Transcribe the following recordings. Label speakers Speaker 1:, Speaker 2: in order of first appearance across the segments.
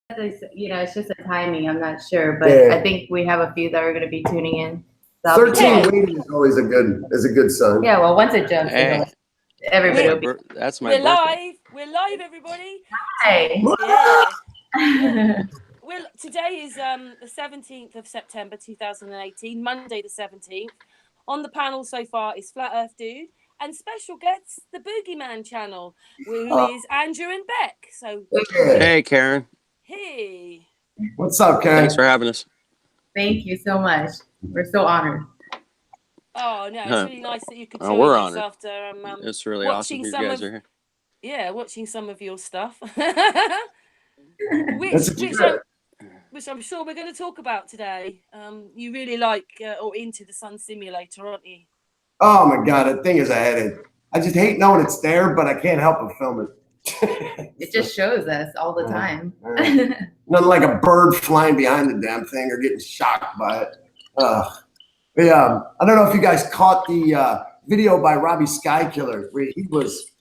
Speaker 1: it's just a timing. I'm not sure, but
Speaker 2: Yeah.
Speaker 1: I think we have a few that are going to be tuning in. So
Speaker 2: 13 waiting is always a good sign.
Speaker 1: Yeah, well, once it jumps,
Speaker 3: Hey,
Speaker 1: everybody will be.
Speaker 3: that's my
Speaker 4: We're
Speaker 3: birthday.
Speaker 4: live. We're live, everybody.
Speaker 1: Hi.
Speaker 4: Yeah. Today is the 17th of September 2018, Monday the 17th. On the panel so far is Flat Earth Dude and special guests, the Boogie Man Channel, who is Andrew and Beck. So,
Speaker 3: Hey, Karen.
Speaker 4: hey.
Speaker 2: What's up, Karen?
Speaker 3: Thanks for having us.
Speaker 1: Thank you so much. We're so honored.
Speaker 4: Oh no, it's really nice that you could
Speaker 3: Oh,
Speaker 4: join
Speaker 3: we're
Speaker 4: us honored. After
Speaker 3: it's really awesome you guys are here.
Speaker 4: Yeah, watching some of your stuff. which I'm sure we're going to talk about today. You really like or into the Sun Simulator, aren't you?
Speaker 2: Oh my God, that thing is a headache. I just hate knowing it's there, but I can't help but film it.
Speaker 1: It just shows us all the time.
Speaker 2: Nothing like a bird flying behind the damn thing or getting shocked by it. Yeah, I don't know if you guys caught the video by Robbie Skykiller where he was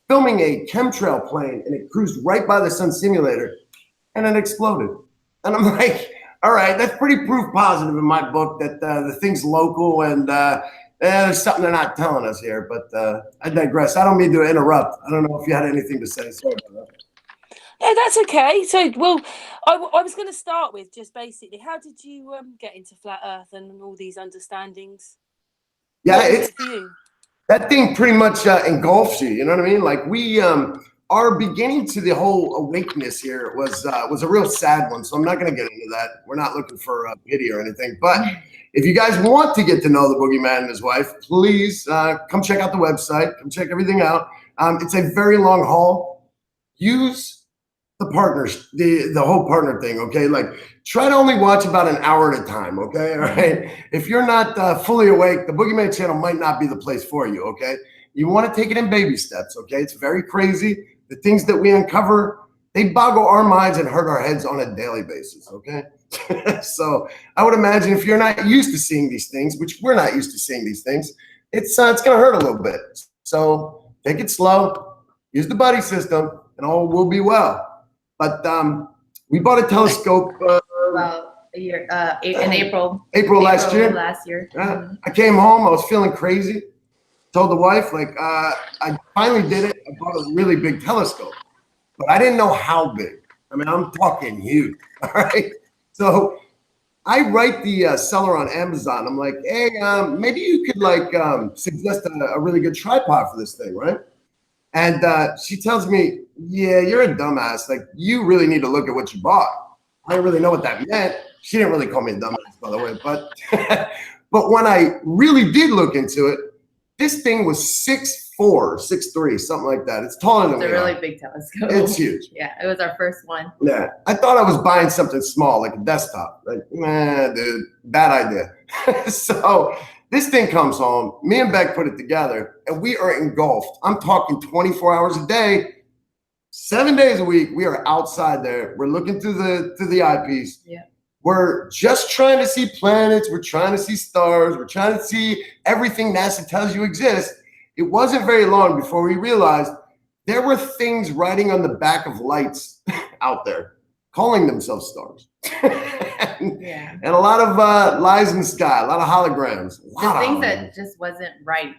Speaker 2: filming a chemtrail plane and it cruised right by the Sun Simulator and it exploded. And I'm like, all right, that's pretty proof positive in my book that the thing's local and there's something they're not telling us here. But I digress. I don't mean to interrupt. I don't know if you had anything to say. Sorry about that.
Speaker 4: Yeah, that's okay. So, well, I was going to start with just basically, how did you get into Flat Earth and all these understandings?
Speaker 2: Yeah,
Speaker 4: it's for you.
Speaker 2: That thing pretty much engulfs you. You know what I mean? Like we our beginning to the whole awakeness here was a real sad one. So I'm not going to get into that. We're not looking for pity or anything. But if you guys want to get to know the Boogeyman and his wife, please come check out the website. Come check everything out. It's a very long haul. Use the partners, the whole partner thing, okay? Like, try to only watch about an hour at a time, okay? All right? If you're not fully awake, the Boogie Man Channel might not be the place for you, okay? You want to take it in baby steps, okay? It's very crazy. The things that we uncover, they boggle our minds and hurt our heads on a daily basis, okay? So I would imagine if you're not used to seeing these things, which we're not used to seeing these things, it's going to hurt a little bit. So take it slow, use the buddy system, and all will be well. But we bought a telescope.
Speaker 1: Well, a year in April.
Speaker 2: April last year.
Speaker 1: Last year.
Speaker 2: I came home. I was feeling crazy. Told the wife, like, I finally did it. I bought a really big telescope, but I didn't know how big. I mean, I'm talking huge. All right. So I write the seller on Amazon. I'm like, hey, maybe you could suggest a really good tripod for this thing, right? And she tells me, yeah, you're a dumbass. Like, you really need to look at what you bought. I didn't really know what that meant. She didn't really call me a dumbass, by the way. But but when I really did look into it, this thing was 6'4", 6'3", something like that. It's taller than me.
Speaker 1: It's a really big telescope.
Speaker 2: It's huge.
Speaker 1: Yeah, it was our first one.
Speaker 2: Yeah, I thought I was buying something small, like a desktop. Like, nah, dude, bad idea. So this thing comes home. Me and Beck put it together, and we are engulfed. I'm talking 24 hours a day, 7 days a week. We are outside there. We're looking through the eyepiece.
Speaker 1: Yeah.
Speaker 2: We're just trying to see planets. We're trying to see stars. We're trying to see everything NASA tells you exists. It wasn't very long before we realized there were things writing on the back of lights out there, calling themselves stars. And a lot of lies in the sky, a lot of holograms.
Speaker 1: The things that just wasn't right.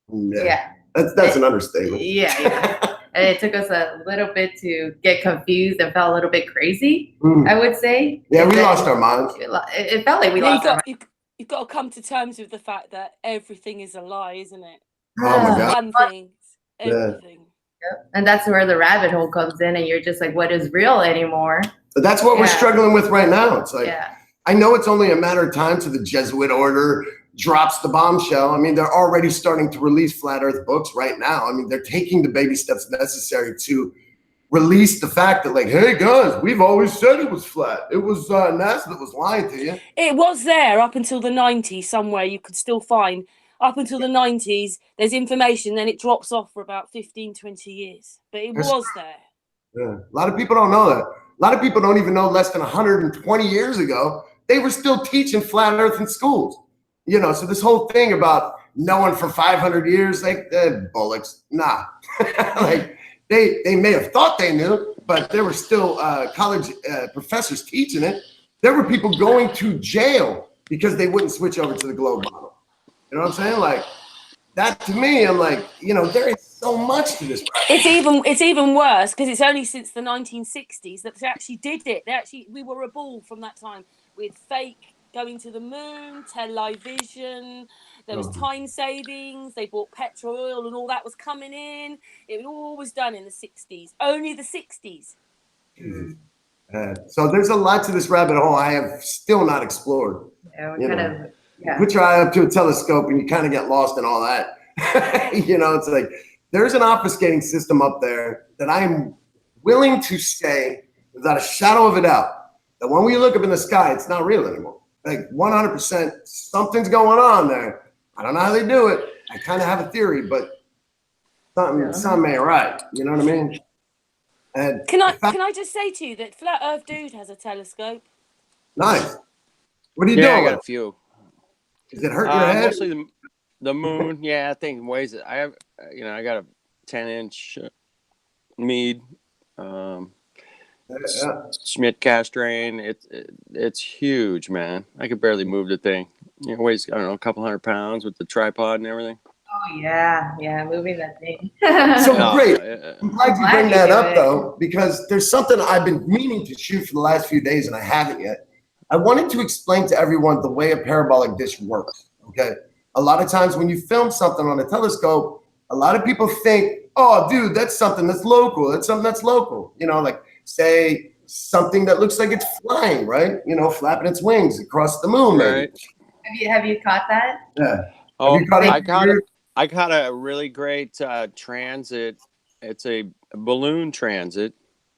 Speaker 2: Yeah. That's an understatement.
Speaker 1: Yeah. And it took us a little bit to get confused and felt a little bit crazy, I would say.
Speaker 2: Yeah, we lost our minds.
Speaker 1: It felt like we lost our minds.
Speaker 4: You've got to come to terms with the fact that everything is a lie, isn't it?
Speaker 2: Oh my God.
Speaker 4: One thing, everything.
Speaker 1: Yep. And that's where the rabbit hole comes in, and you're just like, what is real anymore?
Speaker 2: But that's what we're struggling with right now. It's like,
Speaker 1: yeah.
Speaker 2: I know it's only a matter of time till the Jesuit order drops the bombshell. I mean, they're already starting to release flat earth books right now. I mean, they're taking the baby steps necessary to release the fact that, like, hey guys, we've always said it was flat. It was NASA that was lying to you.
Speaker 4: It was there up until the 90s somewhere. You could still find up until the 90s, there's information, then it drops off for about 15, 20 years. But it was there.
Speaker 2: Yeah. A lot of people don't know that. A lot of people don't even know less than 120 years ago, they were still teaching flat earth in schools. You know, so this whole thing about knowing for 500 years, like, bullocks, nah. Like, they may have thought they knew, but there were still college professors teaching it. There were people going to jail because they wouldn't switch over to the globe model. You know what I'm saying? Like that to me, I'm like, you know, there is so much to this.
Speaker 4: It's even worse because it's only since the 1960s that they actually did it. We were a ball from that time with fake going to the moon, television. There was time savings. They bought petrol oil and all that was coming in. It all was done in the 60s. Only the 60s.
Speaker 2: So there's a lot to this rabbit hole I have still not explored.
Speaker 1: Yeah,
Speaker 2: Put your eye up to a telescope and you kind of get lost in all that. You know, it's like there's an obfuscating system up there that I'm willing to say without a shadow of a doubt that when we look up in the sky, it's not real anymore. Like 100%, something's going on there. I don't know how they do it. I kind of have a theory, but something ain't right. You know what I mean? And
Speaker 4: can I just say to you that Flat Earth Dude has a telescope?
Speaker 2: Nice. What are you doing?
Speaker 3: I got a few.
Speaker 2: Is it hurting your head?
Speaker 3: Mostly the moon. Yeah, I think weighs it. I have, I got a 10-inch Mead Schmidt castrain. It's huge, man. I could barely move the thing. It weighs, I don't know, a couple 100 pounds with the tripod and everything.
Speaker 1: Oh yeah, moving that thing.
Speaker 2: So great. I'm glad you bring that up though, because there's something I've been meaning to shoot for the last few days and I haven't yet. I wanted to explain to everyone the way a parabolic dish works, okay? A lot of times when you film something on a telescope, a lot of people think, oh, dude, that's something that's local. That's something that's local. You know, like say something that looks like it's flying, right? You know, flapping its wings across the moon, maybe.
Speaker 3: Right.
Speaker 1: Have you caught that?
Speaker 2: Yeah.
Speaker 3: Oh, I caught a really great transit. It's a balloon transit.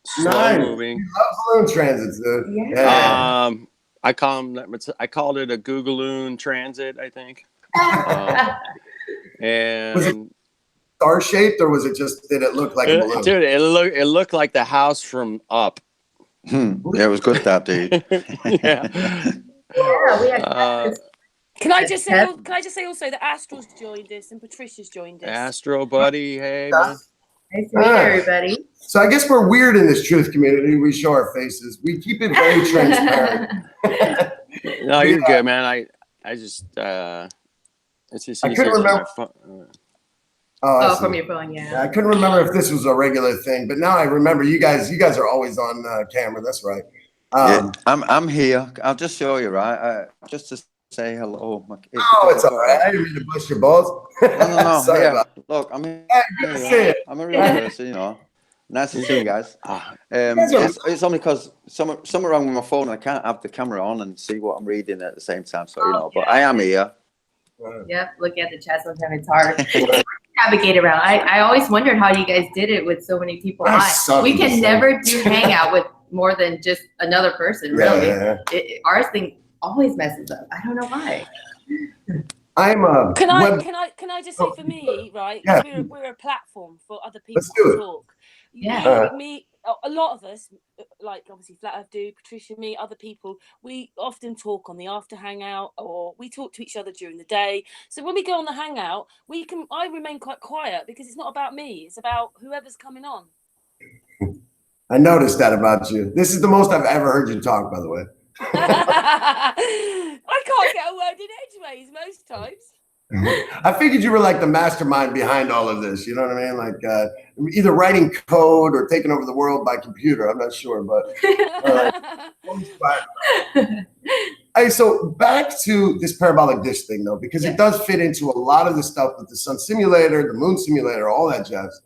Speaker 3: Slow moving.
Speaker 2: I love balloon transits, dude.
Speaker 1: Yeah.
Speaker 3: I called it a Googaloon transit, I think. And
Speaker 2: was it star shaped or was it just, did it look like a balloon?
Speaker 3: Dude, it looked like the house from Up.
Speaker 5: Yeah, it was good that dude.
Speaker 1: Yeah, we had
Speaker 4: Can I just say also that Astral's joined us and Patricia's joined us.
Speaker 3: Astro buddy, hey man.
Speaker 1: Nice to meet everybody.
Speaker 2: So I guess we're weird in this truth community. We show our faces. We keep it very transparent.
Speaker 3: No, you're good, man. I just it's just
Speaker 2: I couldn't remember.
Speaker 1: From your phone, yeah.
Speaker 2: I couldn't remember if this was a regular thing, but now I remember you guys are always on camera. That's right.
Speaker 5: Yeah, I'm here. I'll just show you, right? Just to say hello.
Speaker 2: It's all right. I didn't mean to bust your balls.
Speaker 5: No.
Speaker 2: Sorry about it.
Speaker 5: Look, I'm here.
Speaker 2: Good to see you.
Speaker 5: I'm a real person, you know. Nice to see you guys. It's only because something wrong with my phone. I can't have the camera on and see what I'm reading at the same time. So, you know, but I am here.
Speaker 1: Yep, looking at the chat sometimes it's hard. Navigate around. I always wondered how you guys did it with so many people on. We can never do hangout with more than just another person, really. Ours thing always messes up. I don't know why.
Speaker 4: Can I just say for me, right?
Speaker 2: Yeah.
Speaker 4: We're a platform for other people to talk.
Speaker 1: Yeah.
Speaker 4: Me, a lot of us, like obviously Flat Earth Dude, Patricia, me, other people, we often talk on the after hangout, or we talk to each other during the day. So when we go on the hangout, I remain quite quiet because it's not about me. It's about whoever's coming on.
Speaker 2: I noticed that about you. This is the most I've ever heard you talk, by the way.
Speaker 4: I can't get a word in edgeways most times.
Speaker 2: I figured you were like the mastermind behind all of this. You know what I mean? Like either writing code or taking over the world by computer. I'm not sure, but. Hey, so back to this parabolic dish thing, though, because it does fit into a lot of the stuff with the sun simulator, the moon simulator, all that jazz.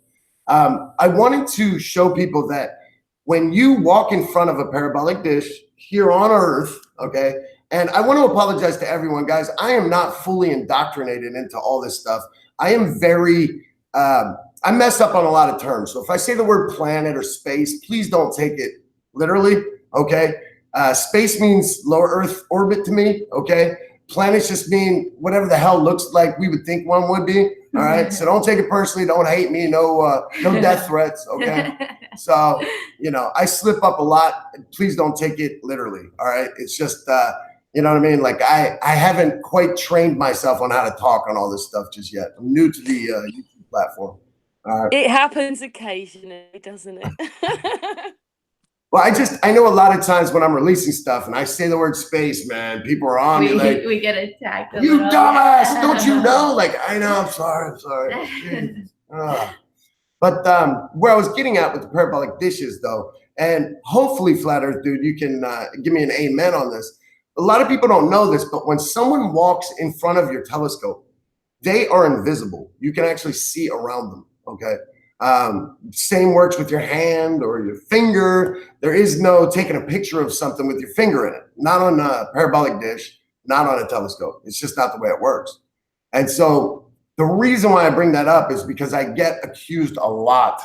Speaker 2: I wanted to show people that when you walk in front of a parabolic dish here on Earth, okay, and I want to apologize to everyone, guys. I am not fully indoctrinated into all this stuff. I am very, I mess up on a lot of terms. So if I say the word planet or space, please don't take it literally, okay? Space means low Earth orbit to me, okay? Planets just mean whatever the hell looks like we would think one would be, all right? So don't take it personally. Don't hate me. No death threats, okay? So, you know, I slip up a lot. Please don't take it literally, all right? It's just, you know what I mean? Like I haven't quite trained myself on how to talk on all this stuff just yet. I'm new to the YouTube platform.
Speaker 4: It happens occasionally, doesn't it?
Speaker 2: Well, I know a lot of times when I'm releasing stuff and I say the word space, man, people are on me like,
Speaker 1: we get attacked.
Speaker 2: You dumbass, don't you know? Like, I know, I'm sorry. But where I was getting at with the parabolic dishes, though, and hopefully, Flat Earth Dude, you can give me an amen on this. A lot of people don't know this, but when someone walks in front of your telescope, they are invisible. You can actually see around them, okay? Same works with your hand or your finger. There is no taking a picture of something with your finger in it. Not on a parabolic dish, not on a telescope. It's just not the way it works. And so the reason why I bring that up is because I get accused a lot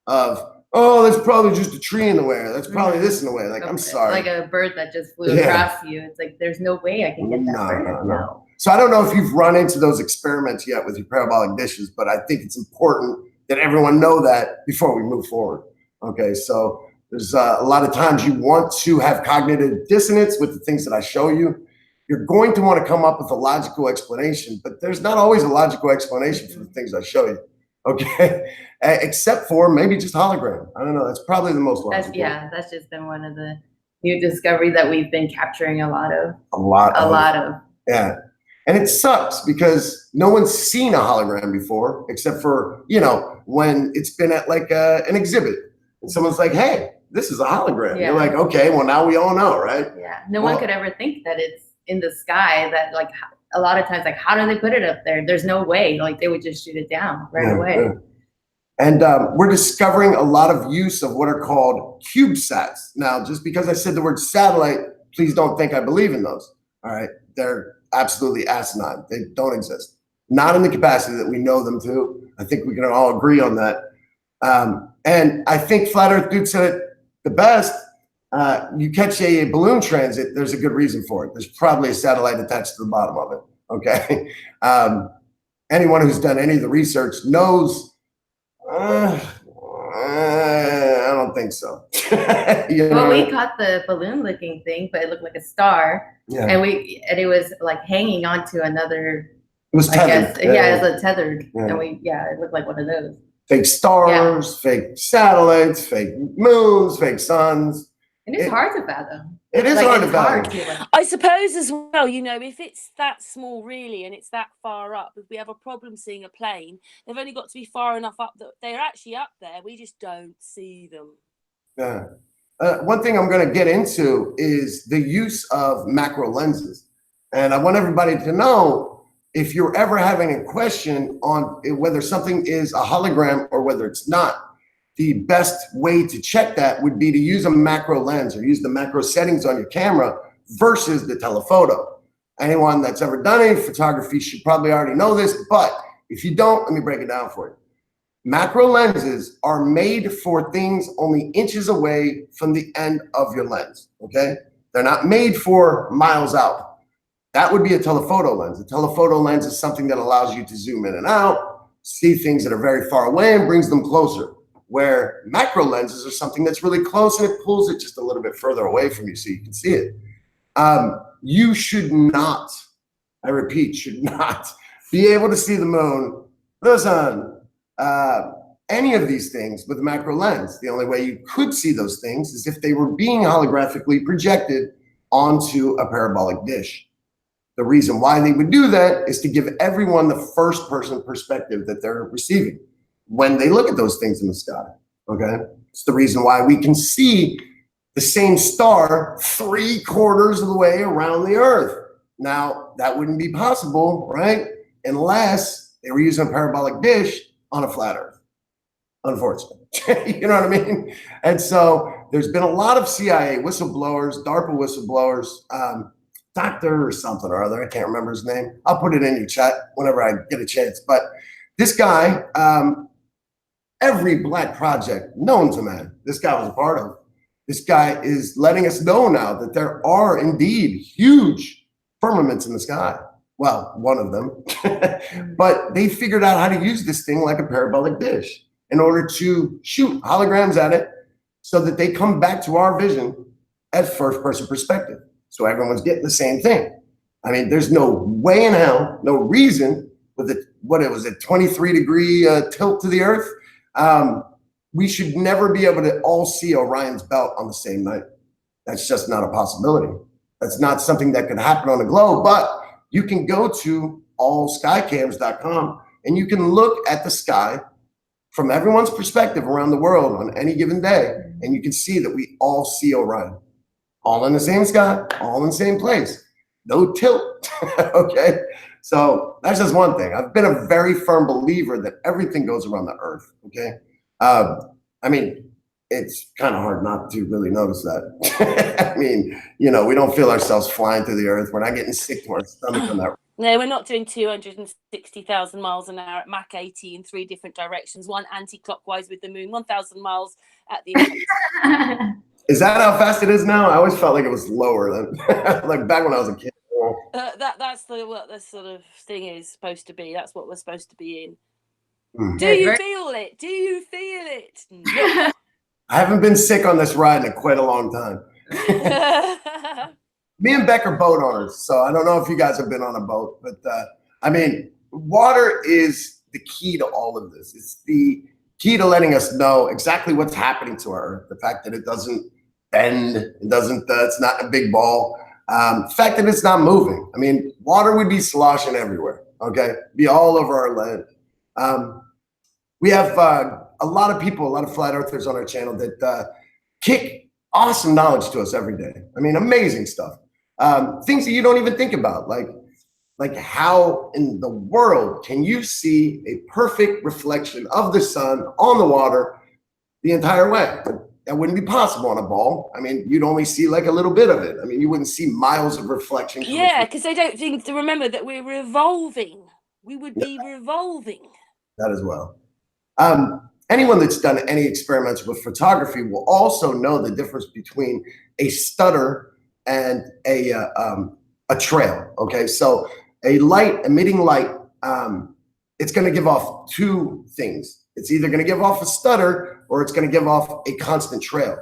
Speaker 2: of, oh, that's probably just a tree in the way. That's probably this in the way. Like, I'm sorry.
Speaker 1: Like a bird that just flew across you. It's like, there's no way I can get that bird. No.
Speaker 2: So I don't know if you've run into those experiments yet with your parabolic dishes, but I think it's important that everyone know that before we move forward. Okay, so there's a lot of times you want to have cognitive dissonance with the things that I show you. You're going to want to come up with a logical explanation, but there's not always a logical explanation for the things I show you. Okay, except for maybe just hologram. I don't know. That's probably the most logical.
Speaker 1: That's just been one of the new discoveries that we've been capturing a lot of.
Speaker 2: A lot of. Yeah. And it sucks because no one's seen a hologram before, except for, when it's been at like an exhibit and someone's like, hey, this is a hologram. Yeah. You're like, okay, well, now we all know, right?
Speaker 1: Yeah. No one could ever think that it's in the sky, that like a lot of times, like, how do they put it up there? There's no way. Like, they would just shoot it down right away. Yeah.
Speaker 2: And we're discovering a lot of use of what are called CubeSats. Now, just because I said the word satellite, please don't think I believe in those. All right. They're absolutely asinine. They don't exist. Not in the capacity that we know them to. I think we can all agree on that. And I think Flat Earth Dude said it the best. You catch a balloon transit, there's a good reason for it. There's probably a satellite attached to the bottom of it. Okay. Anyone who's done any of the research knows, I don't think so.
Speaker 1: Well, we caught the balloon looking thing, but it looked like a star. Yeah. And it was like hanging onto another.
Speaker 2: It was tethered.
Speaker 1: It was tethered. Yeah. And it looked like one of those.
Speaker 2: Fake stars, fake satellites, fake moons, fake suns.
Speaker 1: And it's hard to fathom.
Speaker 2: It is hard to fathom.
Speaker 4: I suppose as well, if it's that small really and it's that far up, if we have a problem seeing a plane, they've only got to be far enough up that they're actually up there. We just don't see them.
Speaker 2: Yeah. One thing I'm going to get into is the use of macro lenses. And I want everybody to know, if you're ever having a question on whether something is a hologram or whether it's not, the best way to check that would be to use a macro lens or use the macro settings on your camera versus the telephoto. Anyone that's ever done any photography should probably already know this, but if you don't, let me break it down for you. Macro lenses are made for things only inches away from the end of your lens, okay? They're not made for miles out. That would be a telephoto lens. A telephoto lens is something that allows you to zoom in and out, see things that are very far away and brings them closer, where macro lenses are something that's really close and it pulls it just a little bit further away from you so you can see it. You should not, I repeat, should not be able to see the moon, the sun, any of these things with a macro lens. The only way you could see those things is if they were being holographically projected onto a parabolic dish. The reason why they would do that is to give everyone the first person perspective that they're receiving when they look at those things in the sky, okay? It's the reason why we can see the same star 3/4 of the way around the Earth. Now, that wouldn't be possible, right? Unless they were using a parabolic dish on a flat Earth, unfortunately. You know what I mean? And so there's been a lot of CIA whistleblowers, DARPA whistleblowers, doctor or something or other, I can't remember his name. I'll put it in your chat whenever I get a chance. But this guy, every Black project known to man, this guy was a part of. This guy is letting us know now that there are indeed huge firmaments in the sky. Well, one of them. But they figured out how to use this thing like a parabolic dish in order to shoot holograms at it so that they come back to our vision as first-person perspective. So everyone's getting the same thing. I mean, there's no way in hell, no reason with it, 23-degree tilt to the Earth, we should never be able to all see Orion's belt on the same night. That's just not a possibility. That's not something that could happen on the globe, but you can go to allskycams.com and you can look at the sky from everyone's perspective around the world on any given day, and you can see that we all see Orion, all in the same sky, all in the same place, no tilt. Okay, so that's just one thing. I've been a very firm believer that everything goes around the Earth. Okay, I mean, it's kind of hard not to really notice that. I mean, you know, we don't feel ourselves flying through the Earth. We're not getting sick to our stomach on that.
Speaker 4: No, we're not doing 260,000 miles an hour at Mach 80 in 3 different directions, one anti-clockwise with the moon, 1,000 miles at the end.
Speaker 2: Is that how fast it is now? I always felt like it was lower than like back when I was a kid.
Speaker 4: That's what this sort of thing is supposed to be. That's what we're supposed to be in.
Speaker 2: Mm.
Speaker 4: Do you feel it? Do you feel it? No.
Speaker 2: I haven't been sick on this ride in quite a long time. Me and Beck are boat owners, so I don't know if you guys have been on a boat, but I mean, water is the key to all of this. It's the key to letting us know exactly what's happening to our Earth. The fact that it doesn't bend, it doesn't, it's not a big ball. The fact that it's not moving. I mean, water would be sloshing everywhere, okay? Be all over our land. We have a lot of people, a lot of flat earthers on our channel that kick awesome knowledge to us every day. I mean, amazing stuff. Things that you don't even think about, like how in the world can you see a perfect reflection of the sun on the water the entire way? That wouldn't be possible on a ball. I mean, you'd only see like a little bit of it. I mean, you wouldn't see miles of reflection.
Speaker 4: Yeah, because they don't think to remember that we're revolving. We would be revolving.
Speaker 2: That as well. Anyone that's done any experiments with photography will also know the difference between a stutter and a trail. Okay, so a light, emitting light, it's going to give off 2 things. It's either going to give off a stutter or it's going to give off a constant trail.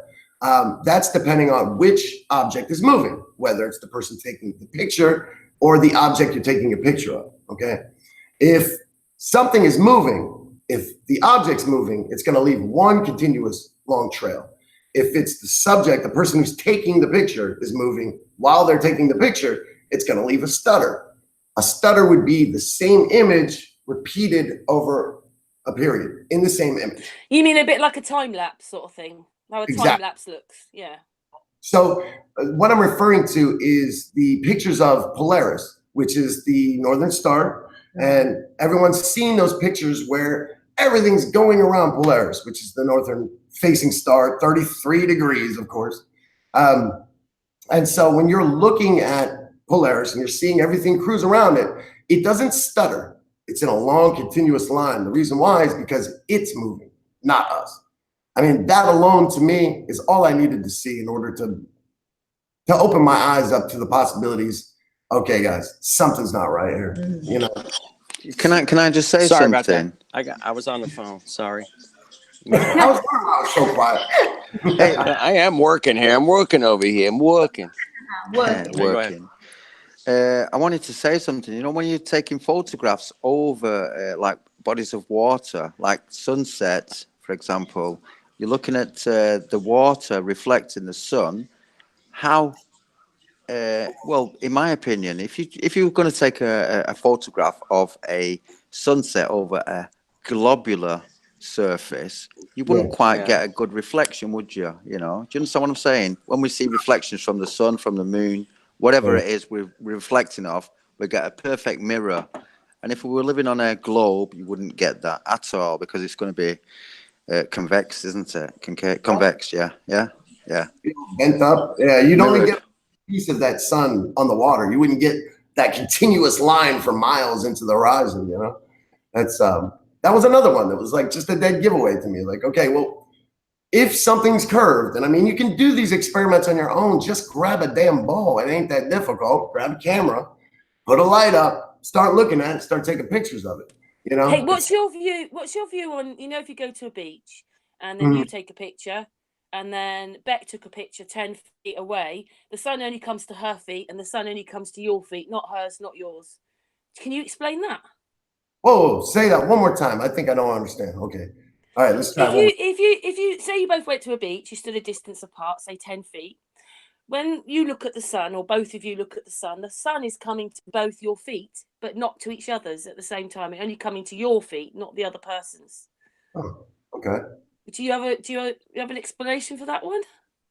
Speaker 2: That's depending on which object is moving, whether it's the person taking the picture or the object you're taking a picture of. Okay, if something is moving, if the object's moving, it's going to leave one continuous long trail. If it's the subject, the person who's taking the picture is moving while they're taking the picture, it's going to leave a stutter. A stutter would be the same image repeated over a period in the same image.
Speaker 4: You mean a bit like a time lapse sort of thing? How a time lapse looks, yeah.
Speaker 2: So what I'm referring to is the pictures of Polaris, which is the northern star, and everyone's seen those pictures where everything's going around Polaris, which is the northern facing star, 33 degrees, of course. And so when you're looking at Polaris and you're seeing everything cruise around it, it doesn't stutter. It's in a long, continuous line. The reason why is because it's moving, not us. I mean, that alone to me is all I needed to see in order to open my eyes up to the possibilities. Okay, guys, something's not right here. You know.
Speaker 5: Can I just say
Speaker 3: Sorry
Speaker 5: something?
Speaker 3: about that. I was on the phone. Sorry.
Speaker 2: I was so quiet.
Speaker 3: Hey, I am working here. I'm working over here. I'm working.
Speaker 5: Working. I wanted to say something. You know, when you're taking photographs over like bodies of water, like sunsets, for example, you're looking at the water reflecting the sun. How? Well, in my opinion, if you were going to take a photograph of a sunset over a globular surface, you wouldn't quite get a good reflection, would you? You know, do you understand what I'm saying? When we see reflections from the sun, from the moon, whatever it is we're reflecting off, we get a perfect mirror. And if we were living on a globe, you wouldn't get that at all because it's going to be convex, isn't it? Convex, yeah.
Speaker 2: Bent up, yeah. You'd only get a piece of that sun on the water. You wouldn't get that continuous line for miles into the horizon. You know, that's that was another one that was like just a dead giveaway to me. Like, okay, well, if something's curved, and I mean, you can do these experiments on your own. Just grab a damn ball. It ain't that difficult. Grab a camera, put a light up, start looking at it, start taking pictures of it. You know.
Speaker 4: Hey, what's your view? What's your view on, you know, if you go to a beach and then you take a picture and then Beck took a picture 10 feet away, the sun only comes to her feet and the sun only comes to your feet, not hers, not yours. Can you explain that?
Speaker 2: Whoa, say that one more time. I think I don't understand. Okay. All right, let's try
Speaker 4: if you say you both went to a beach, you stood a distance apart, say 10 feet. When you look at the sun, or both of you look at the sun is coming to both your feet, but not to each other's at the same time. It's only coming to your feet, not the other person's.
Speaker 2: Oh, okay.
Speaker 4: Do you have an explanation for that one?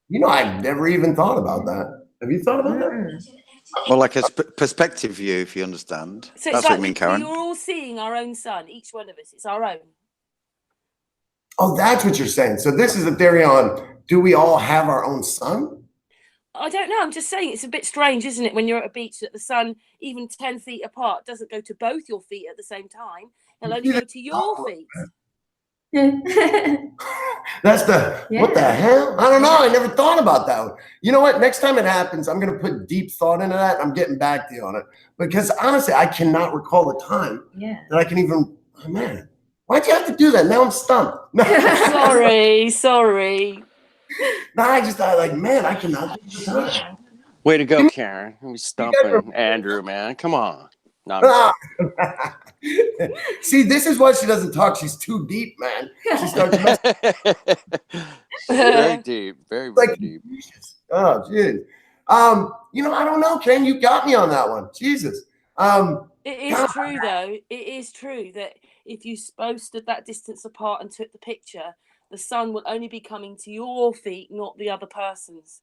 Speaker 2: You know, I've never even thought about that. Have you thought about that?
Speaker 5: Well, like a perspective view, if you understand.
Speaker 4: So
Speaker 5: that's
Speaker 4: like
Speaker 5: what I mean, Karen.
Speaker 4: You're all seeing our own sun, each one of us. It's our own.
Speaker 2: Oh, that's what you're saying. So this is a theory on, do we all have our own sun?
Speaker 4: I don't know. I'm just saying it's a bit strange, isn't it, when you're at a beach that the sun, even 10 feet apart, doesn't go to both your feet at the same time. It'll only go to your feet.
Speaker 2: That's what the hell? I don't know. I never thought about that one. You know what? Next time it happens, I'm going to put deep thought into that. I'm getting back to you on it. Because honestly, I cannot recall a time that I can even, oh man, why'd you have to do that? Now I'm stumped.
Speaker 4: Sorry.
Speaker 2: No, I just thought like, man, I cannot do that.
Speaker 3: Way to go, Karen. We stumping Andrew, man. Come on. No,
Speaker 2: see, this is why she doesn't talk. She's too deep, man. She starts
Speaker 3: very deep, very deep.
Speaker 2: Oh, geez. You know, I don't know, Ken. You got me on that one. Jesus.
Speaker 4: It is true, though. It is true that if you both stood that distance apart and took the picture, the sun will only be coming to your feet, not the other person's.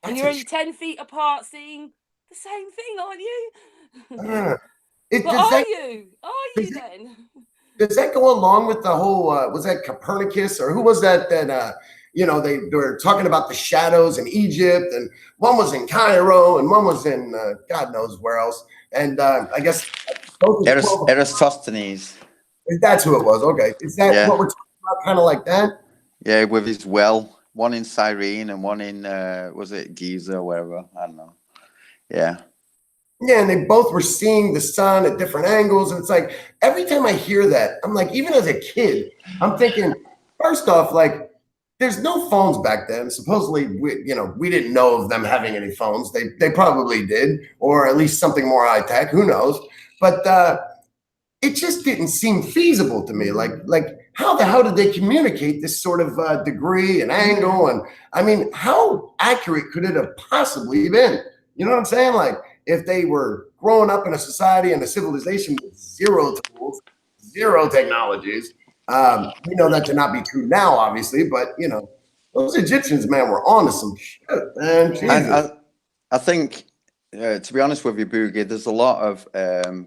Speaker 4: And you're only 10 feet apart, seeing the same thing, aren't you? Are you then?
Speaker 2: Does that go along with the whole, was that Copernicus or who was that, you know, they were talking about the shadows in Egypt, and one was in Cairo and one was in God knows where else. And I guess
Speaker 5: Eratosthenes.
Speaker 2: That's who it was. Okay. Is that what we're talking about? Kind of like that?
Speaker 5: Yeah, with his well, one in Cyrene and one in, was it Giza or wherever? I don't know. Yeah.
Speaker 2: Yeah, and they both were seeing the sun at different angles. And it's like, every time I hear that, I'm like, even as a kid, I'm thinking, first off, like, there's no phones back then. Supposedly, we didn't know of them having any phones. They probably did, or at least something more high tech. Who knows? But it just didn't seem feasible to me. Like how the hell did they communicate this sort of degree and angle? And I mean, how accurate could it have possibly been? You know what I'm saying? Like, if they were growing up in a society and a civilization with zero tools, zero technologies, we know that to not be true now, obviously, but you know, those Egyptians, man, were on to some shit, man.
Speaker 5: I think, to be honest with you, Boogie, there's a lot of,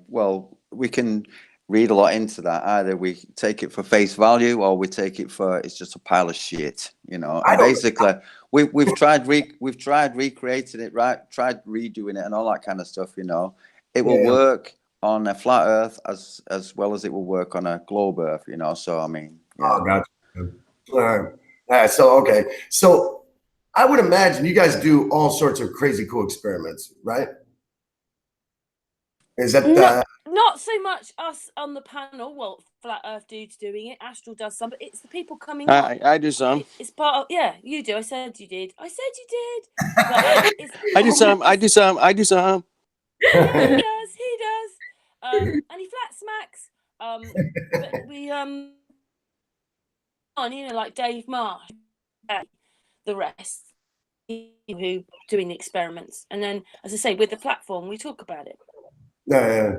Speaker 5: well, we can read a lot into that. Either we take it for face value or we take it for it's just a pile of shit, you know. And basically, we've tried recreating it, right? Tried redoing it and all that kind of stuff, you know. It will work on a flat Earth as well as it will work on a globe Earth, you know. So I mean,
Speaker 2: oh, gotcha. All right. So I would imagine you guys do all sorts of crazy cool experiments, right? Is that
Speaker 4: not so much us on the panel? Well, Flat Earth dudes doing it. Astral does some, but it's the people coming on.
Speaker 3: I do some.
Speaker 4: It's part of you do. I said you did. But
Speaker 3: I do some. I do some.
Speaker 4: He does. And he flat smacks. But we on, you know, like Dave Marsh, the rest who doing the experiments, and then, as I say, with the platform, we talk about it.
Speaker 2: Yeah.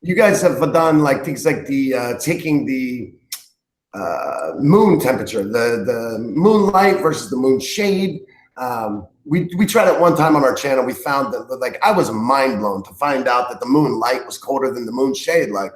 Speaker 2: You guys have done like things like the taking the moon temperature, the moonlight versus the moon shade. We tried it one time on our channel. We found that, like, I was mind blown to find out that the moonlight was colder than the moon shade. Like,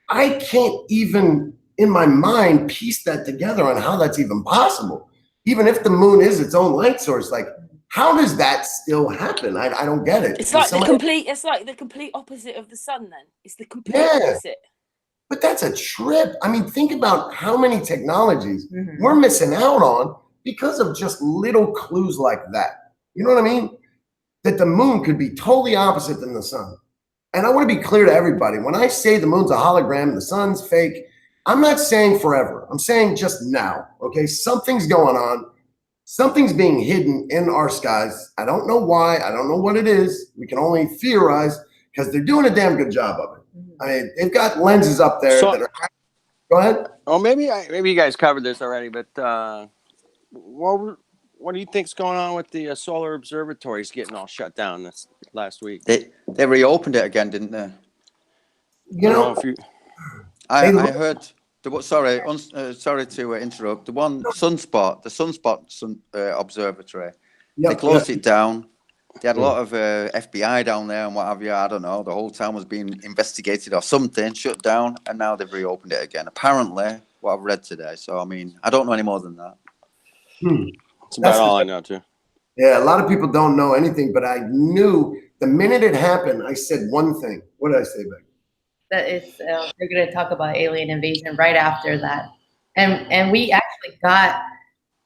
Speaker 2: I can't even in my mind piece that together on how that's even possible. Even if the moon is its own light source, like, how does that still happen? I don't get it.
Speaker 4: It's like it's like the complete opposite of the sun. Then it's the complete opposite.
Speaker 2: But that's a trip. I mean, think about how many technologies we're missing out on because of just little clues like that. You know what I mean? That the moon could be totally opposite than the sun. And I want to be clear to everybody. When I say the moon's a hologram and the sun's fake, I'm not saying forever. I'm saying just now. Okay, something's going on. Something's being hidden in our skies. I don't know why. I don't know what it is. We can only theorize because they're doing a damn good job of it. I mean, they've got lenses up there that are Go ahead.
Speaker 3: Oh, maybe you guys covered this already, but what do you think's going on with the solar observatories getting all shut down this last week?
Speaker 5: They reopened it again, didn't they?
Speaker 2: You know,
Speaker 5: I heard. Sorry to interrupt. The Sunspot Observatory. They closed it down. They had a lot of FBI down there and what have you. I don't know. The whole town was being investigated or something, shut down, and now they've reopened it again. Apparently, what I've read today. So, I mean, I don't know any more than that.
Speaker 3: That's about all I know, too.
Speaker 2: Yeah, a lot of people don't know anything, but I knew the minute it happened, I said one thing. What did I say, Beck?
Speaker 1: That it's they're going to talk about alien invasion right after that, and we actually got,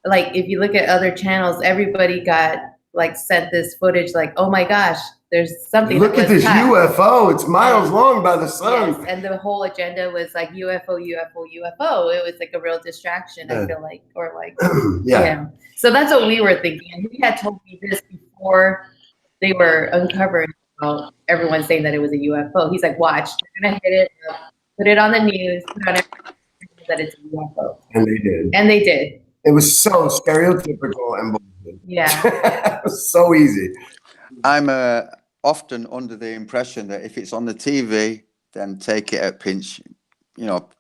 Speaker 1: like, if you look at other channels, everybody got like sent this footage, like, oh my gosh, there's something.
Speaker 2: Look at this UFO. It's miles long by the sun.
Speaker 1: Yes, and the whole agenda was like UFO. It was like a real distraction. I feel like, or like, yeah. So that's what we were thinking. And he had told me this before they were uncovered. Everyone saying that it was a UFO. He's like, watch, they're gonna hit it, put it on the news, put on everything that it's a UFO.
Speaker 2: And they did.
Speaker 1: And they did.
Speaker 2: It was so stereotypical and bullshit.
Speaker 1: Yeah.
Speaker 2: It was so easy.
Speaker 5: I'm often under the impression that if it's on the TV, then take it at pinch,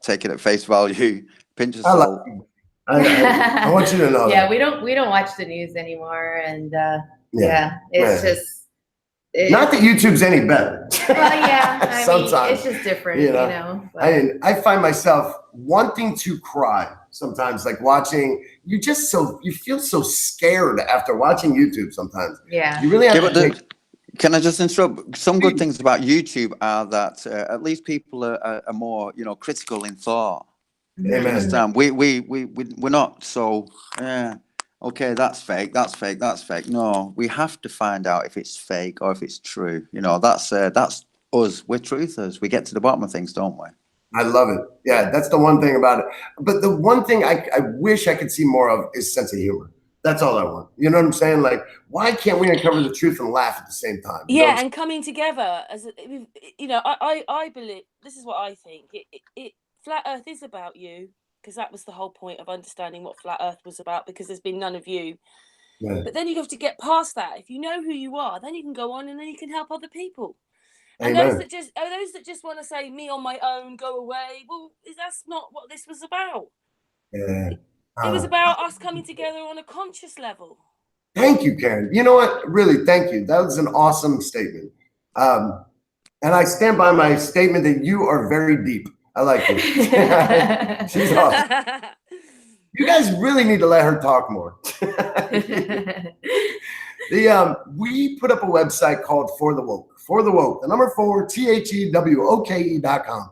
Speaker 5: take it at face value, pinch of salt.
Speaker 2: I want you to know.
Speaker 1: Yeah, we don't watch the news anymore, and it's just.
Speaker 2: Not that YouTube's any better.
Speaker 1: Well, yeah, I
Speaker 2: sometimes
Speaker 1: mean, it's just different, you know.
Speaker 2: I find myself wanting to cry sometimes, like watching. You feel so scared after watching YouTube sometimes.
Speaker 1: Yeah.
Speaker 2: You really have to
Speaker 5: Can I just interrupt? Some good things about YouTube are that at least people are more, critical in thought.
Speaker 2: Amen.
Speaker 5: Understand? We're not so. Okay, that's fake. No, we have to find out if it's fake or if it's true. That's us. We're truthers. We get to the bottom of things, don't we?
Speaker 2: I love it. Yeah, that's the one thing about it. But the one thing I wish I could see more of is sense of humor. That's all I want. You know what I'm saying? Like, why can't we uncover the truth and laugh at the same time?
Speaker 4: Yeah, and coming together as I believe, this is what I think. It Flat Earth is about you. Because that was the whole point of understanding what Flat Earth was about, because there's been none of you. Yeah. But then you have to get past that. If you know who you are, then you can go on and then you can help other people. And those that just want to say, me on my own, go away, well, that's not what this was about.
Speaker 2: Yeah.
Speaker 4: It was about us coming together on a conscious level.
Speaker 2: Thank you, Karen. You know what? Really, thank you. That was an awesome statement. And I stand by my statement that you are very deep. I like it. She's awesome. You guys really need to let her talk more. We put up a website called For the Woke. For the Woke. The number 4, THEWOKE.com.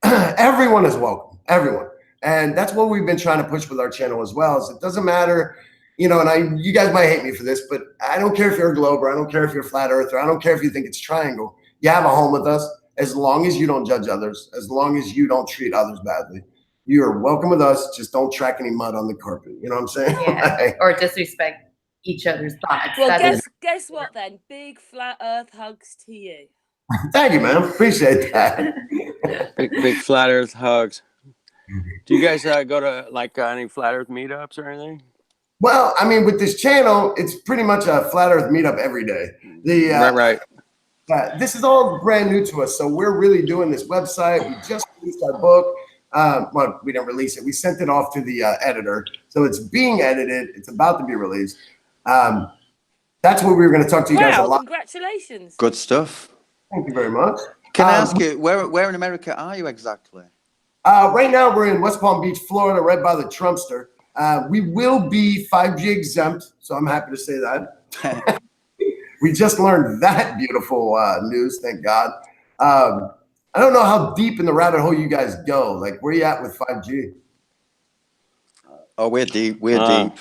Speaker 2: Everyone is welcome. Everyone. And that's what we've been trying to push with our channel as well. Is it doesn't matter, and you guys might hate me for this, but I don't care if you're a glober. I don't care if you're a flat earther. I don't care if you think it's triangle. You have a home with us. As long as you don't judge others, as long as you don't treat others badly, you are welcome with us. Just don't track any mud on the carpet. You know what I'm saying?
Speaker 1: Yeah. Or disrespect each other's thoughts.
Speaker 4: Well, guess what then? Big Flat Earth hugs to you.
Speaker 2: Thank you, man. Appreciate that.
Speaker 3: big Flat Earth hugs. Do you guys go to any Flat Earth meetups or anything?
Speaker 2: Well, I mean, with this channel, it's pretty much a Flat Earth meetup every day.
Speaker 3: Right.
Speaker 2: This is all brand new to us, so we're really doing this website. We just released our book. Well, we didn't release it. We sent it off to the editor, so it's being edited. It's about to be released. That's what we were going to talk to you guys a lot.
Speaker 4: Congratulations!
Speaker 5: Good stuff.
Speaker 2: Thank you very much.
Speaker 5: Can I ask you where in America are you exactly?
Speaker 2: Right now, we're in West Palm Beach, Florida, right by the Trumpster. We will be 5G exempt, so I'm happy to say that. We just learned that beautiful news, thank God. I don't know how deep in the rabbit hole you guys go. Like, where are you at with 5G?
Speaker 5: Oh, we're deep. We're deep.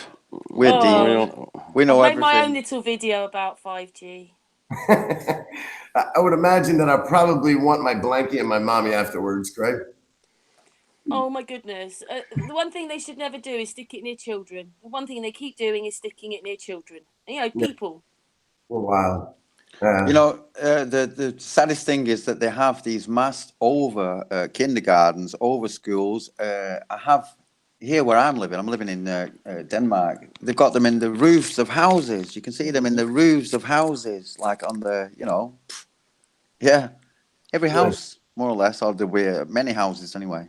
Speaker 5: We know
Speaker 4: I
Speaker 5: everything.
Speaker 4: made my own little video about 5G.
Speaker 2: I would imagine that I probably want my blankie and my mommy afterwards, correct?
Speaker 4: Oh my goodness. The one thing they should never do is stick it near children. The one thing they keep doing is sticking it near children. People.
Speaker 2: Oh, wow.
Speaker 5: You know, the saddest thing is that they have these massed over kindergartens, over schools. I have here where I'm living in Denmark. They've got them in the roofs of houses. You can see them in the roofs of houses, like on the, you know, yeah, every house, more or less, or there were many houses anyway.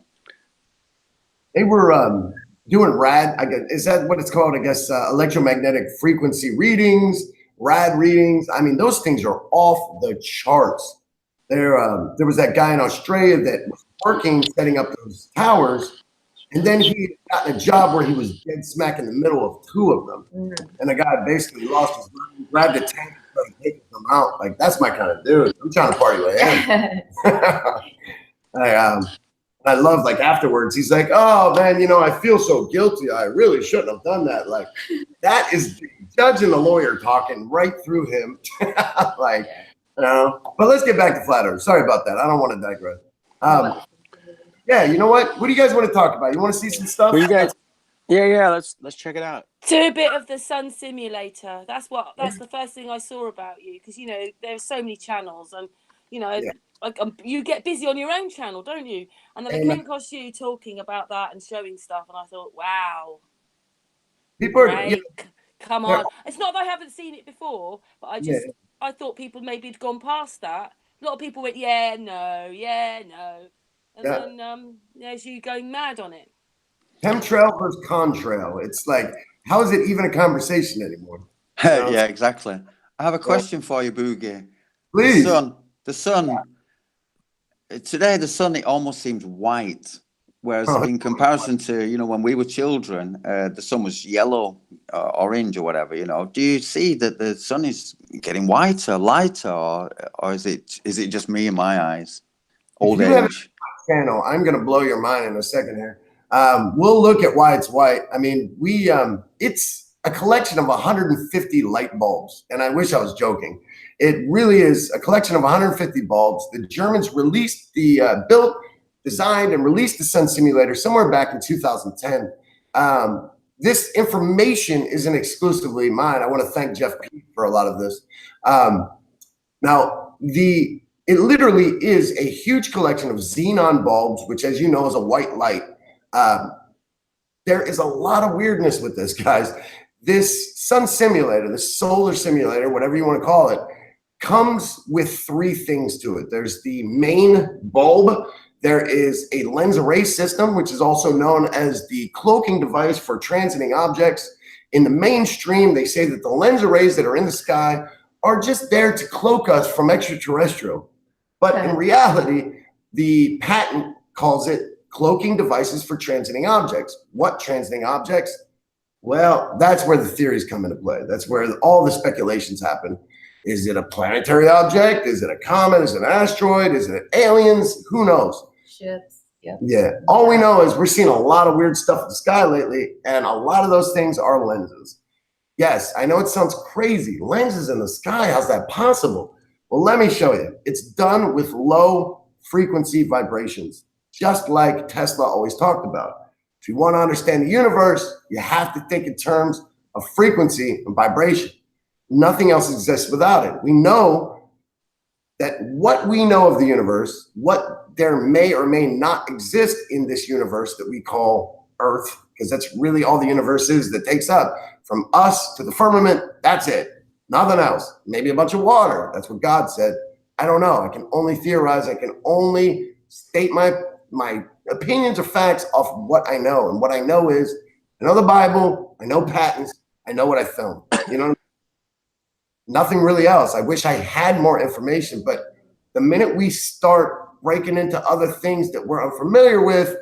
Speaker 2: They were doing rad, I guess, is that what it's called? I guess electromagnetic frequency readings, rad readings. I mean, those things are off the charts. There was that guy in Australia that was working, setting up those towers, and then he got a job where he was dead smack in the middle of two of them. And the guy basically lost his mind, grabbed a tank and started taking them out. Like, that's my kind of dude. I'm trying to party with him. I love, like, afterwards, he's like, oh, man, you know, I feel so guilty. I really shouldn't have done that. Like, that is the judge and the lawyer talking right through him. Like, you know. But let's get back to Flat Earth. Sorry about that. I don't want to digress. Yeah, you know what? What do you guys want to talk about? You want to see some stuff?
Speaker 3: Well, you guys, yeah, let's check it out.
Speaker 4: Do a bit of the sun simulator. That's the first thing I saw about you, because, you know, there's so many channels, and, you know, you get busy on your own channel, don't you? And then I came across you talking about that and showing stuff, and I thought, wow,
Speaker 2: people are,
Speaker 4: come on. It's not that I haven't seen it before, but I thought people maybe had gone past that. A lot of people went, yeah, no. And then there's you going mad on it.
Speaker 2: Chemtrail versus contrail. It's like, how is it even a conversation anymore?
Speaker 5: Yeah, exactly. I have a question for you, Boogie.
Speaker 2: Please.
Speaker 5: The sun. Today, the sun, it almost seems white. Whereas in comparison to, you know, when we were children, the sun was yellow, orange or whatever, you know. Do you see that the sun is getting whiter, lighter, or is it just me in my eyes? Old age.
Speaker 2: Channel, I'm going to blow your mind in a second here. We'll look at why it's white. I mean, it's a collection of 150 light bulbs, and I wish I was joking. It really is a collection of 150 bulbs. The Germans released built, designed, and released the sun simulator somewhere back in 2010. This information isn't exclusively mine. I want to thank Jeff P for a lot of this. It literally is a huge collection of xenon bulbs, which, as you know, is a white light. There is a lot of weirdness with this, guys. This sun simulator, this solar simulator, whatever you want to call it, comes with three things to it. There's the main bulb. There is a lens array system, which is also known as the cloaking device for transiting objects. In the mainstream, they say that the lens arrays that are in the sky are just there to cloak us from extraterrestrial. But in reality, the patent calls it cloaking devices for transiting objects. What transiting objects? Well, that's where the theories come into play. That's where all the speculations happen. Is it a planetary object? Is it a comet? Is it an asteroid? Is it aliens? Who knows?
Speaker 1: Ships. Yep.
Speaker 2: Yeah. All we know is we're seeing a lot of weird stuff in the sky lately, and a lot of those things are lenses. Yes, I know it sounds crazy. Lenses in the sky, how's that possible? Well, let me show you. It's done with low frequency vibrations, just like Tesla always talked about. If you want to understand the universe, you have to think in terms of frequency and vibration. Nothing else exists without it. We know that what we know of the universe, what there may or may not exist in this universe that we call Earth, because that's really all the universe is that takes up, from us to the firmament, that's it. Nothing else. Maybe a bunch of water. That's what God said. I don't know. I can only theorize. I can only state my opinions or facts off of what I know. And what I know is, I know the Bible, I know patents, I know what I filmed. You know, nothing really else. I wish I had more information, but the minute we start breaking into other things that we're unfamiliar with,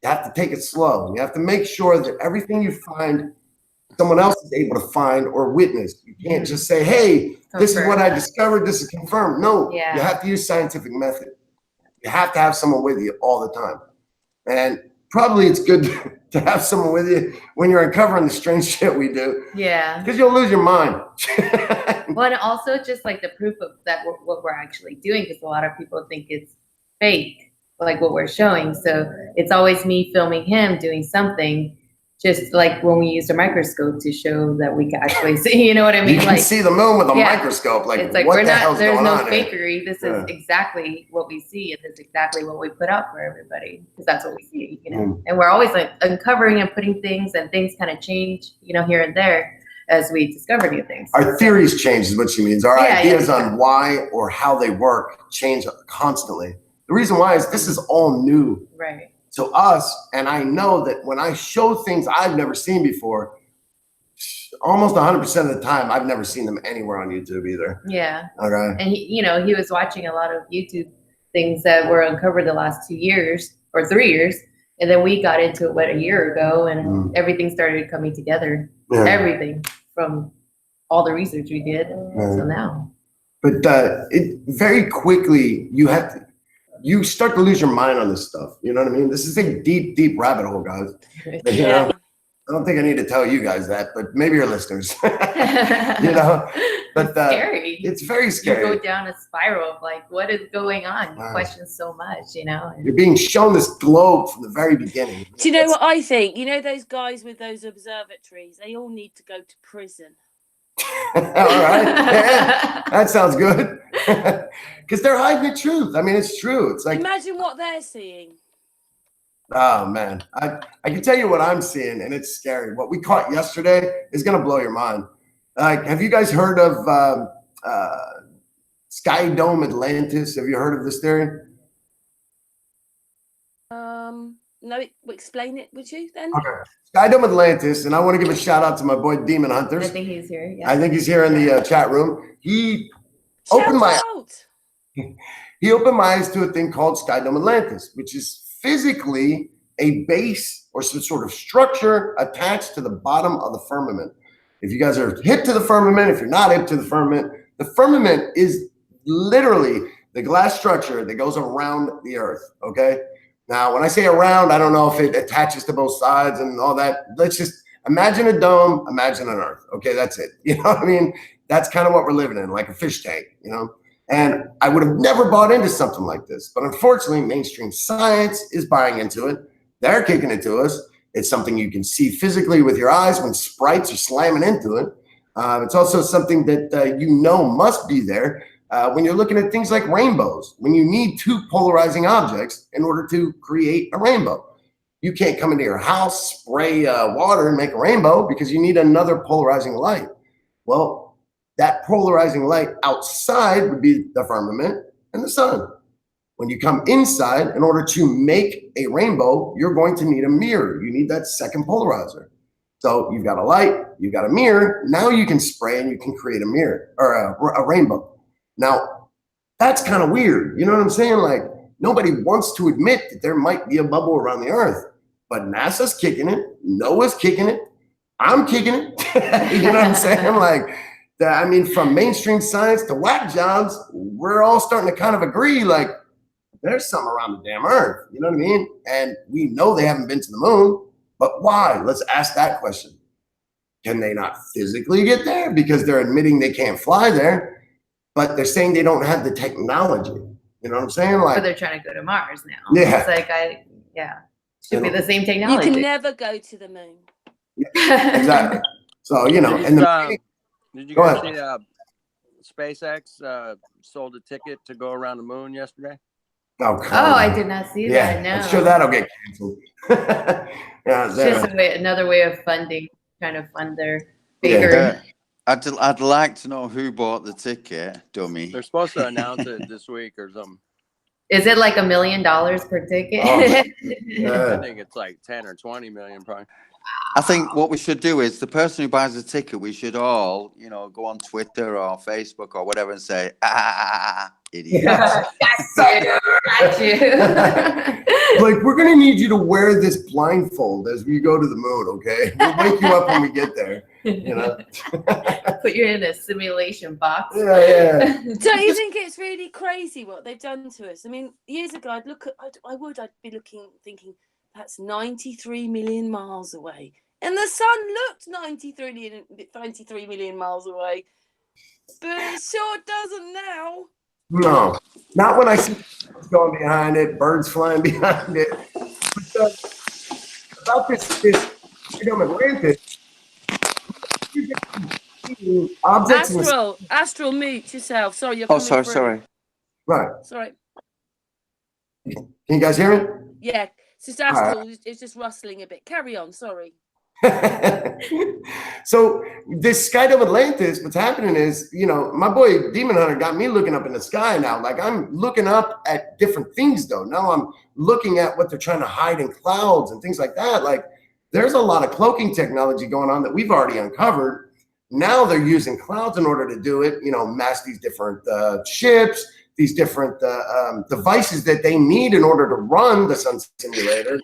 Speaker 2: you have to take it slow. You have to make sure that everything you find, someone else is able to find or witness. You can't just say, hey, this is what I discovered, this is confirmed. No, you have to use scientific method. You have to have someone with you all the time. And probably it's good to have someone with you when you're uncovering the strange shit we do.
Speaker 1: Yeah.
Speaker 2: Because you'll lose your mind.
Speaker 1: Well, and also just like the proof of that, what we're actually doing, because a lot of people think it's fake, like what we're showing. So it's always me filming him doing something just like when we used a microscope to show that we can actually see, you know what I mean?
Speaker 2: You can
Speaker 1: like
Speaker 2: see the moon with a microscope. Like,
Speaker 1: it's like
Speaker 2: what
Speaker 1: we're
Speaker 2: the
Speaker 1: not.
Speaker 2: hell's
Speaker 1: There's
Speaker 2: going
Speaker 1: no
Speaker 2: on here?
Speaker 1: fakery. This is exactly what we see, and this is exactly what we put out for everybody because that's what we see, you know. And we're always like uncovering and putting things, and things kind of change, you know, here and there as we discover new things.
Speaker 2: Our theories change is what she means. Our ideas on why or how they work change constantly. The reason why is this is all new to us. And I know that when I show things I've never seen before, almost 100% of the time, I've never seen them anywhere on YouTube either.
Speaker 1: Yeah.
Speaker 2: Okay.
Speaker 1: And he, you know, he was watching a lot of YouTube things that were uncovered the last 2 years or 3 years. And then we got into it, a year ago, and everything started coming together. Everything from all the research we did. So now. But
Speaker 2: it very quickly, you start to lose your mind on this stuff. You know what I mean? This is a deep, deep rabbit hole, guys. You know? I don't think I need to tell you guys that, but maybe your listeners. You know? But
Speaker 1: it's scary.
Speaker 2: It's very scary.
Speaker 1: You go down a spiral of like, what is going on? You question so much, you know?
Speaker 2: You're being shown this globe from the very beginning.
Speaker 4: Do you know what I think? You know those guys with those observatories? They all need to go to prison.
Speaker 2: All right. Yeah, that sounds good. Because they're hiding the truth. I mean, it's true. It's like,
Speaker 4: imagine what they're seeing.
Speaker 2: Oh man, I can tell you what I'm seeing, and it's scary. What we caught yesterday is gonna blow your mind. Like, have you guys heard of Sky Dome Atlantis? Have you heard of this theory?
Speaker 4: No, explain it, would you then?
Speaker 2: Okay. Sky Dome Atlantis, and I want to give a shout out to my boy Demon Hunters.
Speaker 1: I think he's here. Yeah.
Speaker 2: I think he's here in the chat room. He opened my eyes to a thing called Sky Dome Atlantis, which is physically a base or some sort of structure attached to the bottom of the firmament. If you guys are hip to the firmament, if you're not hip to the firmament is literally the glass structure that goes around the earth, okay? Now, when I say around, I don't know if it attaches to both sides and all that. Let's just imagine a dome, imagine an earth, okay? That's it. You know what I mean? That's kind of what we're living in, like a fish tank, you know? And I would have never bought into something like this. But unfortunately, mainstream science is buying into it. They're kicking it to us. It's something you can see physically with your eyes when sprites are slamming into it. It's also something that you know must be there when you're looking at things like rainbows, when you need two polarizing objects in order to create a rainbow. You can't come into your house, spray water and make a rainbow because you need another polarizing light. Well, that polarizing light outside would be the firmament and the sun. When you come inside, in order to make a rainbow, you're going to need a mirror. You need that second polarizer. So you've got a light, you've got a mirror. Now you can spray and you can create a mirror or a rainbow. Now, that's kind of weird. You know what I'm saying? Like, nobody wants to admit that there might be a bubble around the earth, but NASA's kicking it. NOAA's kicking it. I'm kicking it. You know what I'm saying? Like, I mean, from mainstream science to whack jobs, we're all starting to kind of agree, like, there's something around the damn earth. You know what I mean? And we know they haven't been to the moon, but why? Let's ask that question. Can they not physically get there? Because they're admitting they can't fly there, but they're saying they don't have the technology. You know what I'm saying? Like,
Speaker 1: but they're trying to go to Mars now.
Speaker 2: Yeah.
Speaker 1: It's like, should be the same technology.
Speaker 4: You can never go to the moon.
Speaker 2: Yeah, exactly. So, you know, and
Speaker 3: did you guys see SpaceX sold a ticket to go around the moon yesterday?
Speaker 2: Oh,
Speaker 1: I did not see that. No.
Speaker 2: I'm sure that'll get canceled.
Speaker 1: It's just another way of funding, trying to fund their bigger.
Speaker 5: I'd like to know who bought the ticket, dummy.
Speaker 3: They're supposed to announce it this week or something.
Speaker 1: Is it like $1 million per ticket?
Speaker 3: I think it's like 10 or 20 million probably.
Speaker 5: I think what we should do is the person who buys the ticket, we should all, you know, go on Twitter or Facebook or whatever and say, idiot.
Speaker 1: Got you.
Speaker 2: Like, we're going to need you to wear this blindfold as we go to the moon, okay? We'll wake you up when we get there, you know?
Speaker 1: Put you in a simulation box.
Speaker 2: Yeah.
Speaker 4: Don't you think it's really crazy what they've done to us? I mean, years ago, I'd be thinking, that's 93 million miles away. And the sun looked 93 million miles away. But it sure doesn't now.
Speaker 2: No, not when I see what's going behind it, birds flying behind it. But, about this Atlantis, objects in the
Speaker 4: Astral, mute yourself. Sorry, you're
Speaker 5: Oh,
Speaker 4: coming
Speaker 5: sorry.
Speaker 2: right.
Speaker 4: Sorry.
Speaker 2: Can you guys hear me?
Speaker 4: Yeah, it's just Astral. It's just rustling a bit. Carry on. Sorry.
Speaker 2: So this Sky Dome Atlantis, what's happening is, you know, my boy Demon Hunter got me looking up in the sky now. Like I'm looking up at different things though. Now I'm looking at what they're trying to hide in clouds and things like that. Like there's a lot of cloaking technology going on that we've already uncovered. Now they're using clouds in order to do it, you know, mask these different ships, these different devices that they need in order to run the sun simulator.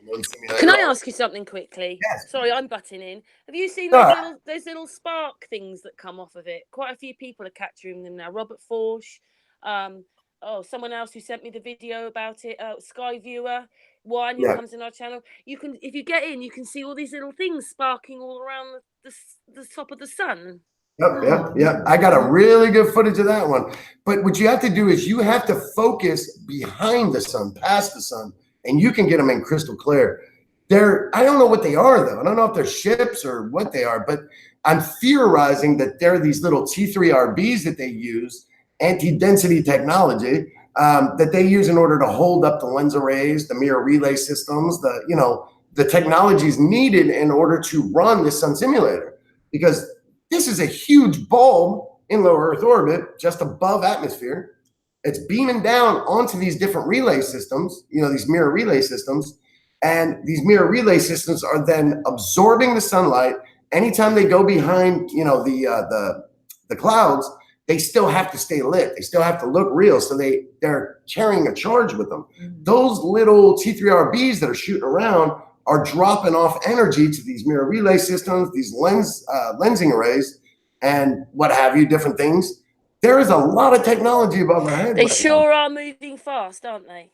Speaker 4: Can I ask you something quickly?
Speaker 2: Yes.
Speaker 4: Sorry, I'm butting in. Have you seen those little spark things that come off of it? Quite a few people are capturing them now. Robert Forsh, someone else who sent me the video about it, Sky Viewer One, who comes in our channel. You can, if you get in, you can see all these little things sparking all around the top of the sun.
Speaker 2: Yep. I got a really good footage of that one. But what you have to do is you have to focus behind the sun, past the sun, and you can get them in crystal clear. I don't know what they are though. I don't know if they're ships or what they are, but I'm theorizing that they're these little T3RBs that they use, anti-density technology, that they use in order to hold up the lens arrays, the mirror relay systems, the technologies needed in order to run this sun simulator. Because this is a huge bulb in low Earth orbit, just above atmosphere. It's beaming down onto these different relay systems, these mirror relay systems. And these mirror relay systems are then absorbing the sunlight. Anytime they go behind, the clouds, they still have to stay lit. They still have to look real. So they're carrying a charge with them. Mm-hmm. Those little T3RBs that are shooting around are dropping off energy to these mirror relay systems, these lensing arrays, and what have you, different things. There is a lot of technology above our head.
Speaker 4: They sure are moving fast, aren't they?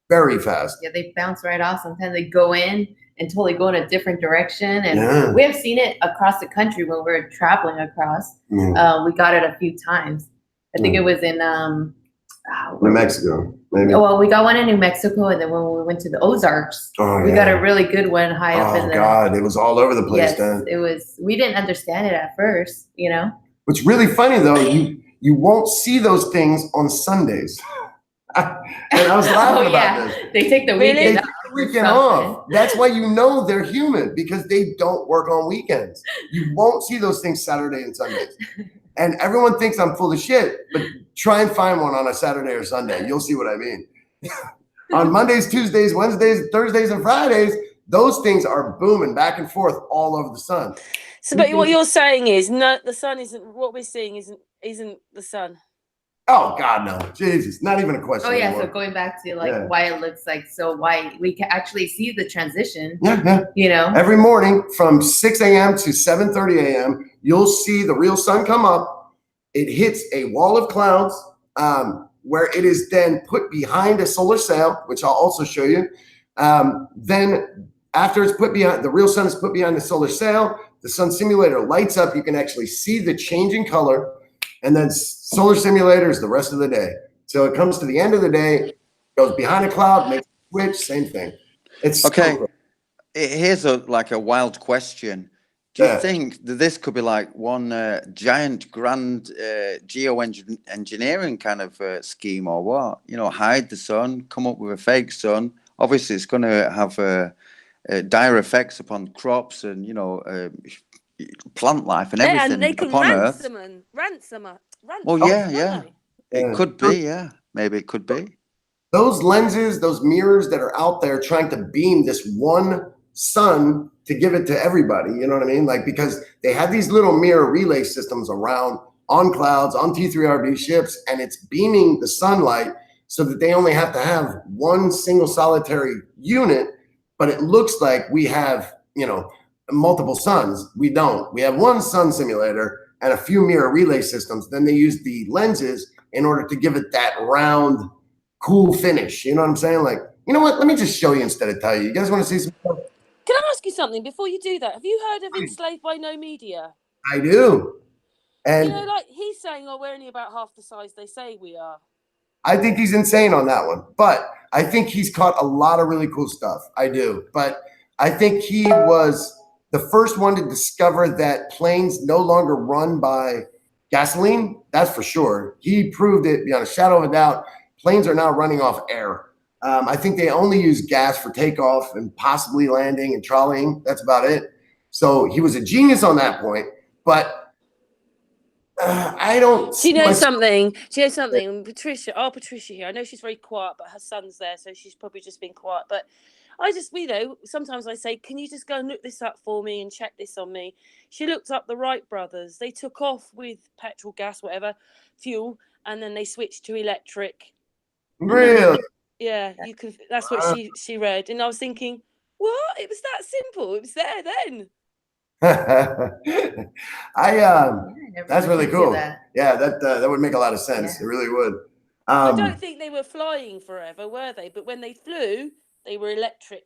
Speaker 2: Very fast.
Speaker 1: Yeah, they bounce right off. Sometimes they go in and totally go in a different direction. And we have seen it across the country when we're traveling across. We got it a few times. I think it was in
Speaker 2: New Mexico, maybe.
Speaker 1: Well, we got one in New Mexico, and then when we went to the Ozarks, we got a really good one high up in the. Oh
Speaker 2: God, it was all over the place.
Speaker 1: Yes, then. It was. We didn't understand it at first,
Speaker 2: What's really funny though, you won't see those things on Sundays. And I was laughing about this.
Speaker 1: They take the weekend
Speaker 2: off. That's why they're human, because they don't work on weekends. You won't see those things Saturday and Sundays. And everyone thinks I'm full of shit, but try and find one on a Saturday or Sunday. You'll see what I mean. On Mondays, Tuesdays, Wednesdays, Thursdays, and Fridays, those things are booming back and forth all over the sun.
Speaker 4: So, but what you're saying is, no, the sun isn't. What we're seeing isn't the sun.
Speaker 2: Oh God, no! Jesus, not even a question.
Speaker 1: Oh yeah, anymore. So going back to why it looks like so white, we can actually see the transition.
Speaker 2: Yeah. Every morning from 6 a.m. to 7:30 a.m., you'll see the real sun come up. It hits a wall of clouds, where it is then put behind a solar sail, which I'll also show you. Then after it's put behind, the real sun is put behind the solar sail. The sun simulator lights up. You can actually see the change in color. And then solar simulators the rest of the day. So it comes to the end of the day, goes behind a cloud, makes a switch, same thing. It's
Speaker 5: okay. So here's a wild question. Do you think that this could be like one giant grand geoengineering kind of scheme, or what? Hide the sun, come up with a fake sun. Obviously, it's going to have dire effects upon crops and plant life and everything
Speaker 4: and they can
Speaker 5: upon Earth.
Speaker 4: Ransom.
Speaker 5: Well, yeah. It could be, Maybe it could be.
Speaker 2: Those lenses, those mirrors that are out there trying to beam this one sun to give it to everybody, you know what I mean? Because they have these little mirror relay systems around on clouds, on T3RB ships, and it's beaming the sunlight so that they only have to have one single solitary unit, but it looks like we have, multiple suns. We don't. We have one sun simulator and a few mirror relay systems. Then they use the lenses in order to give it that round, cool finish. You know what I'm saying? You know what? Let me just show you instead of tell you. You guys want to see some stuff?
Speaker 4: Can I ask you something before you do that? Have you heard of Enslaved by No Media?
Speaker 2: I do. And
Speaker 4: he's saying, we're only about half the size they say we are.
Speaker 2: I think he's insane on that one. But I think he's caught a lot of really cool stuff. I do. But I think he was the first one to discover that planes no longer run by gasoline. That's for sure. He proved it beyond a shadow of a doubt. Planes are now running off air. I think they only use gas for takeoff and possibly landing and trolleying. That's about it. So he was a genius on that point. But I don't.
Speaker 4: She knows something. She knows something. Patricia, Patricia here. I know she's very quiet, but her son's there, so she's probably just been quiet. But I just, sometimes I say, can you just go and look this up for me and check this on me? She looked up the Wright brothers. They took off with petrol, gas, whatever, fuel, and then they switched to electric.
Speaker 2: Really?
Speaker 4: Yeah, you could. That's what she read, and I was thinking, what? It was that simple. It was there then.
Speaker 2: That's really cool. Yeah, that would make a lot of sense. Yeah. It really would.
Speaker 4: I don't think they were flying forever, were they? But when they flew, they were electric.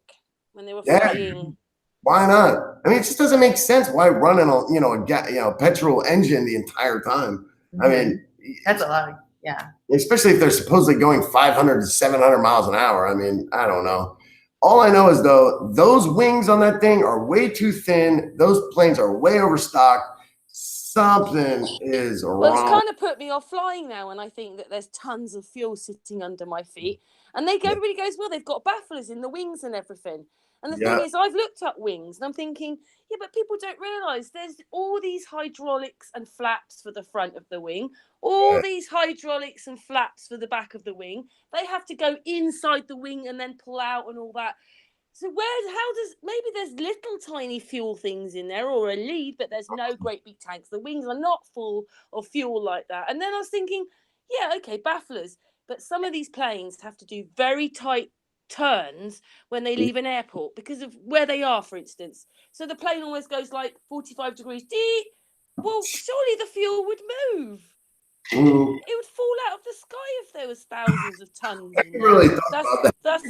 Speaker 4: When they were flying.
Speaker 2: Why not? I mean, it just doesn't make sense. Why run a petrol engine the entire time? Mm-hmm. I mean,
Speaker 1: that's a lot. Yeah.
Speaker 2: Especially if they're supposedly going 500 to 700 miles an hour. I mean, I don't know. All I know is, though, those wings on that thing are way too thin. Those planes are way overstocked. Something is wrong.
Speaker 4: Well, it's kind of put me off flying now, and I think that there's tons of fuel sitting under my feet. And everybody goes, well, they've got bafflers in the wings and everything. And the thing is, I've looked up wings, and I'm thinking, yeah, but people don't realise there's all these hydraulics and flaps for the front of the wing, all these hydraulics and flaps for the back of the wing. They have to go inside the wing and then pull out and all that. So maybe there's little tiny fuel things in there or a lead, but there's no great big tanks. The wings are not full of fuel like that. And then I was thinking, yeah, okay, bafflers. But some of these planes have to do very tight turns when they leave an airport because of where they are, for instance. So the plane almost goes like 45 degrees. Well, surely the fuel would move. It would fall out of the sky if there was thousands of tons in there.
Speaker 2: Really thought about that.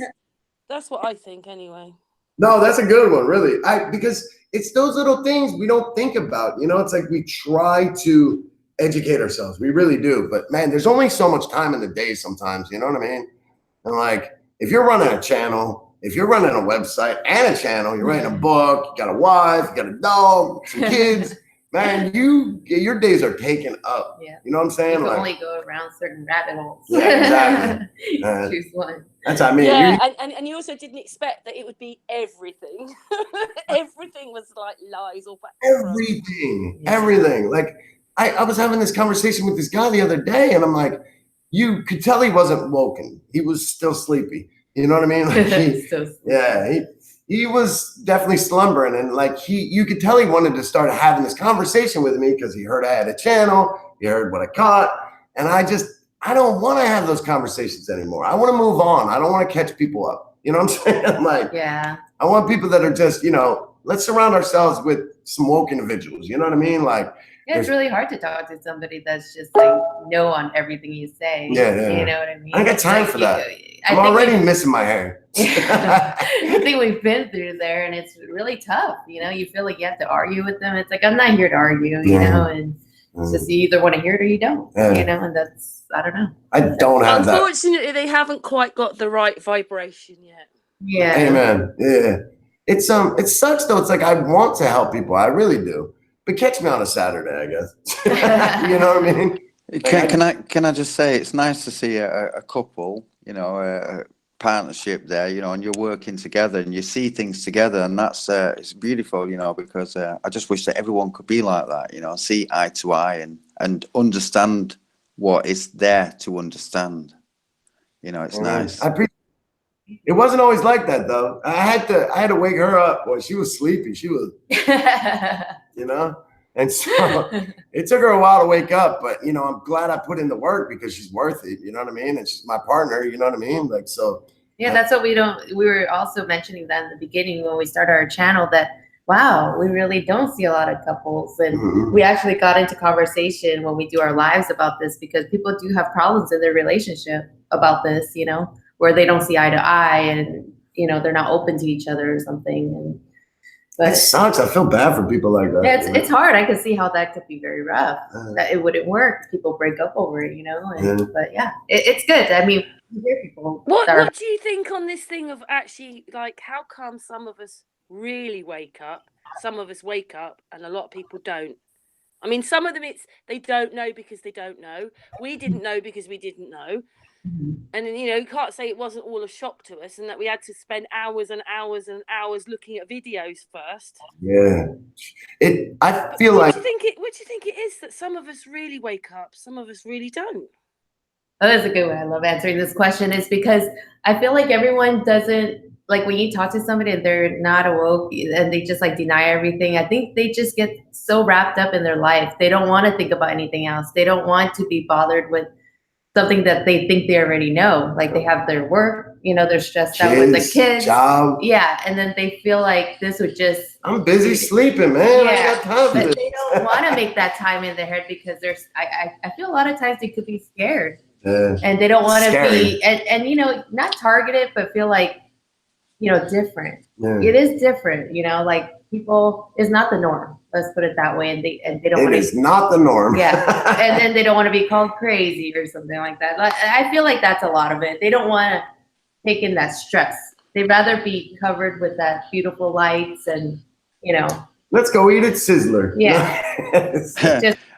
Speaker 4: That's what I think anyway.
Speaker 2: No, that's a good one, really. Because it's those little things we don't think about. It's like we try to educate ourselves. We really do. But man, there's only so much time in the day sometimes. You know what I mean? And like, if you're running a channel, if you're running a website and a channel, you're writing a book, you got a wife, you got a dog, some kids, man, your days are taken up. Yeah. You know what I'm saying?
Speaker 1: You can only go around certain rabbit holes.
Speaker 2: Yeah, exactly.
Speaker 1: Choose one.
Speaker 2: That's what I mean.
Speaker 4: Yeah, and you also didn't expect that it would be everything. Everything was like lies or
Speaker 2: everything. Like I was having this conversation with this guy the other day, and I'm like, you could tell he wasn't woken. He was still sleepy. You know what I mean? Like he was definitely slumbering, and like you could tell he wanted to start having this conversation with me because he heard I had a channel, he heard what I caught, and I don't want to have those conversations anymore. I want to move on. I don't want to catch people up. You know what I'm saying? Like, I want people that are just, let's surround ourselves with some woke individuals. You know what I mean? Like,
Speaker 1: yeah, it's really hard to talk to somebody that's just like no on everything you say.
Speaker 2: Yeah.
Speaker 1: You know what I mean?
Speaker 2: I got time for that. I'm already missing my hair.
Speaker 1: I think we've been through there, and it's really tough. You feel like you have to argue with them. It's like, I'm not here to argue, and it's just you either want to hear it or you don't, and that's, I don't know.
Speaker 2: I don't have that.
Speaker 4: Unfortunately, they haven't quite got the right vibration yet.
Speaker 1: Yeah.
Speaker 2: Amen. Yeah. It sucks though. It's like, I want to help people. I really do. But catch me on a Saturday, I guess. You know what I mean?
Speaker 5: Can I just say, it's nice to see a couple, a partnership there, and you're working together and you see things together, and that's it's beautiful, because I just wish that everyone could be like that, see eye to eye and understand what is there to understand. It's nice.
Speaker 2: It wasn't always like that though. I had to wake her up. Boy, she was sleepy. She was, and so it took her a while to wake up. But I'm glad I put in the work because she's worth it. You know what I mean? And she's my partner. You know what I mean? Like, so.
Speaker 1: Yeah, that's what we were also mentioning that in the beginning when we started our channel, that wow, we really don't see a lot of couples, and we actually got into conversation when we do our lives about this because people do have problems in their relationship about this. Where they don't see eye to eye, and they're not open to each other or something. But
Speaker 2: it sucks. I feel bad for people like that.
Speaker 1: Yeah, it's hard. I can see how that could be very rough. That it wouldn't work. People break up over it, But yeah, it's good. I mean, you hear people.
Speaker 4: What do you think on this thing of actually, like, how come some of us really wake up some of us wake up and a lot of people don't. I mean, some of them they don't know because they don't know. We didn't know because we didn't know. And then, you can't say it wasn't all a shock to us and that we had to spend hours and hours and hours looking at videos first.
Speaker 2: Yeah. I feel like.
Speaker 4: What do you think it is that some of us really wake up, some of us really don't?
Speaker 1: Oh, that's a good way. I love answering this question. Is because I feel like everyone doesn't, like when you talk to somebody and they're not awoke and they just like deny everything, I think they just get so wrapped up in their life. They don't want to think about anything else. They don't want to be bothered with something that they think they already know. Like they have their work, they're stressed out with the kids.
Speaker 2: Job.
Speaker 1: Yeah. And then they feel like this would just.
Speaker 2: I'm busy sleeping, man.
Speaker 1: Yeah,
Speaker 2: I got time for this.
Speaker 1: They don't want to make that time in their head because I feel a lot of times they could be scared. And they don't want to be, and not targeted, but feel like, different. Yeah. It is different, like people, it's not the norm. Let's put it that way. And they don't want to.
Speaker 2: It is not the norm.
Speaker 1: Yeah. And then they don't want to be called crazy or something like that. I feel like that's a lot of it. They don't want to take in that stress. They'd rather be covered with that beautiful lights and,
Speaker 2: Let's go eat at Sizzler.
Speaker 1: Yeah.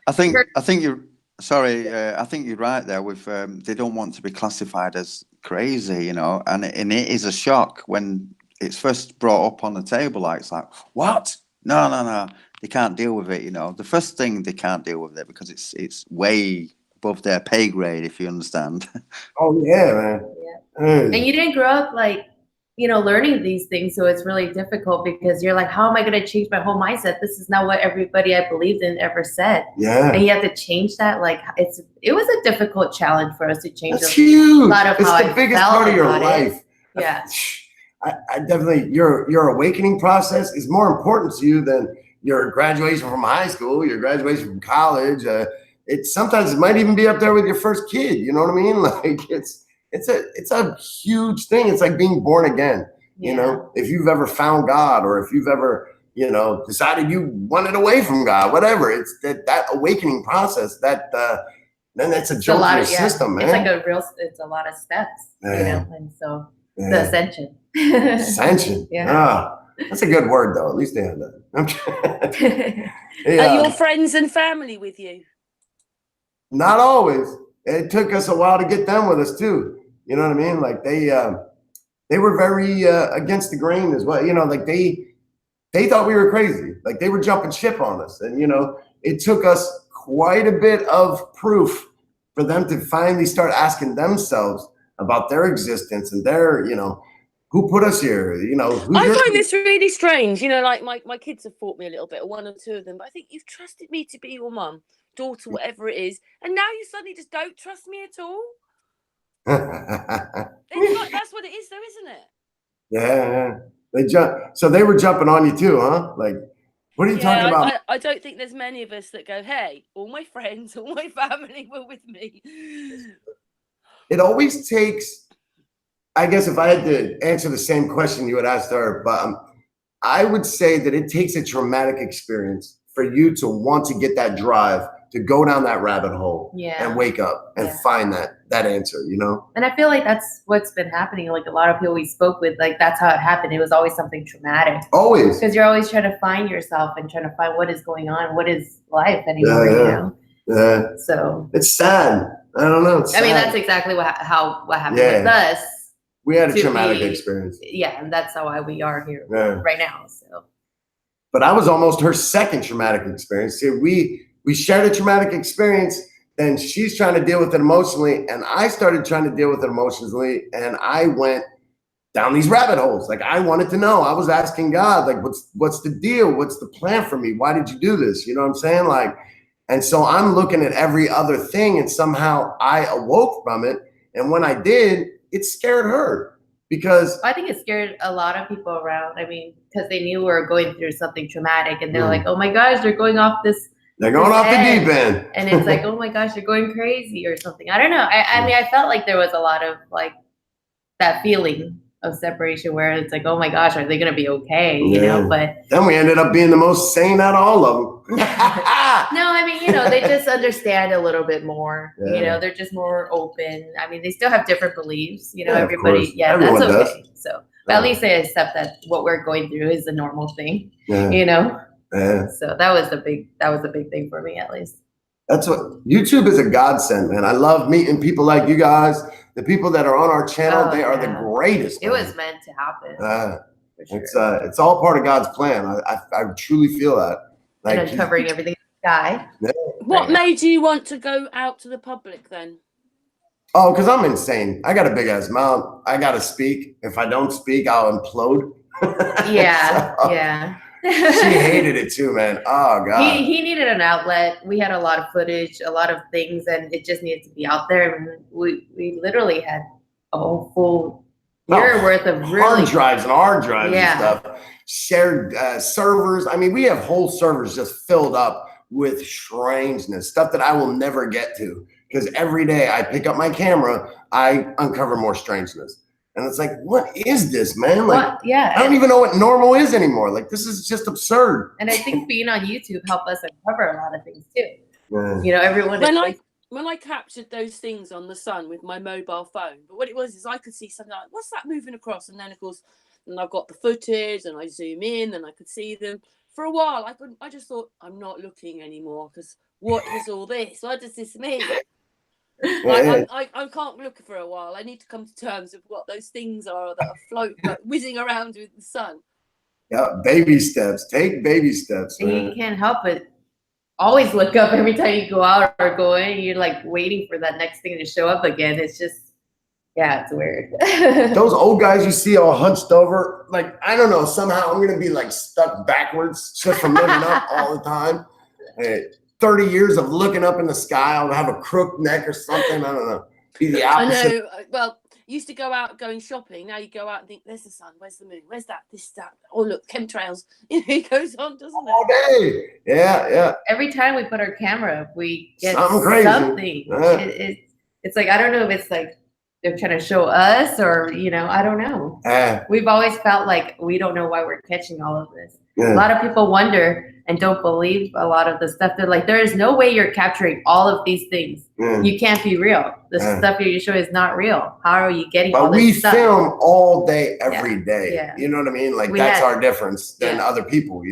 Speaker 5: I think you're. Sorry, I think you're right there. With they don't want to be classified as crazy, and it is a shock when it's first brought up on the table. Like it's like, what? No, they can't deal with it. The first thing they can't deal with it because it's way above their pay grade, if you understand.
Speaker 2: Oh yeah, man.
Speaker 1: Yeah. And you didn't grow up like learning these things, so it's really difficult because you're like, how am I going to change my whole mindset? This is not what everybody I believed in ever said.
Speaker 2: Yeah.
Speaker 1: And you have to change that. Like it was a difficult challenge for us to change.
Speaker 2: That's huge.
Speaker 1: A lot of
Speaker 2: it's
Speaker 1: how
Speaker 2: the
Speaker 1: I
Speaker 2: biggest
Speaker 1: felt
Speaker 2: part of your
Speaker 1: about
Speaker 2: life.
Speaker 1: It. Yeah.
Speaker 2: I definitely your awakening process is more important to you than your graduation from high school, your graduation from college. Sometimes it might even be up there with your first kid. You know what I mean? Like it's a huge thing. It's like being born again.
Speaker 1: Yeah.
Speaker 2: If you've ever found God or if you've ever, decided you wanted away from God, whatever, it's that awakening process then that's a jolt in your system, man.
Speaker 1: It's like it's a lot of steps, and so the ascension.
Speaker 2: Ascension. Yeah. That's a good word though. At least they have that.
Speaker 4: Are your friends and family with you?
Speaker 2: Not always. It took us a while to get them with us too. You know what I mean? Like they were very against the grain as well. Like they thought we were crazy. Like they were jumping ship on us. And it took us quite a bit of proof for them to finally start asking themselves about their existence and their, who put us here?
Speaker 4: I find this really strange. Like my kids have fought me a little bit, or one or two of them, but I think you've trusted me to be your mum, daughter, whatever it is, and now you suddenly just don't trust me at all. That's what it is, though, isn't it?
Speaker 2: Yeah. So they were jumping on you too, huh? Like, what are you talking about?
Speaker 4: I don't think there's many of us that go, hey, all my friends, all my family were with me.
Speaker 2: It always takes, I guess if I had to answer the same question you had asked her, but I would say that it takes a traumatic experience for you to want to get that drive to go down that rabbit hole and wake up and find that answer, And
Speaker 1: I feel like that's what's been happening. Like a lot of people we spoke with, like that's how it happened. It was always something traumatic.
Speaker 2: Always.
Speaker 1: Because you're always trying to find yourself and trying to find what is going on, what is life anymore,
Speaker 2: Yeah.
Speaker 1: So
Speaker 2: it's sad. I don't know.
Speaker 1: I mean, that's exactly what happened with us.
Speaker 2: We had a traumatic experience.
Speaker 1: Yeah, and that's why we are here right now. So.
Speaker 2: But I was almost her second traumatic experience. See, we shared a traumatic experience, then she's trying to deal with it emotionally, and I started trying to deal with it emotionally, and I went down these rabbit holes. Like I wanted to know. I was asking God, like, what's the deal? What's the plan for me? Why did you do this? You know what I'm saying? Like, and so I'm looking at every other thing, and somehow I awoke from it. And when I did, it scared her because
Speaker 1: I think it scared a lot of people around. I mean, because they knew we were going through something traumatic, and they're like, "Oh my gosh, they're going off this."
Speaker 2: They're going off the deep end.
Speaker 1: And it's like, oh my gosh, you're going crazy or something. I don't know. I mean, I felt like there was a lot of like that feeling of separation where it's like, oh my gosh, are they going to be okay? But
Speaker 2: then we ended up being the most sane out of all of them.
Speaker 1: No, I mean, they just understand a little bit more. They're just more open. I mean, they still have different beliefs. Everybody,
Speaker 2: Everyone
Speaker 1: that's okay.
Speaker 2: does.
Speaker 1: So But at least I accept that what we're going through is a normal thing,
Speaker 2: Yeah.
Speaker 1: you know?
Speaker 2: Yeah.
Speaker 1: So that was a big thing for me, at least.
Speaker 2: That's what YouTube is a godsend, man. I love meeting people like you guys. The people that are on our channel, they are the greatest.
Speaker 1: It was meant to happen.
Speaker 2: Sure. It's all part of God's plan. I truly feel that.
Speaker 1: Like, and uncovering everything in the sky.
Speaker 2: Yeah.
Speaker 4: What made you want to go out to the public then?
Speaker 2: Oh, because I'm insane. I got a big ass mouth. I got to speak. If I don't speak, I'll implode.
Speaker 1: Yeah, yeah.
Speaker 2: She hated it too, man. Oh God.
Speaker 1: He needed an outlet. We had a lot of footage, a lot of things, and it just needed to be out there. And we literally had a whole full year worth of
Speaker 2: hard drives and stuff. Shared servers. I mean, we have whole servers just filled up with strangeness, stuff that I will never get to, because every day I pick up my camera, I uncover more strangeness. And it's like, what is this, man? Like, I don't even know what normal is anymore. Like, this is just absurd.
Speaker 1: And I think being on YouTube helped us uncover a lot of things too.
Speaker 2: Yeah.
Speaker 1: You know, everyone.
Speaker 4: When I captured those things on the sun with my mobile phone, but what it was is I could see something like, what's that moving across? And then of course, and I've got the footage, and I zoom in, and I could see them. For a while, I just thought, I'm not looking anymore, because what is all this? What does this mean? I can't look for a while. I need to come to terms with what those things are that are whizzing around with the sun.
Speaker 2: Yeah, baby steps. Take baby steps. Man.
Speaker 1: You can't help it. Always look up every time you go out or go in. You're like waiting for that next thing to show up again. It's just, it's weird.
Speaker 2: Those old guys you see all hunched over, like, I don't know, somehow I'm gonna be like stuck backwards just from looking up all the time. 30 years of looking up in the sky, I'll have a crooked neck or something. I don't know. Be the opposite.
Speaker 4: I know. Well, used to go out going shopping. Now you go out and think, there's the sun, where's the moon, where's that, this, that. Oh, look, chemtrails. It goes on, doesn't it?
Speaker 2: All day. Yeah.
Speaker 1: Every time we put our camera up, we get
Speaker 2: something crazy.
Speaker 1: It's like, I don't know if it's like they're trying to show us or, I don't know. We've always felt like we don't know why we're catching all of this. A lot of people wonder and don't believe a lot of the stuff. They're like, there is no way you're capturing all of these things. You can't be real. The stuff you're showing is not real. How are you getting all this stuff?
Speaker 2: But we film all day, every day.
Speaker 1: Yeah.
Speaker 2: You know what I mean? Like, that's our difference than other people,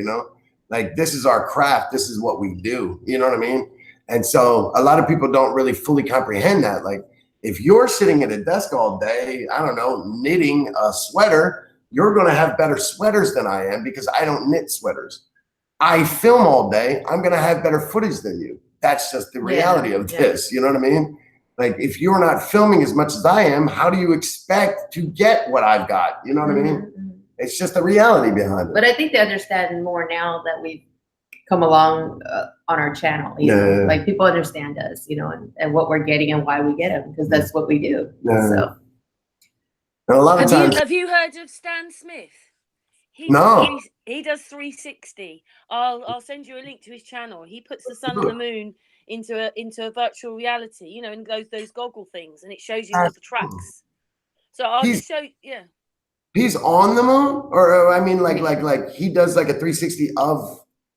Speaker 2: Like, this is our craft. This is what we do. You know what I mean? And so a lot of people don't really fully comprehend that. Like, if you're sitting at a desk all day, I don't know, knitting a sweater, you're going to have better sweaters than I am because I don't knit sweaters. I film all day. I'm going to have better footage than you. That's just the reality of this. You know what I mean? Like, if you're not filming as much as I am, how do you expect to get what I've got? You know what I mean? It's just the reality behind it.
Speaker 1: But I think they understand more now that we've come along on our channel. You know? Like, people understand us, and what we're getting and why we get them, because that's what we do. So.
Speaker 2: And a lot of times,
Speaker 4: have you heard of Stan Smith?
Speaker 2: No.
Speaker 4: He does 360. I'll send you a link to his channel. He puts the sun and the moon into a virtual reality, and those goggle things, and it shows you all the tracks. So I'll just show you. Yeah.
Speaker 2: He's on the moon, or I mean, like he does like a 360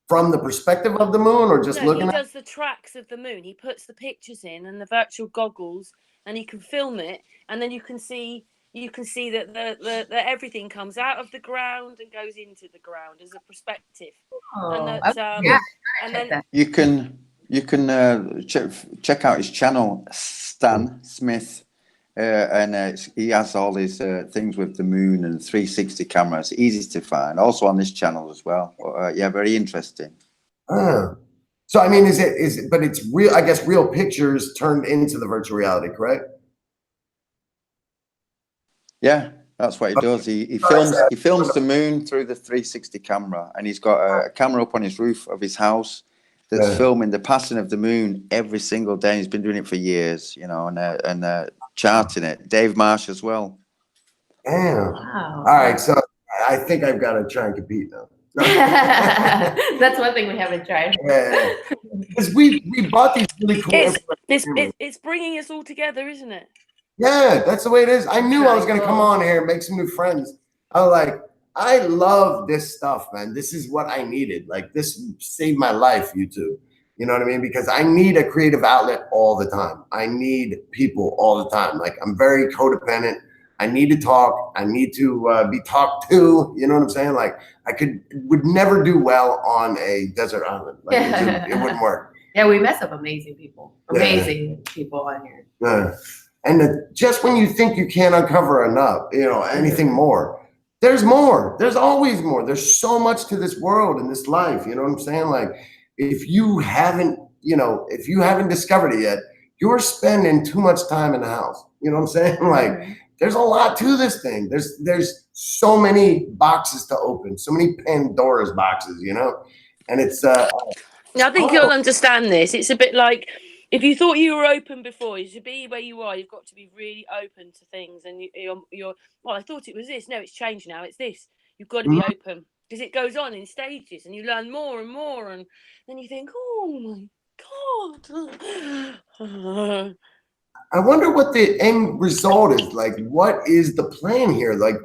Speaker 2: from the perspective of the moon, or just looking.
Speaker 4: He does the tracks of the moon. He puts the pictures in and the virtual goggles, and he can film it, and then you can see that the everything comes out of the ground and goes into the ground as a perspective. And then
Speaker 5: you can check out his channel, Stan Smith, and he has all his things with the moon and 360 cameras. Easy to find. Also on this channel as well. Very interesting.
Speaker 2: So I mean, but it's real. I guess real pictures turned into the virtual reality, correct?
Speaker 5: Yeah, that's what he does. He films the moon through the 360 camera, and he's got a camera up on his roof of his house that's filming the passing of the moon every single day. He's been doing it for years, and charting it. Dave Marsh as well.
Speaker 2: Damn. Wow. All right, so I think I've got to try and compete now.
Speaker 1: That's one thing we haven't tried.
Speaker 2: Because we bought these really cool.
Speaker 4: It's bringing us all together, isn't it?
Speaker 2: Yeah, that's the way it is. I knew I was going to come on here and make some new friends. I love this stuff, man. This is what I needed. Like, this saved my life, YouTube. You know what I mean? Because I need a creative outlet all the time. I need people all the time. Like, I'm very codependent. I need to talk. I need to be talked to. You know what I'm saying? Like would never do well on a desert island. Like it wouldn't work.
Speaker 1: Yeah, we mess up amazing people on here.
Speaker 2: And just when you think you can't uncover enough, anything more, there's more. There's always more. There's so much to this world and this life. You know what I'm saying? Like if you haven't discovered it yet, you're spending too much time in the house. You know what I'm saying? Like there's a lot to this thing. There's so many boxes to open, so many Pandora's boxes, and it's
Speaker 4: I think you'll understand this. It's a bit like if you thought you were open before, to be where you are, you've got to be really open to things. And you're well, I thought it was this. No, it's changed now. It's this. You've got to be open because it goes on in stages and you learn more and more. And then you think, oh my God.
Speaker 2: I wonder what the end result is. Like, what is the plan here? Like,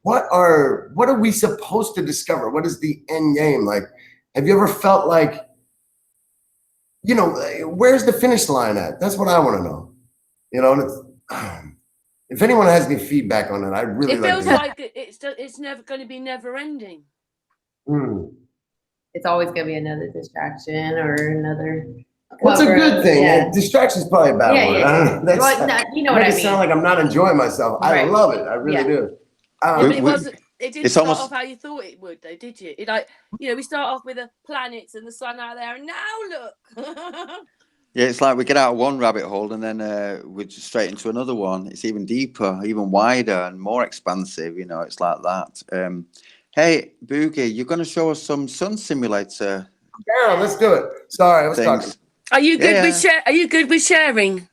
Speaker 2: what are we supposed to discover? What is the end game? Like, have you ever felt like, where's the finish line at? That's what I want to know. And if anyone has any feedback on it, I really
Speaker 4: it feels like it's never going to be never ending.
Speaker 1: It's always going to be another distraction or another.
Speaker 2: What's a good thing?
Speaker 1: Yeah.
Speaker 2: Distraction is probably a bad word.
Speaker 1: Yeah.
Speaker 2: I don't know.
Speaker 1: You know what I mean.
Speaker 2: Sound like I'm not enjoying myself. I love it. I really do.
Speaker 4: But it didn't start off how you thought it would, though, did you? We start off with the planets and the sun out there, and now look.
Speaker 5: Yeah, it's like we get out of one rabbit hole and then we're just straight into another one. It's even deeper, even wider, and more expansive. It's like that. Hey, Boogie, you're going to show us some sun simulator.
Speaker 2: Yeah, let's do it. Sorry, I was talking.
Speaker 4: Are you good with Are you good with sharing?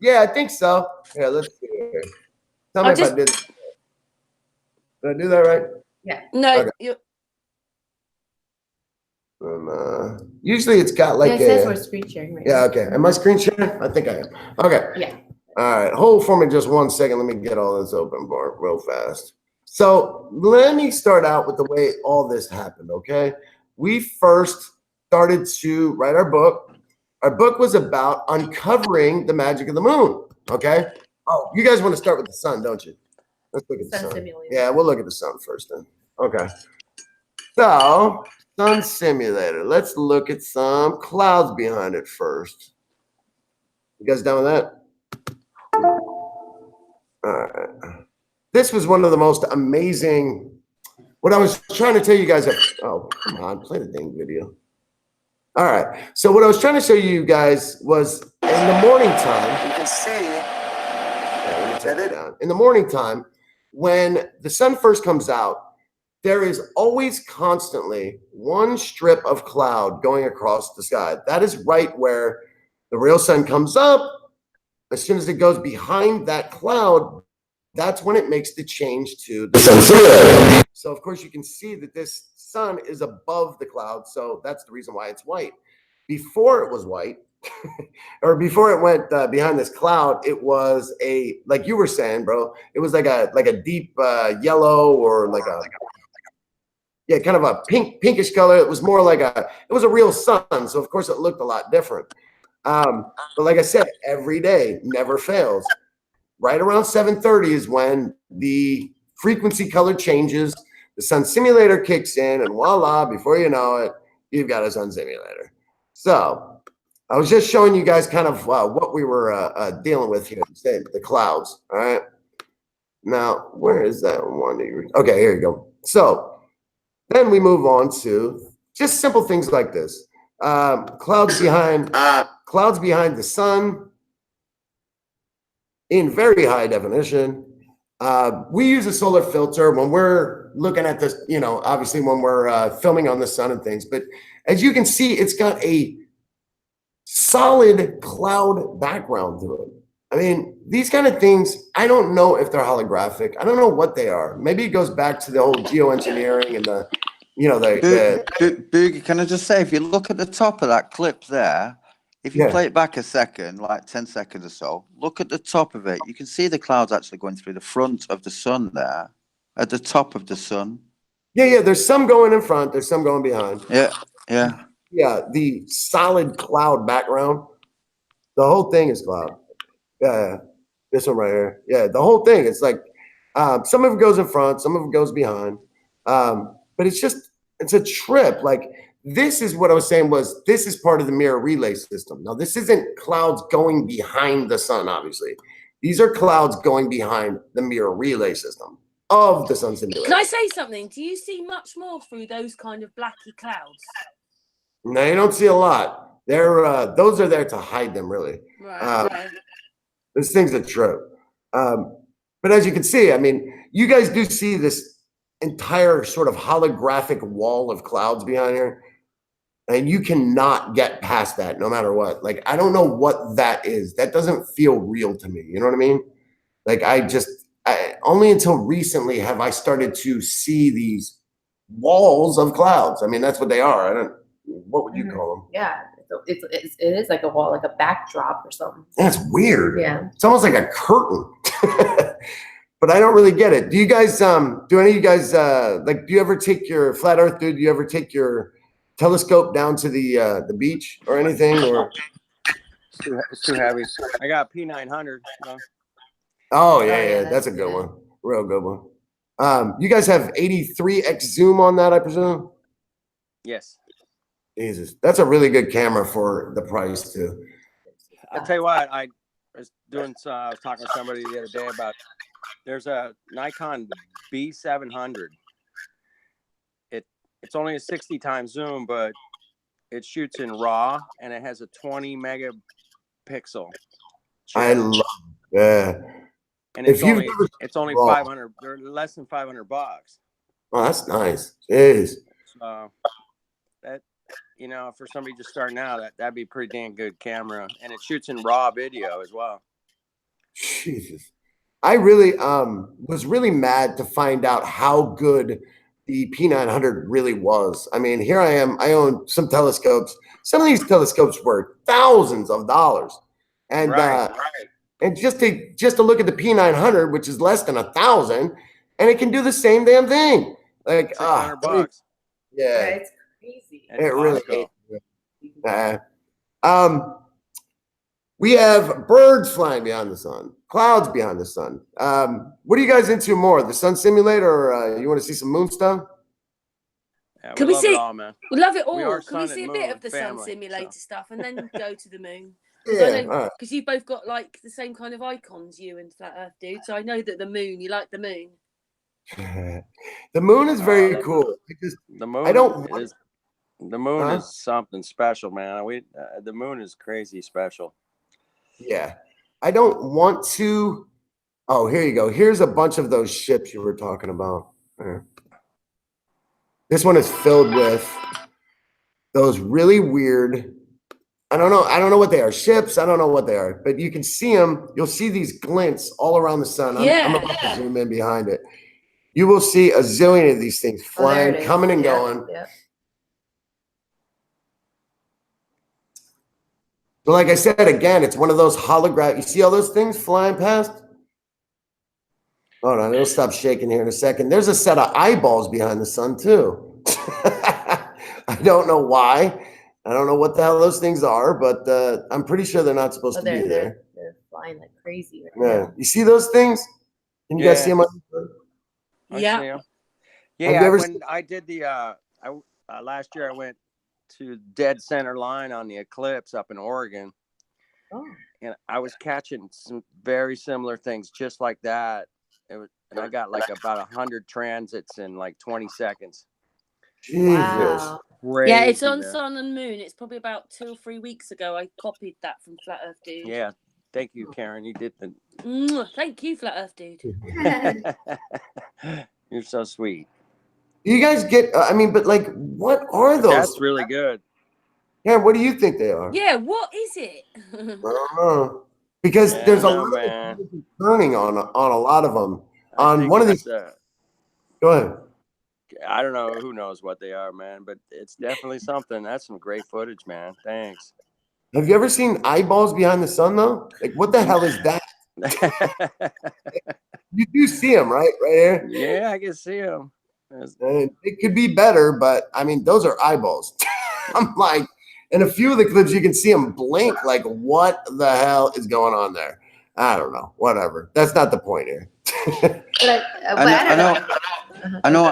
Speaker 2: Yeah, I think so. Yeah, let's see here. Tell me if I did. Did I do that right?
Speaker 1: Yeah.
Speaker 4: No.
Speaker 2: Okay. Usually it's got like
Speaker 1: it says we're screen sharing right now.
Speaker 2: Okay. Am I screen sharing? I think I am. Okay.
Speaker 1: Yeah.
Speaker 2: All right. Hold for me just 1 second. Let me get all this open, Bart, real fast. So let me start out with the way all this happened, okay? We first started to write our book. Our book was about uncovering the magic of the moon, okay? Oh, you guys want to start with the sun, don't you? Let's look at the sun. Simulator. Yeah, we'll look at the sun first then. Okay. So, sun simulator. Let's look at some clouds behind it first. You guys done with that? All right. This was one of the most amazing. What I was trying to tell you guys. Oh, come on, play the dang video. All right. So what I was trying to show you guys was in the morning time. You can see. Yeah, let me turn it down. In the morning time, when the sun first comes out, there is always constantly one strip of cloud going across the sky. That is right where the real sun comes up. As soon as it goes behind that cloud, that's when it makes the change to the sun simulator. So of course you can see that this sun is above the cloud. So that's the reason why it's white. Before it was white, or before it went behind this cloud, it was like you were saying, bro, it was like a deep yellow or kind of a pinkish color. It was more like it was a real sun. So of course it looked a lot different. But like I said, every day never fails. Right around 7:30 is when the frequency color changes, the sun simulator kicks in, and voila, before you know it, you've got a sun simulator. So I was just showing you guys kind of what we were dealing with here, the clouds, all right? Now, where is that one? Okay, here you go. So then we move on to just simple things like this. Clouds behind the sun, in very high definition. We use a solar filter when we're looking at this, obviously when we're filming on the sun and things. But as you can see, it's got a solid cloud background to it. I mean, these kind of things, I don't know if they're holographic. I don't know what they are. Maybe it goes back to the whole geoengineering and
Speaker 5: Boogie, can I just say, if you look at the top of that clip there, if you play it back a second, like 10 seconds or so, look at the top of it. You can see the clouds actually going through the front of the sun there, at the top of the sun.
Speaker 2: Yeah. There's some going in front. There's some going behind.
Speaker 5: Yeah.
Speaker 2: Yeah, the solid cloud background. The whole thing is cloud. Yeah. This one right here. Yeah, the whole thing. It's like Some of it goes in front, some of it goes behind. But it's a trip. Like, this is what I was saying was this is part of the mirror relay system. Now, this isn't clouds going behind the sun, obviously. These are clouds going behind the mirror relay system of the sun simulator.
Speaker 4: Can I say something? Do you see much more through those kind of blacky clouds?
Speaker 2: No, you don't see a lot. Those are there to hide them, really.
Speaker 4: Right.
Speaker 2: This thing's a trip. But as you can see, I mean, you guys do see this entire sort of holographic wall of clouds behind here. And you cannot get past that no matter what. Like, I don't know what that is. That doesn't feel real to me. You know what I mean? Like, only until recently have I started to see these walls of clouds. I mean, that's what they are. What would you call them?
Speaker 1: Yeah, it is like a wall, like a backdrop or something.
Speaker 2: That's weird.
Speaker 1: Yeah.
Speaker 2: It's almost like a curtain. But I don't really get it. Do you guys, do any of you guys, do you ever take your flat earth, dude? Do you ever take your telescope down to the beach or anything? Or
Speaker 3: it's too heavy. I got P900.
Speaker 2: Oh yeah, that's a good one. Real good one. You guys have 83x zoom on that, I presume?
Speaker 3: Yes.
Speaker 2: Jesus, that's a really good camera for the price too.
Speaker 3: I'll tell you what, I was talking to somebody the other day about, there's a Nikon B700. It's only a 60 times zoom, but it shoots in RAW and it has a 20 megapixel.
Speaker 2: I love that.
Speaker 3: And it's only 500, they're less than $500.
Speaker 2: Oh, that's nice. Jeez.
Speaker 3: So that, for somebody just starting out, that'd be a pretty damn good camera. And it shoots in RAW video as well.
Speaker 2: Jesus. I really was really mad to find out how good the P900 really was. I mean, here I am. I own some telescopes. Some of these telescopes were thousands of dollars. And and just to look at the P900, which is less than $1,000, and it can do the same damn thing. Like
Speaker 3: $600.
Speaker 2: Yeah,
Speaker 1: it's crazy.
Speaker 2: It really is. We have birds flying behind the sun, clouds behind the sun. What are you guys into more, the sun simulator, or you want to see some moon stuff?
Speaker 3: Yeah,
Speaker 4: Can we see?
Speaker 3: It all, man.
Speaker 4: We love it all.
Speaker 3: We
Speaker 4: Can we see a bit of the sun simulator stuff and then go to the moon? Because you've both got like the same kind of icons, you and Flat Earth Dude. So I know that the moon, you like the moon.
Speaker 2: The moon is very cool.
Speaker 3: The moon. The moon is something special, man. The moon is crazy special.
Speaker 2: Yeah, I don't want to. Oh, here you go. Here's a bunch of those ships you were talking about. This one is filled with those really weird. I don't know what they are. Ships. I don't know what they are, but you can see them. You'll see these glints all around the sun. I'm about to zoom in behind it. You will see a zillion of these things flying, coming and going.
Speaker 1: Yeah.
Speaker 2: So like I said, again, it's one of those holograph. You see all those things flying past? Hold on, it'll stop shaking here in a second. There's a set of eyeballs behind the sun too. I don't know why. I don't know what the hell those things are, but I'm pretty sure they're not supposed to be there.
Speaker 1: They're flying like crazy right now.
Speaker 2: You see those things? Can you guys see them?
Speaker 4: Yeah.
Speaker 3: Yeah. When I did the last year, I went to dead center line on the eclipse up in Oregon.
Speaker 1: Oh.
Speaker 3: And I was catching some very similar things just like that. And I got like about 100 transits in like 20 seconds.
Speaker 2: Jesus.
Speaker 1: Wow.
Speaker 3: Crazy,
Speaker 4: yeah, it's on Sun and Moon. It's probably about 2 or 3 weeks ago. I copied that from Flat Earth Dude.
Speaker 3: Yeah. Thank you, Karen. You did the.
Speaker 4: Thank you, Flat Earth Dude.
Speaker 3: You're so sweet.
Speaker 2: You guys get, but like, what are those?
Speaker 3: That's really good.
Speaker 2: Yeah, what do you think they are?
Speaker 4: Yeah, what is it?
Speaker 2: I don't know. Because there's a lot of turning on a lot of them. On one of these. Go ahead.
Speaker 3: I don't know. Who knows what they are, man? But it's definitely something. That's some great footage, man. Thanks.
Speaker 2: Have you ever seen eyeballs behind the sun, though? Like, what the hell is that? You do see them, right? Right here?
Speaker 3: Yeah, I can see them.
Speaker 2: And it could be better, but I mean, those are eyeballs. I'm like, in a few of the clips, you can see them blink. Like, what the hell is going on there? I don't know. Whatever. That's not the point here.
Speaker 1: But I don't know.
Speaker 5: I know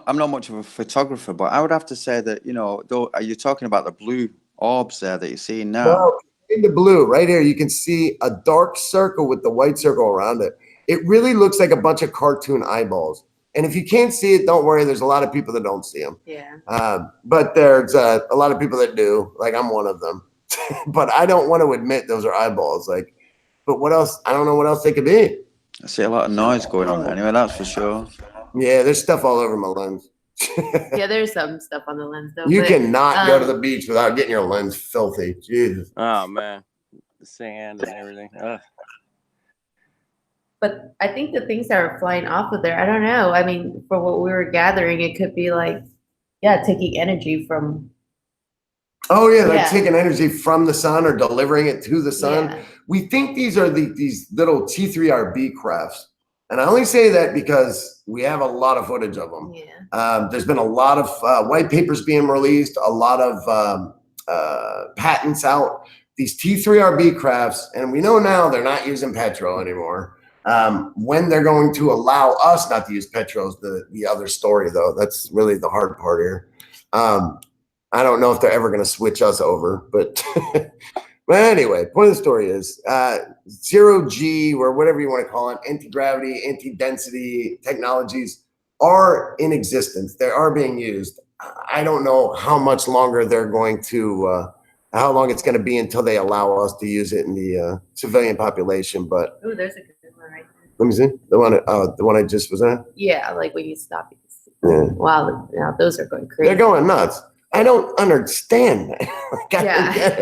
Speaker 5: I'm not much of a photographer, but I would have to say that, you know, though, are you talking about the blue orbs there that you're seeing now?
Speaker 2: Well, in the blue, right here, you can see a dark circle with the white circle around it. It really looks like a bunch of cartoon eyeballs. And if you can't see it, don't worry. There's a lot of people that don't see them.
Speaker 1: Yeah.
Speaker 2: But there's a lot of people that do. Like, I'm one of them. But I don't want to admit those are eyeballs. Like, but what else? I don't know what else they could be.
Speaker 5: I see a lot of noise going on anyway, that's for sure.
Speaker 2: Yeah, there's stuff all over my lens.
Speaker 1: Yeah, there's some stuff on the lens though.
Speaker 2: You cannot go to the beach without getting your lens filthy. Jesus.
Speaker 3: Oh man, the sand and everything. Ugh.
Speaker 1: But I think the things that are flying off of there, I don't know. I mean, for what we were gathering, it could be like, yeah, taking energy from.
Speaker 2: Oh yeah, like taking energy from the sun or delivering it to the sun.
Speaker 1: Yeah.
Speaker 2: We think these are these little T3RB crafts. And I only say that because we have a lot of footage of them.
Speaker 1: Yeah.
Speaker 2: There's been a lot of white papers being released, a lot of patents out. These T3RB crafts, and we know now they're not using petrol anymore. When they're going to allow us not to use petrol is the other story, though. That's really the hard part here. I don't know if they're ever going to switch us over, but but anyway, point of the story is zero G, or whatever you want to call it, anti-gravity, anti-density technologies are in existence. They are being used. I don't know how much longer they're going to, how long it's going to be until they allow us to use it in the civilian population. But
Speaker 1: oh, there's a good one right there.
Speaker 2: Let me see the one I just was at.
Speaker 1: Yeah, like when you stop.
Speaker 2: Yeah.
Speaker 1: Wow, now those are going crazy.
Speaker 2: They're going nuts. I don't understand that. Like, I don't get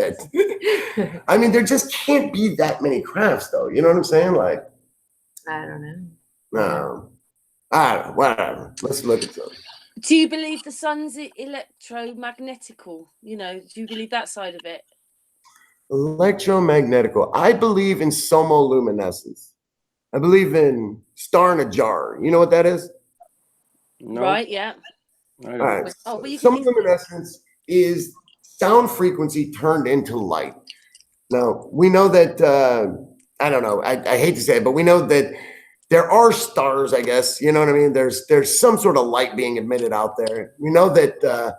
Speaker 2: it. I mean, there just can't be that many crafts, though. You know what I'm saying? Like,
Speaker 1: I don't know.
Speaker 2: No. I don't know. Whatever. Let's look at them.
Speaker 4: Do you believe the sun's electromagnetical? You know, do you believe that side of it?
Speaker 2: Electromagnetical. I believe in somoluminescence. I believe in star in a jar. You know what that is?
Speaker 3: No.
Speaker 4: Right, yeah.
Speaker 2: All right.
Speaker 4: Oh, but you
Speaker 2: Somoluminescence is sound frequency turned into light. Now, we know that, I don't know, I hate to say it, but we know that there are stars, I guess, you know what I mean? There's some sort of light being emitted out there. We know that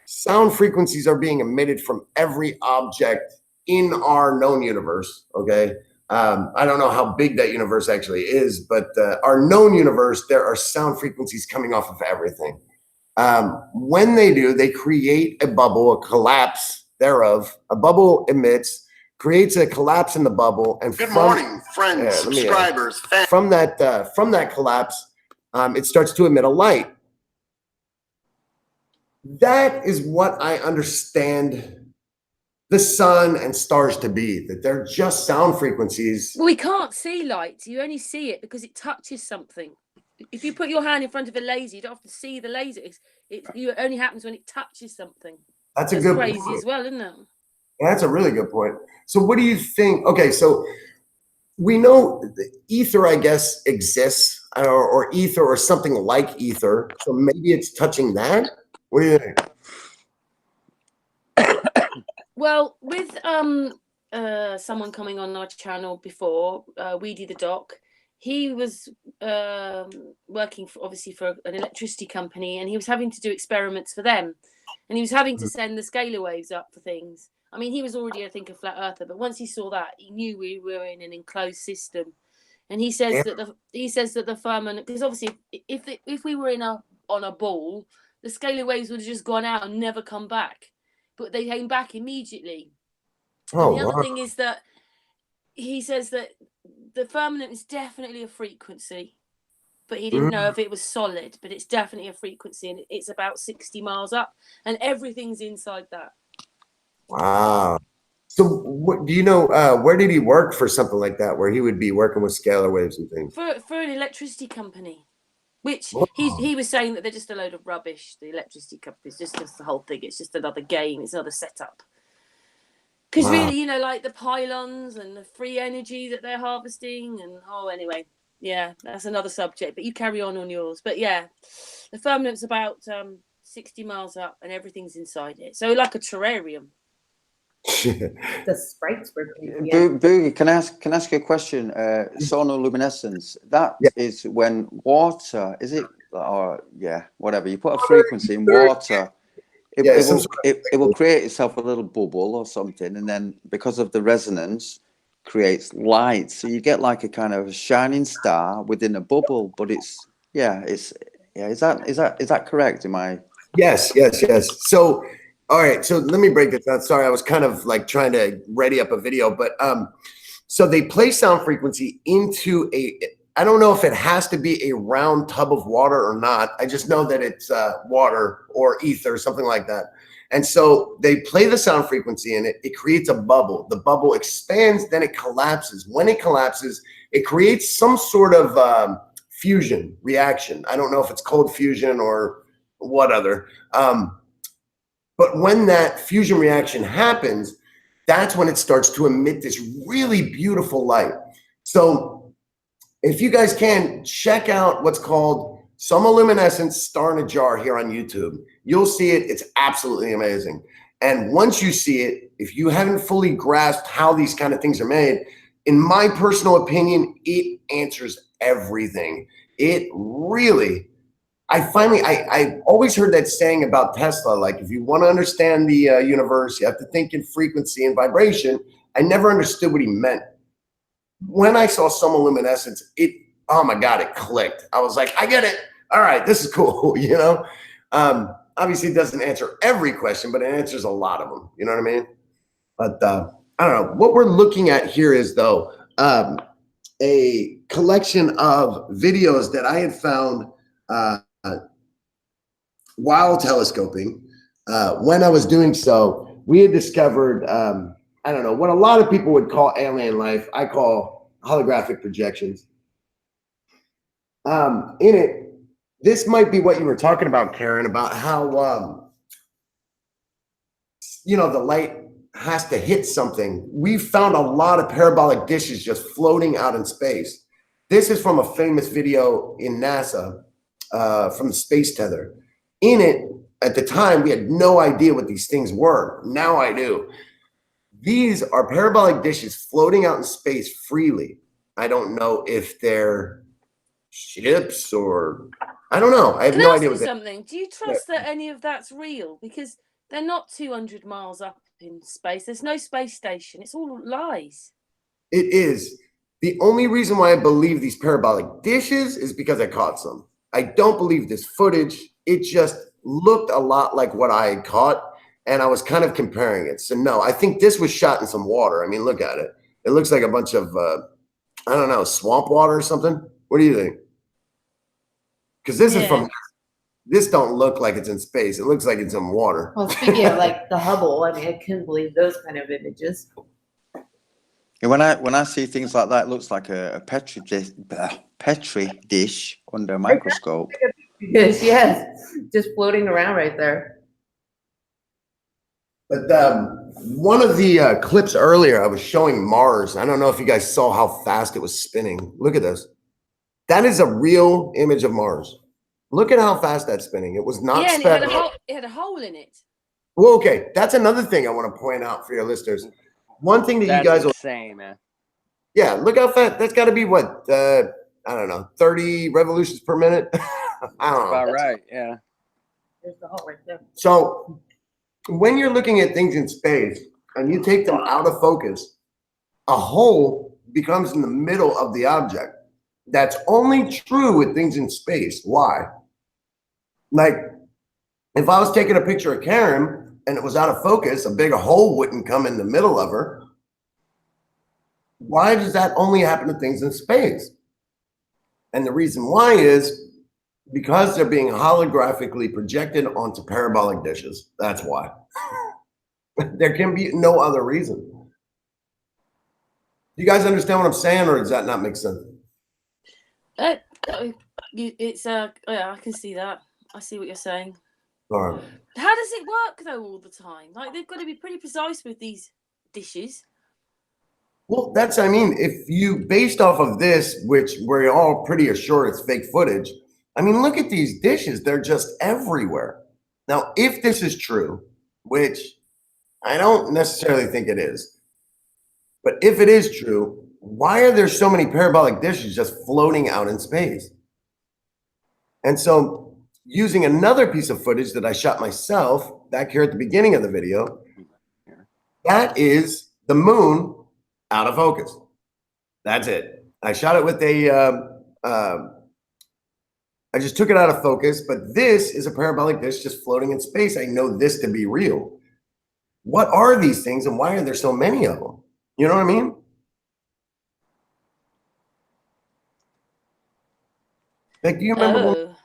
Speaker 2: sound frequencies are being emitted from every object in our known universe, okay? I don't know how big that universe actually is, but our known universe, there are sound frequencies coming off of everything. When they do, they create a bubble, a collapse thereof. A bubble emits, creates a collapse in the bubble, and
Speaker 6: good morning, friends, subscribers.
Speaker 2: From that collapse, it starts to emit a light. That is what I understand the sun and stars to be, that they're just sound frequencies.
Speaker 4: Well, we can't see light. You only see it because it touches something. If you put your hand in front of a laser, you don't have to see the laser. It only happens when it touches something.
Speaker 2: That's a good
Speaker 4: crazy
Speaker 2: point.
Speaker 4: As well, isn't it?
Speaker 2: Yeah, that's a really good point. So what do you think? Okay, so we know the ether, I guess, exists, or ether, or something like ether. So maybe it's touching that. What do you think?
Speaker 4: Well, with someone coming on our channel before, Weedy the Doc, he was working obviously for an electricity company, and he was having to do experiments for them, and he was having to send the scalar waves up for things. I mean, he was already, I think, a flat earther, but once he saw that, he knew we were in an enclosed system. And he says that the firmament, because obviously, if we were on a ball, the scalar waves would have just gone out and never come back, but they came back immediately.
Speaker 2: Oh,
Speaker 4: and the other thing is that he says that the firmament is definitely a frequency, but he didn't know if it was solid, but it's definitely a frequency, and it's about 60 miles up, and everything's inside that.
Speaker 2: Wow. So what do you know, where did he work for something like that, where he would be working with scalar waves and things?
Speaker 4: For an electricity company, which he was saying that they're just a load of rubbish, the electricity companies, just the whole thing. It's just another game. It's another setup. Because really, you know, like the pylons and the free energy that they're harvesting, and anyway, yeah, that's another subject. But you carry on yours. But yeah, the firmament's about 60 miles up, and everything's inside it. So like a terrarium.
Speaker 1: The sprites were creepy.
Speaker 5: Boogie, can I ask you a question? Sonoluminescence, that is when water, is it, or whatever, you put a frequency in water, it will create itself a little bubble or something, and then because of the resonance, creates light. So you get like a kind of shining star within a bubble, but is that correct? Am I?
Speaker 2: Yes. So, all right. So let me break this down. Sorry, I was kind of like trying to ready up a video, but so they place sound frequency into I don't know if it has to be a round tub of water or not. I just know that it's water or ether, something like that. And so they play the sound frequency in it. It creates a bubble. The bubble expands, then it collapses. When it collapses, it creates some sort of fusion reaction. I don't know if it's cold fusion or what other. But when that fusion reaction happens, that's when it starts to emit this really beautiful light. So if you guys can, check out what's called Sonoluminescence Star in a Jar here on YouTube. You'll see it. It's absolutely amazing. And once you see it, if you haven't fully grasped how these kind of things are made, in my personal opinion, it answers everything. It really, I always heard that saying about Tesla, like if you want to understand the universe, you have to think in frequency and vibration. I never understood what he meant. When I saw Sonoluminescence, oh my God, it clicked. I was like, I get it. All right, this is cool, you know? Obviously, it doesn't answer every question, but it answers a lot of them. You know what I mean? But I don't know. What we're looking at here is, though, a collection of videos that I had found while telescoping. When I was doing so, we had discovered, I don't know, what a lot of people would call alien life, I call holographic projections. In it, this might be what you were talking about, Karen, about how, you know, the light has to hit something. We found a lot of parabolic dishes just floating out in space. This is from a famous video in NASA from the Space Tether. In it, at the time, we had no idea what these things were. Now I do. These are parabolic dishes floating out in space freely. I don't know if they're ships or I don't know. I have no idea what they are.
Speaker 4: Something. Do you trust that any of that's real? Because they're not 200 miles up in space. There's no space station. It's all lies.
Speaker 2: It is. The only reason why I believe these parabolic dishes is because I caught some. I don't believe this footage. It just looked a lot like what I had caught, and I was kind of comparing it. So no, I think this was shot in some water. I mean, look at it. It looks like a bunch of, I don't know, swamp water or something. What do you think? Because this is from, this don't look like it's in space. It looks like it's in water.
Speaker 1: Well, speaking of like the Hubble, I mean, I couldn't believe those kind of images.
Speaker 5: Yeah, when I see things like that, it looks like a petri dish under a microscope.
Speaker 1: Yes, just floating around right there.
Speaker 2: But one of the clips earlier, I was showing Mars. I don't know if you guys saw how fast it was spinning. Look at this. That is a real image of Mars. Look at how fast that's spinning. It was not sped up.
Speaker 4: It had a hole in it.
Speaker 2: Well, okay, that's another thing I want to point out for your listeners. One thing that you guys will
Speaker 3: say, man.
Speaker 2: Yeah, look how fast. That's got to be what I don't know, 30 revolutions per minute. I don't know.
Speaker 3: About right, yeah.
Speaker 1: There's the hole right there.
Speaker 2: So when you're looking at things in space and you take them out of focus, a hole becomes in the middle of the object. That's only true with things in space. Why? Like, if I was taking a picture of Karen and it was out of focus, a big hole wouldn't come in the middle of her. Why does that only happen to things in space? And the reason why is because they're being holographically projected onto parabolic dishes. That's why. There can be no other reason. You guys understand what I'm saying, or does that not make sense?
Speaker 4: It's yeah, I can see that. I see what you're saying.
Speaker 2: All right.
Speaker 4: How does it work though all the time? Like they've got to be pretty precise with these dishes.
Speaker 2: Well, that's, I mean, if you, based off of this, which we're all pretty assured it's fake footage, I mean, look at these dishes. They're just everywhere. Now, if this is true, which I don't necessarily think it is. But if it is true, why are there so many parabolic dishes just floating out in space? And so using another piece of footage that I shot myself back here at the beginning of the video, that is the moon out of focus. That's it. I shot it with I just took it out of focus, but this is a parabolic dish just floating in space. I know this to be real. What are these things and why are there so many of them? You know what I mean? Like, do you remember?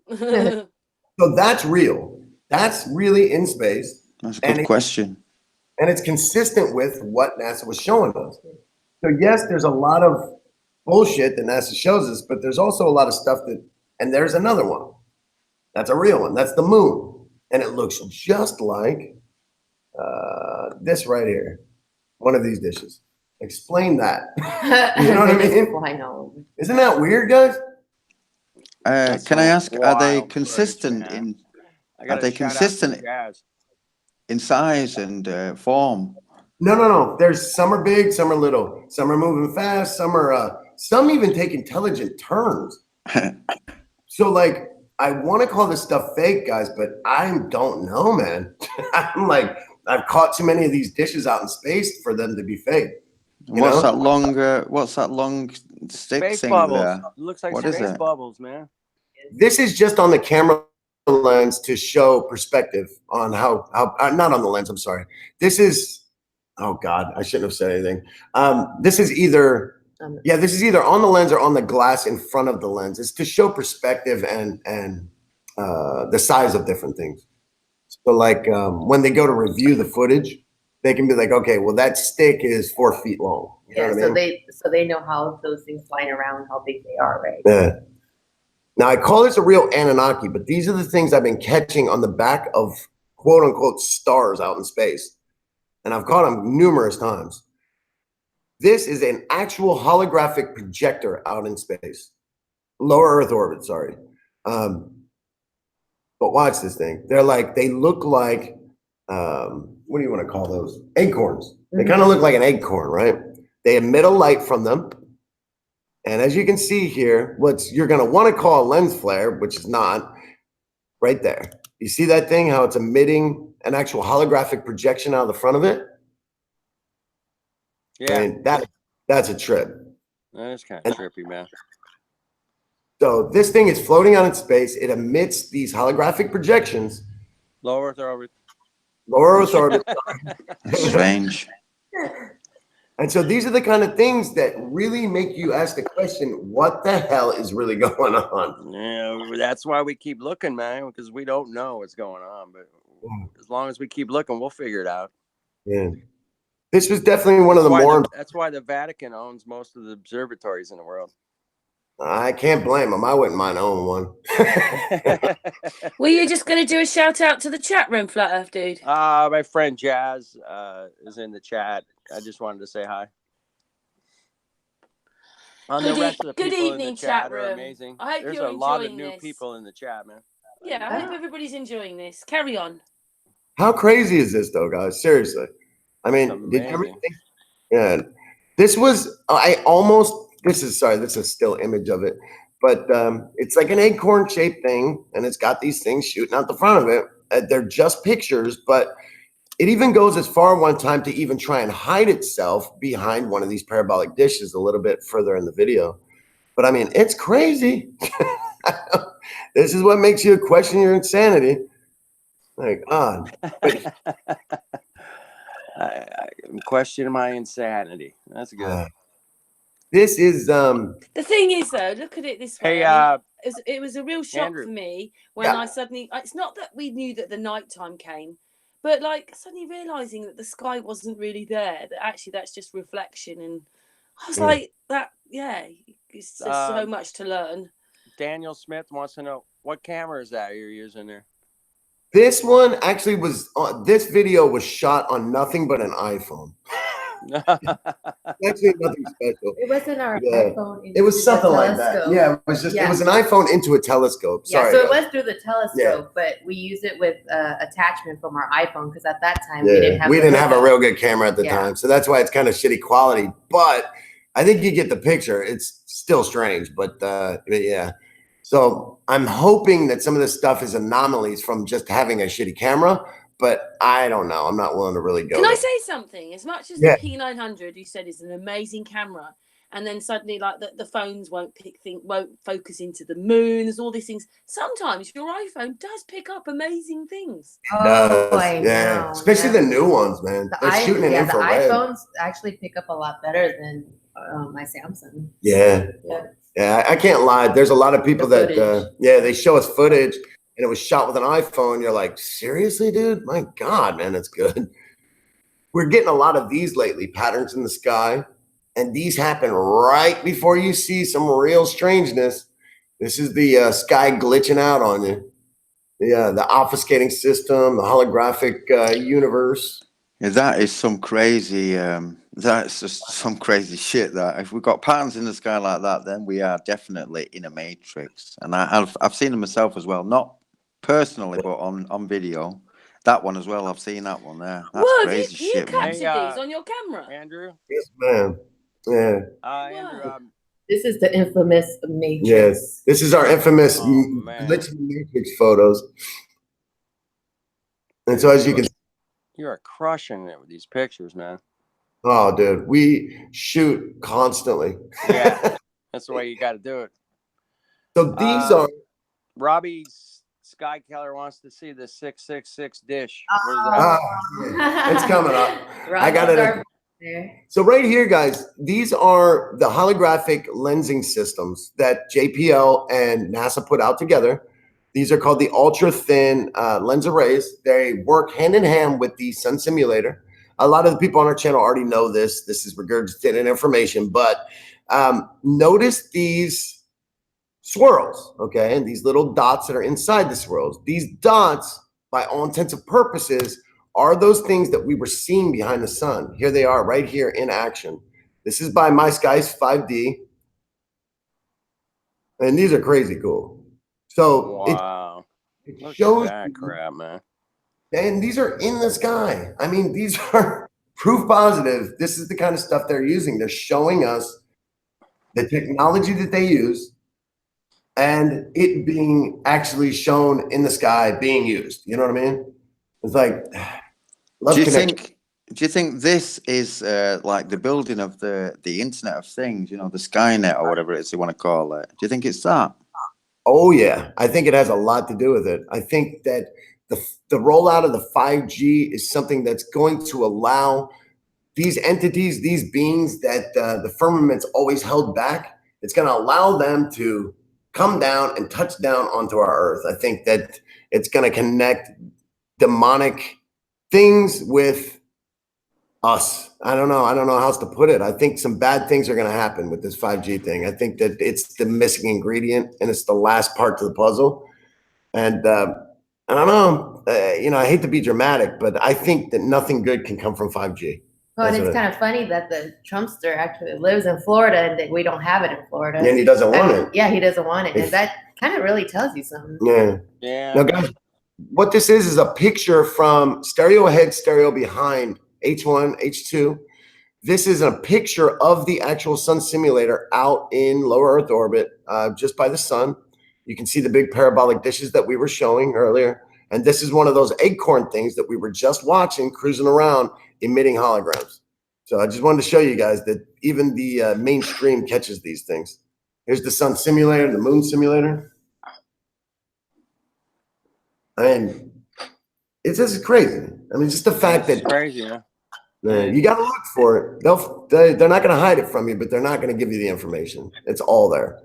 Speaker 2: So that's real. That's really in space.
Speaker 5: That's a good question.
Speaker 2: And it's consistent with what NASA was showing us. So yes, there's a lot of bullshit that NASA shows us, but there's also a lot of stuff that, and there's another one. That's a real one. That's the moon. And it looks just like this right here. One of these dishes. Explain that. You know what I mean?
Speaker 1: I know.
Speaker 2: Isn't that weird, guys?
Speaker 5: Can I ask, are they consistent in size and form?
Speaker 2: No. There's some are big, some are little. Some are moving fast. Some are some even take intelligent turns. So like, I want to call this stuff fake, guys, but I don't know, man. I'm like, I've caught too many of these dishes out in space for them to be fake.
Speaker 5: What's that long stick
Speaker 3: space
Speaker 5: thing
Speaker 3: bubbles.
Speaker 5: there?
Speaker 3: It looks like
Speaker 5: What
Speaker 3: space
Speaker 5: is it?
Speaker 3: bubbles, man.
Speaker 2: This is just on the camera lens to show perspective on how not on the lens. I'm sorry. This is, oh God, I shouldn't have said anything. This is either, this is either on the lens or on the glass in front of the lens. It's to show perspective and the size of different things. So like when they go to review the footage, they can be like, okay, well that stick is 4 feet long. You know what I mean?
Speaker 1: so they know how those things flying around, how big they are, right?
Speaker 2: Yeah. Now I call this a real Anunnaki, but these are the things I've been catching on the back of quote unquote stars out in space. And I've caught them numerous times. This is an actual holographic projector out in space. Lower Earth orbit, sorry. But watch this thing. They look like, what do you want to call those? Acorns. They kind of look like an acorn, right? They emit a light from them. And as you can see here, what you're going to want to call a lens flare, which is not, right there. You see that thing, how it's emitting an actual holographic projection out of the front of it?
Speaker 3: Yeah.
Speaker 2: I mean, that's a trip.
Speaker 3: That is kind of trippy, man.
Speaker 2: So this thing is floating out in space. It emits these holographic projections.
Speaker 3: Lower Earth orbit.
Speaker 2: Lower Earth orbit.
Speaker 5: Strange.
Speaker 2: And so these are the kind of things that really make you ask the question, what the hell is really going on?
Speaker 3: Yeah, that's why we keep looking, man, because we don't know what's going on. But as long as we keep looking, we'll figure it out.
Speaker 2: Yeah. This was definitely one of the more...
Speaker 3: That's why the Vatican owns most of the observatories in the world.
Speaker 2: I can't blame them. I wouldn't mind owning one.
Speaker 4: Were you just going to do a shout out to the chat room, Flat Earth Dude?
Speaker 3: My friend Jazz is in the chat. I just wanted to say hi.
Speaker 4: Good evening, chat room.
Speaker 3: Amazing.
Speaker 4: I hope
Speaker 3: There's
Speaker 4: you're
Speaker 3: a lot of
Speaker 4: enjoying
Speaker 3: new
Speaker 4: this.
Speaker 3: people in the chat, man.
Speaker 4: Yeah, I hope everybody's enjoying this. Carry on.
Speaker 2: How crazy is this, though, guys? Seriously. I mean, did everything? Yeah. This was, this is a still image of it, but it's like an acorn shaped thing, and it's got these things shooting out the front of it. They're just pictures, but it even goes as far one time to even try and hide itself behind one of these parabolic dishes a little bit further in the video. But I mean, it's crazy. This is what makes you question your insanity. Like, God.
Speaker 3: I'm questioning my insanity. That's good.
Speaker 2: This is
Speaker 4: the thing is, though, look at it this way.
Speaker 3: Hey,
Speaker 4: it was a real shock
Speaker 3: Andrew.
Speaker 4: for me when I suddenly, it's not that we knew that the nighttime came, but like suddenly realizing that the sky wasn't really there, that actually that's just reflection. And I was like, it's just so much to learn.
Speaker 3: Daniel Smith wants to know, what camera is that you're using there?
Speaker 2: This one actually was, this video was shot on nothing but an iPhone. Actually, nothing special.
Speaker 1: It wasn't our iPhone.
Speaker 2: It was something like that. Yeah, it was just it was an iPhone into a telescope. Sorry.
Speaker 1: Yeah, so it was through the telescope, but we use it with attachment from our iPhone because at that time we didn't have
Speaker 2: a real good camera at the time, so that's why it's kind of shitty quality. But I think you get the picture. It's still strange, but yeah. So I'm hoping that some of this stuff is anomalies from just having a shitty camera. But I don't know. I'm not willing to really go.
Speaker 4: Can I say something? As much as the P900, you said, is an amazing camera, and then suddenly, like the phones won't focus into the moon. There's all these things. Sometimes your iPhone does pick up amazing things.
Speaker 1: I know.
Speaker 2: Especially the new ones, man. They're shooting in infrared.
Speaker 1: The iPhones actually pick up a lot better than my Samsung.
Speaker 2: Yeah, I can't lie. There's a lot of people that they show us footage. And it was shot with an iPhone. You're like, seriously, dude? My God, man, that's good. We're getting a lot of these lately, patterns in the sky. And these happen right before you see some real strangeness. This is the sky glitching out on you. The obfuscating system, the holographic universe.
Speaker 5: Yeah, that is some crazy, that's just some crazy shit. That if we've got patterns in the sky like that, then we are definitely in a matrix. And I've seen them myself as well. Not personally, but on video, that one as well. I've seen that one there. That's crazy shit.
Speaker 4: You captured these on your camera,
Speaker 3: Andrew?
Speaker 2: Yes, ma'am. Yeah.
Speaker 3: Andrew,
Speaker 1: this is the infamous matrix.
Speaker 2: Yes, this is our infamous matrix photos. And so, as you can see,
Speaker 3: you are crushing it with these pictures, man.
Speaker 2: Oh, dude, we shoot constantly.
Speaker 3: Yeah, that's the way you got to do it.
Speaker 2: So these are.
Speaker 3: Robbie's Sky Keller wants to see the 666 dish.
Speaker 2: It's coming up. I got it. So right here, guys, these are the holographic lensing systems that JPL and NASA put out together. These are called the ultra thin lens arrays. They work hand in hand with the sun simulator. A lot of the people on our channel already know this. This is regurgitated information, but notice these swirls, okay? And these little dots that are inside the swirls. These dots, by all intents and purposes, are those things that we were seeing behind the sun. Here they are right here in action. This is by My Skies 5D. And these are crazy cool. So
Speaker 3: wow.
Speaker 2: it shows
Speaker 3: that crap, man.
Speaker 2: And these are in the sky. I mean, these are proof positive. This is the kind of stuff they're using. They're showing us the technology that they use and it being actually shown in the sky being used. You know what I mean? It's like,
Speaker 5: do you think this is like the building of the Internet of Things, you know, the Skynet or whatever it is you want to call it? Do you think it's that?
Speaker 2: Oh, yeah. I think it has a lot to do with it. I think that the rollout of the 5G is something that's going to allow these entities, these beings that the firmament's always held back, it's going to allow them to come down and touch down onto our Earth. I think that it's going to connect demonic things with us. I don't know how else to put it. I think some bad things are going to happen with this 5G thing. I think that it's the missing ingredient and it's the last part to the puzzle. And I don't know, I hate to be dramatic, but I think that nothing good can come from 5G.
Speaker 1: Well, and it's kind of funny that the Trumpster actually lives in Florida and that we don't have it in Florida.
Speaker 2: And he doesn't want it.
Speaker 1: Yeah, he doesn't want it. And that kind of really tells you something.
Speaker 2: Yeah.
Speaker 3: Yeah.
Speaker 2: Now, guys, what this is a picture from stereo ahead, stereo behind, H1, H2. This is a picture of the actual sun simulator out in low Earth orbit, just by the sun. You can see the big parabolic dishes that we were showing earlier. And this is one of those acorn things that we were just watching, cruising around, emitting holograms. So I just wanted to show you guys that even the mainstream catches these things. Here's the sun simulator, the moon simulator. And it's just crazy. I mean, just the fact that
Speaker 3: crazy, yeah.
Speaker 2: You got to look for it. They're not going to hide it from you, but they're not going to give you the information. It's all there.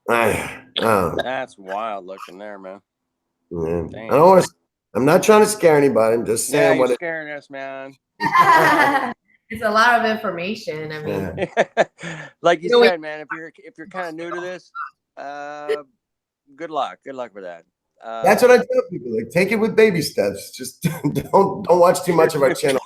Speaker 3: That's wild looking there, man.
Speaker 2: Yeah. I don't want to. I'm not trying to scare anybody. I'm just saying
Speaker 3: you're scaring us, man.
Speaker 1: It's a lot of information. I mean,
Speaker 3: like you said, man. If you're kind of new to this, good luck. Good luck with that.
Speaker 2: That's what I tell people. Like, take it with baby steps. Just don't watch too much of our channel.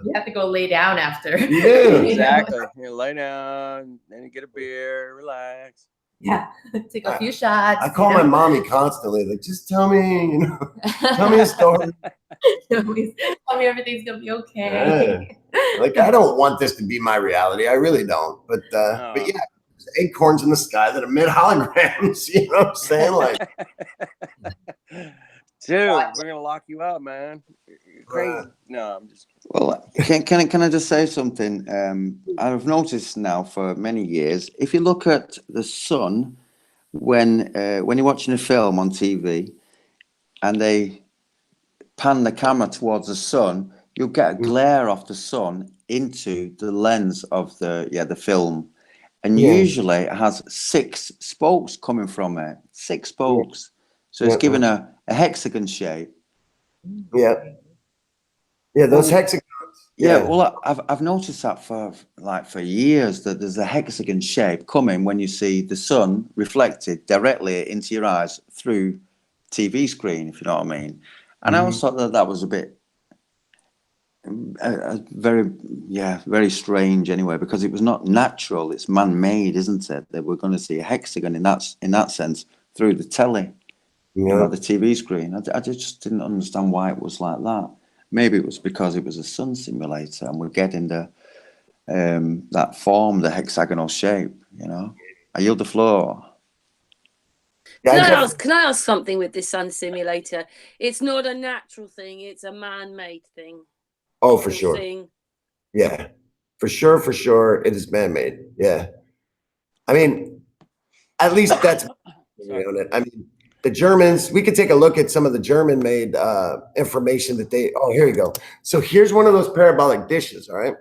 Speaker 1: You have to go lay down after.
Speaker 2: You do.
Speaker 3: Exactly. You lay down, then you get a beer, relax.
Speaker 1: Yeah, take a few shots.
Speaker 2: I call my mommy constantly, like, just tell me, tell me a story.
Speaker 1: Tell me everything's gonna be okay.
Speaker 2: Yeah. Like, I don't want this to be my reality. I really don't. But yeah, there's acorns in the sky that emit holograms. You know what I'm saying? Like,
Speaker 3: dude, we're gonna lock you up, man. You're crazy. No, I'm just.
Speaker 5: Well, can I just say something? I've noticed now for many years, if you look at the sun when you're watching a film on TV, and they pan the camera towards the sun, you'll get a glare off the sun into the lens of the film, and usually it has 6 spokes coming from it. 6 spokes, so it's given a hexagon shape.
Speaker 2: Yeah, those hexagons.
Speaker 5: Yeah, well, I've noticed that for years, that there's a hexagon shape coming when you see the sun reflected directly into your eyes through TV screen, if you know what I mean. And I always thought that was a bit very strange anyway, because it was not natural. It's man-made, isn't it? That we're going to see a hexagon in that sense through the telly, the TV screen. I just didn't understand why it was like that. Maybe it was because it was a sun simulator and we're getting that form, the hexagonal shape, I yield the floor.
Speaker 4: Can I ask something with this sun simulator? It's not a natural thing, it's a man-made thing.
Speaker 2: Oh, for sure. Yeah, for sure. It is man-made. Yeah. I mean, at least that's on it. I mean, the Germans, we could take a look at some of the German-made information that here you go. So here's one of those parabolic dishes, all right?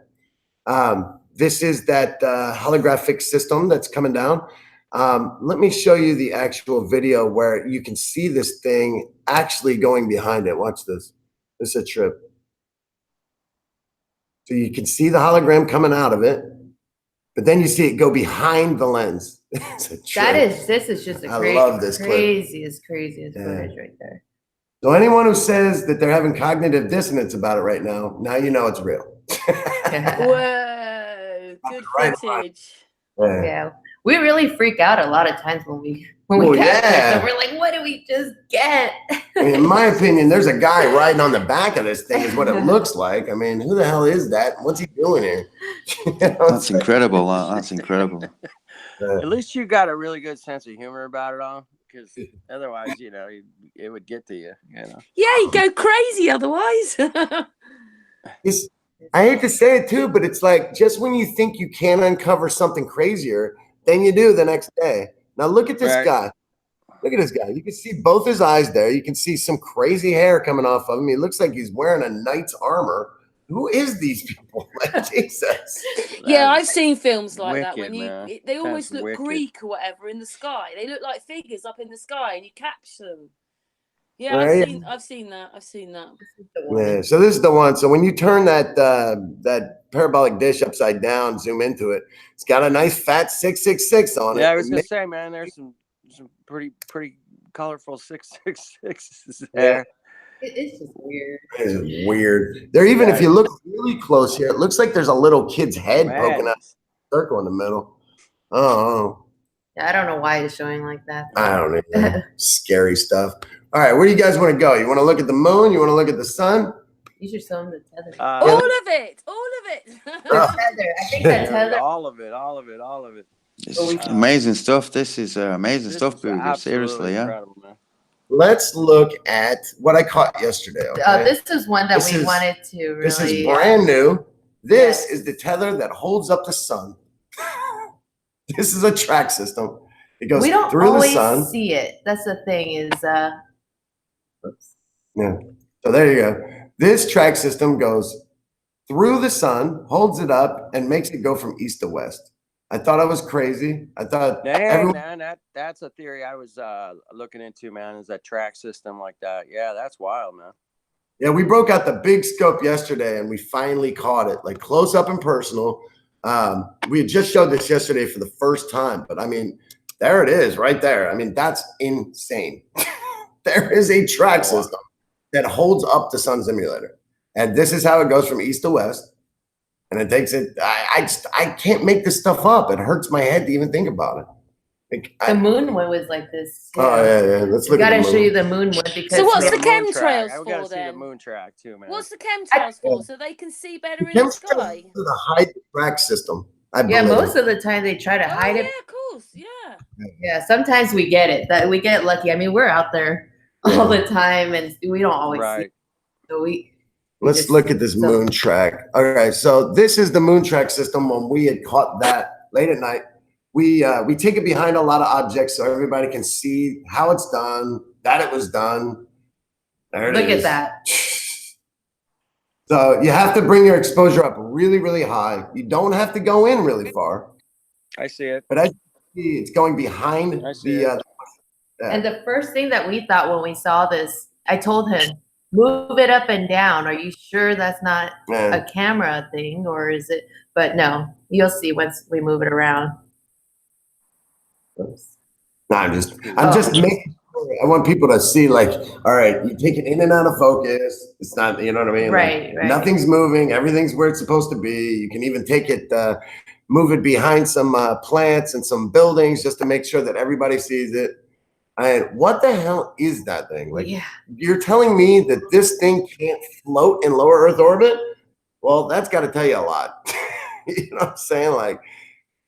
Speaker 2: This is that holographic system that's coming down. Let me show you the actual video where you can see this thing actually going behind it. Watch this. This is a trip. So you can see the hologram coming out of it, but then you see it go behind the lens. This
Speaker 1: is just a craziest footage right there.
Speaker 2: So anyone who says that they're having cognitive dissonance about it right now you know it's real.
Speaker 4: Whoa, good footage.
Speaker 1: Yeah. We really freak out a lot of times when we get there. So we're like, what do we just get?
Speaker 2: I mean, in my opinion, there's a guy riding on the back of this thing is what it looks like. I mean, who the hell is that? What's he doing here?
Speaker 5: That's incredible. That's incredible.
Speaker 3: At least you got a really good sense of humor about it all, because otherwise, it would get to you, Yeah,
Speaker 4: you go crazy otherwise.
Speaker 2: I hate to say it too, but it's like just when you think you can uncover something crazier, then you do the next day. Now look at this guy. Look at this guy. You can see both his eyes there. You can see some crazy hair coming off of him. He looks like he's wearing a knight's armor. Who is these people? Like, Jesus.
Speaker 4: Yeah, I've seen films like that when they almost look
Speaker 3: wicked.
Speaker 4: Greek or whatever in the sky. They look like figures up in the sky, and you catch them. Yeah, I've seen that.
Speaker 2: Yeah, so this is the one. So when you turn that parabolic dish upside down, zoom into it, it's got a nice fat 666 on it.
Speaker 3: Yeah, I was gonna say, man, there's some pretty colorful 666s there.
Speaker 1: It's just weird.
Speaker 2: It is weird. There, even if you look really close here, it looks like there's a little kid's head poking out, circle in the middle. Oh.
Speaker 1: I don't know why it's showing like that.
Speaker 2: I don't know. Scary stuff. All right, where do you guys want to go? You want to look at the moon? You want to look at the sun?
Speaker 1: You should show them the tether.
Speaker 4: All of it.
Speaker 1: The tether. I think that tether.
Speaker 3: All of it.
Speaker 5: This is amazing stuff. This is amazing stuff, Boogie. Seriously,
Speaker 3: incredible, man.
Speaker 2: Let's look at what I caught yesterday. Okay?
Speaker 1: This is one that we wanted to really.
Speaker 2: This is brand new. This is the tether that holds up the sun. This is a track system. It goes through the sun. We don't always
Speaker 1: see it. That's the thing is. Oops.
Speaker 2: Yeah. So there you go. This track system goes through the sun, holds it up, and makes it go from east to west. I thought I was crazy. I thought
Speaker 3: that's a theory I was looking into, man, is that track system like that. Yeah, that's wild, man.
Speaker 2: Yeah, we broke out the big scope yesterday and we finally caught it, like close up and personal. We had just showed this yesterday for the first time, but I mean, there it is right there. I mean, that's insane. There is a track system that holds up the sun simulator. And this is how it goes from east to west. And it takes it. I can't make this stuff up. It hurts my head to even think about it.
Speaker 1: The moon one was like this.
Speaker 2: Oh yeah. Let's look.
Speaker 1: Gotta show you the moon one because.
Speaker 4: So what's the
Speaker 3: moon
Speaker 4: chemtrails
Speaker 3: I
Speaker 4: for
Speaker 3: gotta see
Speaker 4: then?
Speaker 3: the moon track too, man.
Speaker 4: What's the chemtrails for? So they can see better in the sky.
Speaker 2: The hide track system.
Speaker 1: Yeah, most of the time they try to hide it.
Speaker 4: Yeah, of course. Yeah.
Speaker 1: Yeah, sometimes we get it. That we get lucky. I mean, we're out there all the time, and we don't always see it. So
Speaker 2: let's look at this moon track. Okay, so this is the moon track system. When we had caught that late at night, we take it behind a lot of objects so everybody can see how it's done, that it was done. There it is.
Speaker 1: Look at that.
Speaker 2: So you have to bring your exposure up really, really high. You don't have to go in really far.
Speaker 3: I see it.
Speaker 2: But as you see, it's going behind the.
Speaker 1: And the first thing that we thought when we saw this, I told him, move it up and down. Are you sure that's not a camera thing, or is it? But no, you'll see once we move it around. Oops.
Speaker 2: No, I'm just making sure. I want people to see, like, all right, you take it in and out of focus. It's not, you know what I mean?
Speaker 1: Right,
Speaker 2: like, nothing's moving. Everything's where it's supposed to be. You can even take it, move it behind some plants and some buildings just to make sure that everybody sees it. And what the hell is that thing? Like, you're telling me that this thing can't float in lower Earth orbit? Well, that's got to tell you a lot. You know what I'm saying? Like,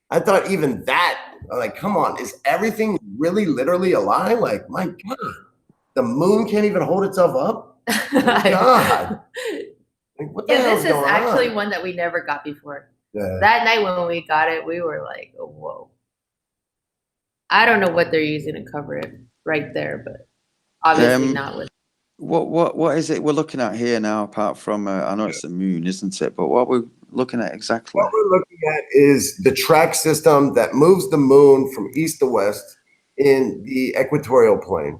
Speaker 2: I thought even that, like, come on, is everything really literally alive? Like, my God, the moon can't even hold itself up? My God. Like, what the hell
Speaker 1: this is actually one that we never got before.
Speaker 2: Yeah.
Speaker 1: That night when we got it, we were like, oh, whoa. I don't know what they're using to cover it right there, but obviously not with.
Speaker 5: What is it we're looking at here now? Apart from I know it's the moon, isn't it? But what we're looking at exactly?
Speaker 2: What we're looking at is the track system that moves the moon from east to west in the equatorial plane.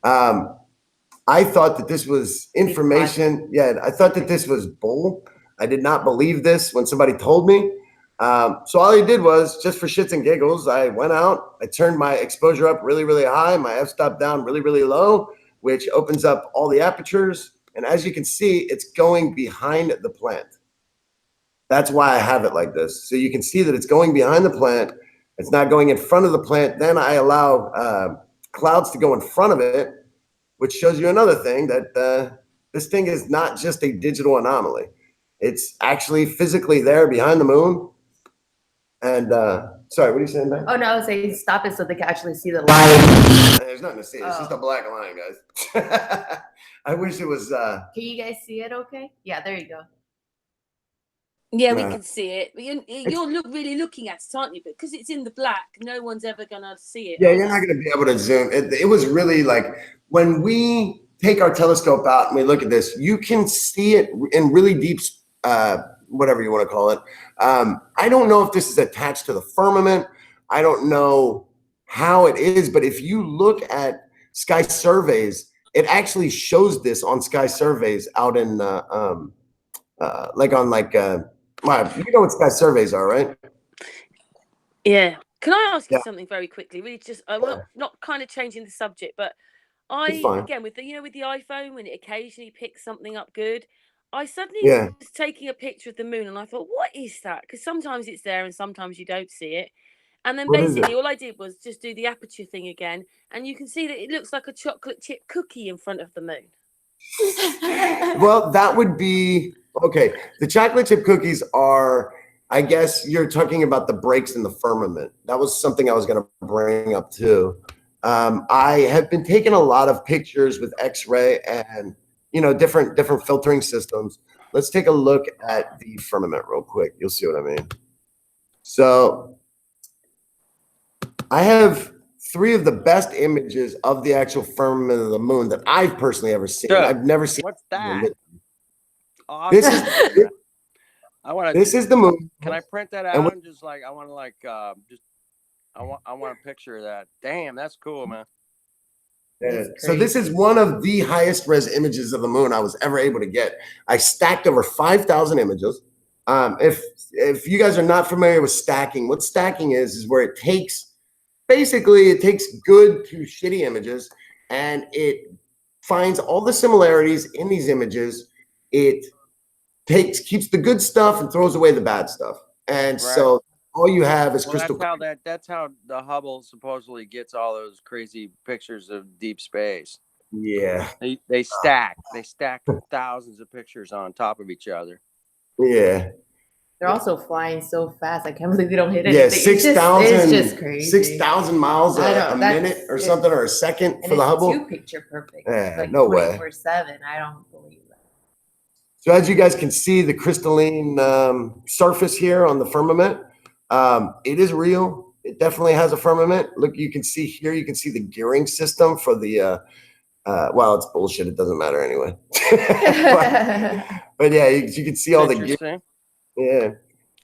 Speaker 2: I thought that this was information. Yeah, I thought that this was bull. I did not believe this when somebody told me. So all I did was, just for shits and giggles, I went out, I turned my exposure up really, really high, my f-stop down really, really low, which opens up all the apertures. And as you can see, it's going behind the plant. That's why I have it like this. So you can see that it's going behind the plant. It's not going in front of the plant. Then I allow clouds to go in front of it, which shows you another thing, that this thing is not just a digital anomaly. It's actually physically there behind the moon. And sorry, what are you saying, Ben?
Speaker 1: Oh no, I was saying stop it so they can actually see the line.
Speaker 2: There's nothing to see. It's just a black line, guys. I wish it was.
Speaker 1: Can you guys see it? Okay. Yeah, there you go.
Speaker 4: Yeah, we can see it. You're really looking at it, aren't you? Because it's in the black, no one's ever gonna see it.
Speaker 2: Yeah, you're not gonna be able to zoom. It was really like when we take our telescope out and we look at this, you can see it in really deep. Whatever you want to call it. I don't know if this is attached to the firmament. I don't know how it is, but if you look at sky surveys, it actually shows this on sky surveys out in you know what sky surveys are, right?
Speaker 4: Yeah. Can I ask you something very quickly? Really, just not kind of changing the subject, but again with the iPhone, when it occasionally picks something up good, I suddenly was taking a picture of the moon and I thought, what is that? Because sometimes it's there and sometimes you don't see it. And then basically all I did was just do the aperture thing again. And you can see that it looks like a chocolate chip cookie in front of the moon.
Speaker 2: Well, that would be, okay. The chocolate chip cookies are, I guess you're talking about the breaks in the firmament. That was something I was going to bring up too. I have been taking a lot of pictures with X-ray and different filtering systems. Let's take a look at the firmament real quick. You'll see what I mean. So I have 3 of the best images of the actual firmament of the moon that I've personally ever seen. I've never seen.
Speaker 3: What's that?
Speaker 2: Awesome. This is the moon.
Speaker 3: Can I print that out and just like I want a picture of that. Damn, that's cool, man.
Speaker 2: So this is one of the highest res images of the moon I was ever able to get. I stacked over 5,000 images. If you guys are not familiar with stacking, what stacking is where it takes good to shitty images and it finds all the similarities in these images. It keeps the good stuff and throws away the bad stuff. And so all you have is crystal.
Speaker 3: That's how the Hubble supposedly gets all those crazy pictures of deep space.
Speaker 2: Yeah.
Speaker 3: They stack thousands of pictures on top of each other.
Speaker 2: Yeah.
Speaker 1: They're also flying so fast. I can't believe they don't hit anything.
Speaker 2: Yeah, 6,000.
Speaker 1: It's just crazy.
Speaker 2: 6,000 miles a minute or something, or a second for the Hubble.
Speaker 1: It's picture perfect.
Speaker 2: Yeah,
Speaker 1: like
Speaker 2: no way.
Speaker 1: 24/7. I don't believe that.
Speaker 2: So as you guys can see, the crystalline surface here on the firmament, it is real. It definitely has a firmament. Look, you can see here. You can see the gearing system for the. Well, it's bullshit. It doesn't matter anyway. but yeah, you can see all the gearing. Yeah,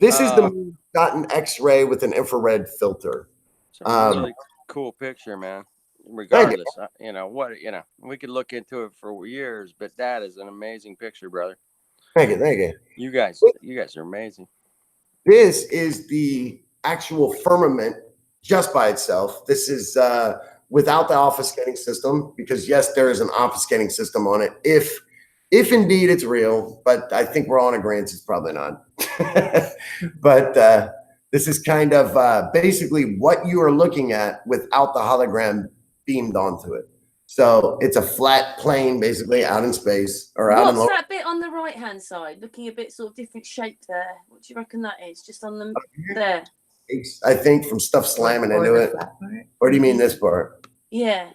Speaker 2: this is the moon got an X-ray with an infrared filter.
Speaker 3: It's a really cool picture, man. Regardless, we could look into it for years, but that is an amazing picture, brother.
Speaker 2: Thank you.
Speaker 3: You guys are amazing.
Speaker 2: This is the actual firmament just by itself. This is without the obfuscating system, because yes, there is an obfuscating system on it. If indeed it's real, but I think we're all in agreement it's probably not. But this is kind of basically what you are looking at without the hologram beamed onto it. So it's a flat plane basically out in space or out in.
Speaker 4: What's that bit on the right hand side? Looking a bit sort of different shape there. What do you reckon that is? Just on the there.
Speaker 2: I think from stuff slamming into it. Or do you mean this part?
Speaker 4: Yeah.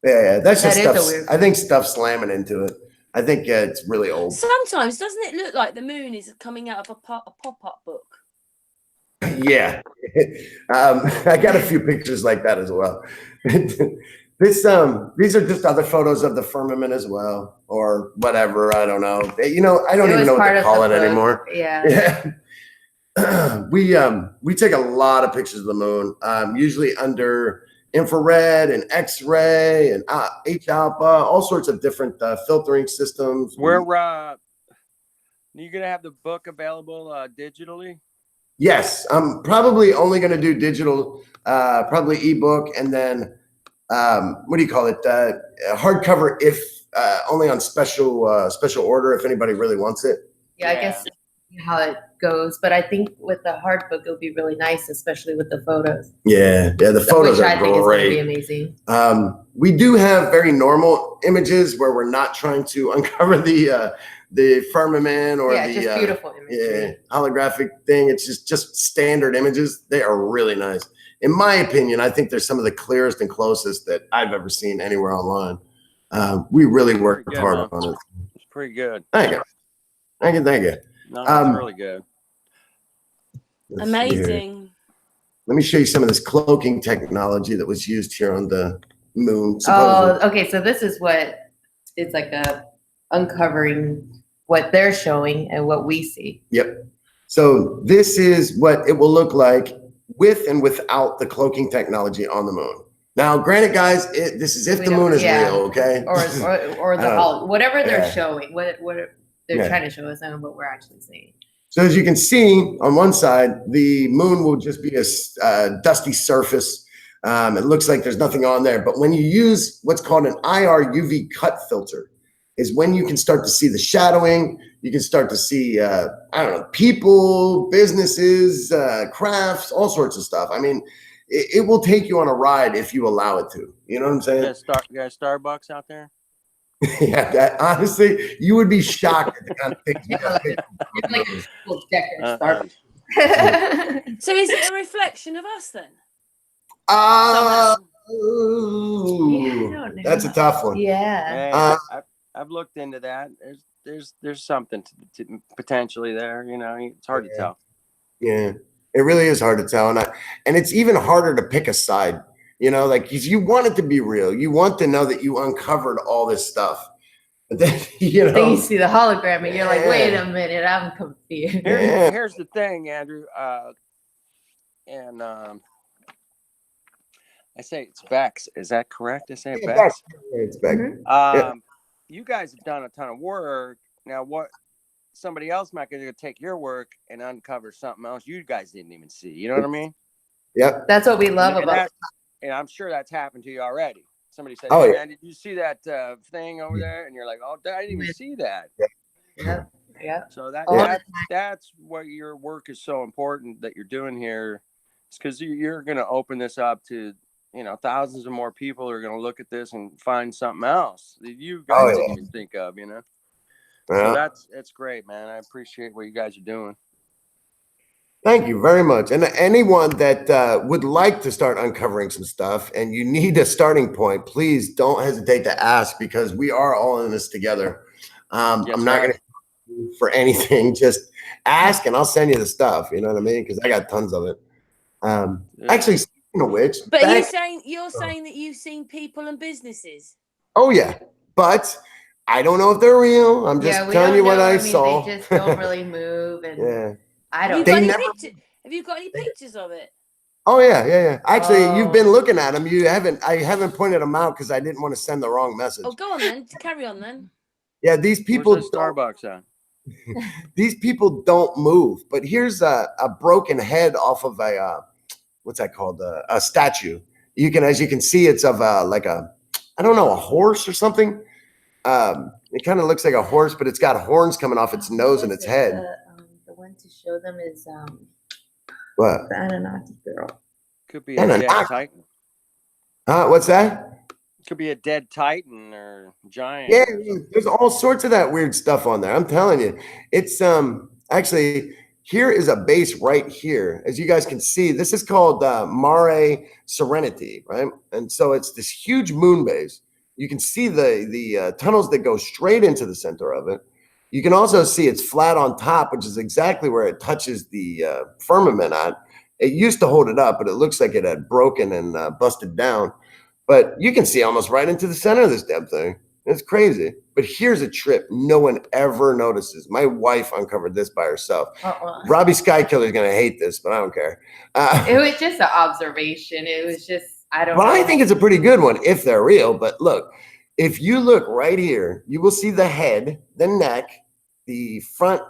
Speaker 2: Yeah. That's just stuff. I think stuff slamming into it. I think it's really old.
Speaker 4: Sometimes doesn't it look like the moon is coming out of a pop-up book?
Speaker 2: Yeah. I got a few pictures like that as well. These are just other photos of the firmament as well, or whatever. I don't know. I don't even know what to call it anymore.
Speaker 1: Yeah.
Speaker 2: We take a lot of pictures of the moon, usually under infrared and X-ray and H alpha, all sorts of different filtering systems.
Speaker 3: Where you gonna have the book available digitally?
Speaker 2: Yes, I'm probably only gonna do digital, probably ebook, and then what do you call it? Hardcover, if only on special order if anybody really wants it.
Speaker 1: Yeah, I guess how it goes, but I think with the hard book it'll be really nice, especially with the photos.
Speaker 2: Yeah, the photos are
Speaker 1: I think
Speaker 2: great.
Speaker 1: Is going to be amazing.
Speaker 2: We do have very normal images where we're not trying to uncover the firmament or the
Speaker 1: just beautiful imagery.
Speaker 2: Holographic thing. It's just standard images. They are really nice. In my opinion, I think they're some of the clearest and closest that I've ever seen anywhere online. We really worked hard on it.
Speaker 3: It's pretty good.
Speaker 2: Thank you.
Speaker 3: No, it's really good.
Speaker 4: Amazing.
Speaker 2: Let me show you some of this cloaking technology that was used here on the moon. Supposedly.
Speaker 1: Oh, okay. So this is what it's like uncovering what they're showing and what we see.
Speaker 2: Yep. So this is what it will look like with and without the cloaking technology on the moon. Now, granted, guys, this is if the moon is real, okay?
Speaker 1: Or the whatever they're showing, what they're trying to show us and what we're actually seeing.
Speaker 2: So as you can see on one side, the moon will just be a dusty surface. It looks like there's nothing on there. But when you use what's called an IR UV cut filter, is when you can start to see the shadowing. You can start to see, people, businesses, crafts, all sorts of stuff. I mean, it will take you on a ride if you allow it to. You know what I'm saying?
Speaker 3: You got Starbucks out there?
Speaker 2: Yeah, honestly, you would be shocked at the kind of things you got.
Speaker 1: Like a cool decker Starbucks.
Speaker 4: So is it a reflection of us then?
Speaker 2: That's a tough one.
Speaker 1: Yeah.
Speaker 3: I've looked into that. There's something to potentially there. It's hard to tell.
Speaker 2: Yeah, it really is hard to tell, and it's even harder to pick a side. Because you want it to be real. You want to know that you uncovered all this stuff. But then,
Speaker 1: then you see the hologram and you're like, wait a minute, I'm confused.
Speaker 3: Here's the thing, Andrew. And I say it's Bex. Is that correct? I say it Bex.
Speaker 2: It's Bex.
Speaker 3: You guys have done a ton of work. Now, what somebody else might go take your work and uncover something else you guys didn't even see. You know what I mean?
Speaker 2: Yep.
Speaker 1: That's what we love about it.
Speaker 3: And I'm sure that's happened to you already. Somebody said,
Speaker 2: "Oh,
Speaker 3: hey, man, did you see that thing over there?" And you're like, "Oh, I didn't even see that."
Speaker 2: Yeah.
Speaker 1: Yeah.
Speaker 3: So
Speaker 2: Yeah.
Speaker 3: that's what your work is so important that you're doing here. It's because you're going to open this up to, you know, thousands of more people are going to look at this and find something else that you guys didn't even think of, you know. So that's great, man. I appreciate what you guys are doing.
Speaker 2: Thank you very much. And anyone that would like to start uncovering some stuff and you need a starting point, please don't hesitate to ask, because we are all in this together. I'm not going to for anything. Just ask and I'll send you the stuff. You know what I mean? Because I got tons of it. Actually, speaking of which,
Speaker 4: but you're saying that you've seen people and businesses.
Speaker 2: Oh yeah, but I don't know if they're real. I'm just telling you what I saw.
Speaker 1: They just don't really move, and I don't.
Speaker 4: Have you got any pictures of it?
Speaker 2: Oh yeah. Actually, you've been looking at them. You haven't. I haven't pointed them out because I didn't want to send the wrong message.
Speaker 4: Oh, go on then. Carry on then.
Speaker 2: Yeah, these people.
Speaker 3: Where's the Starbucks at?
Speaker 2: These people don't move. But here's a broken head off of a what's that called? A statue. You can, as you can see, it's of like a, I don't know, a horse or something. It kind of looks like a horse, but it's got horns coming off its nose and its head.
Speaker 1: The one to show them is
Speaker 2: what?
Speaker 1: The Anunnaki girl.
Speaker 3: Could be a dead titan.
Speaker 2: What's that?
Speaker 3: Could be a dead titan or giant.
Speaker 2: Yeah, there's all sorts of that weird stuff on there. I'm telling you, it's actually, here is a base right here. As you guys can see, this is called Mare Serenity, right? And so it's this huge moon base. You can see the tunnels that go straight into the center of it. You can also see it's flat on top, which is exactly where it touches the firmament at. It used to hold it up, but it looks like it had broken and busted down. But you can see almost right into the center of this damn thing. It's crazy. But here's a trip no one ever notices. My wife uncovered this by herself. Robbie Skykiller is going to hate this, but I don't care.
Speaker 1: It was just an observation. It was just, I don't know.
Speaker 2: I think it's a pretty good one if they're real. But look, if you look right here, you will see the head, the neck, the front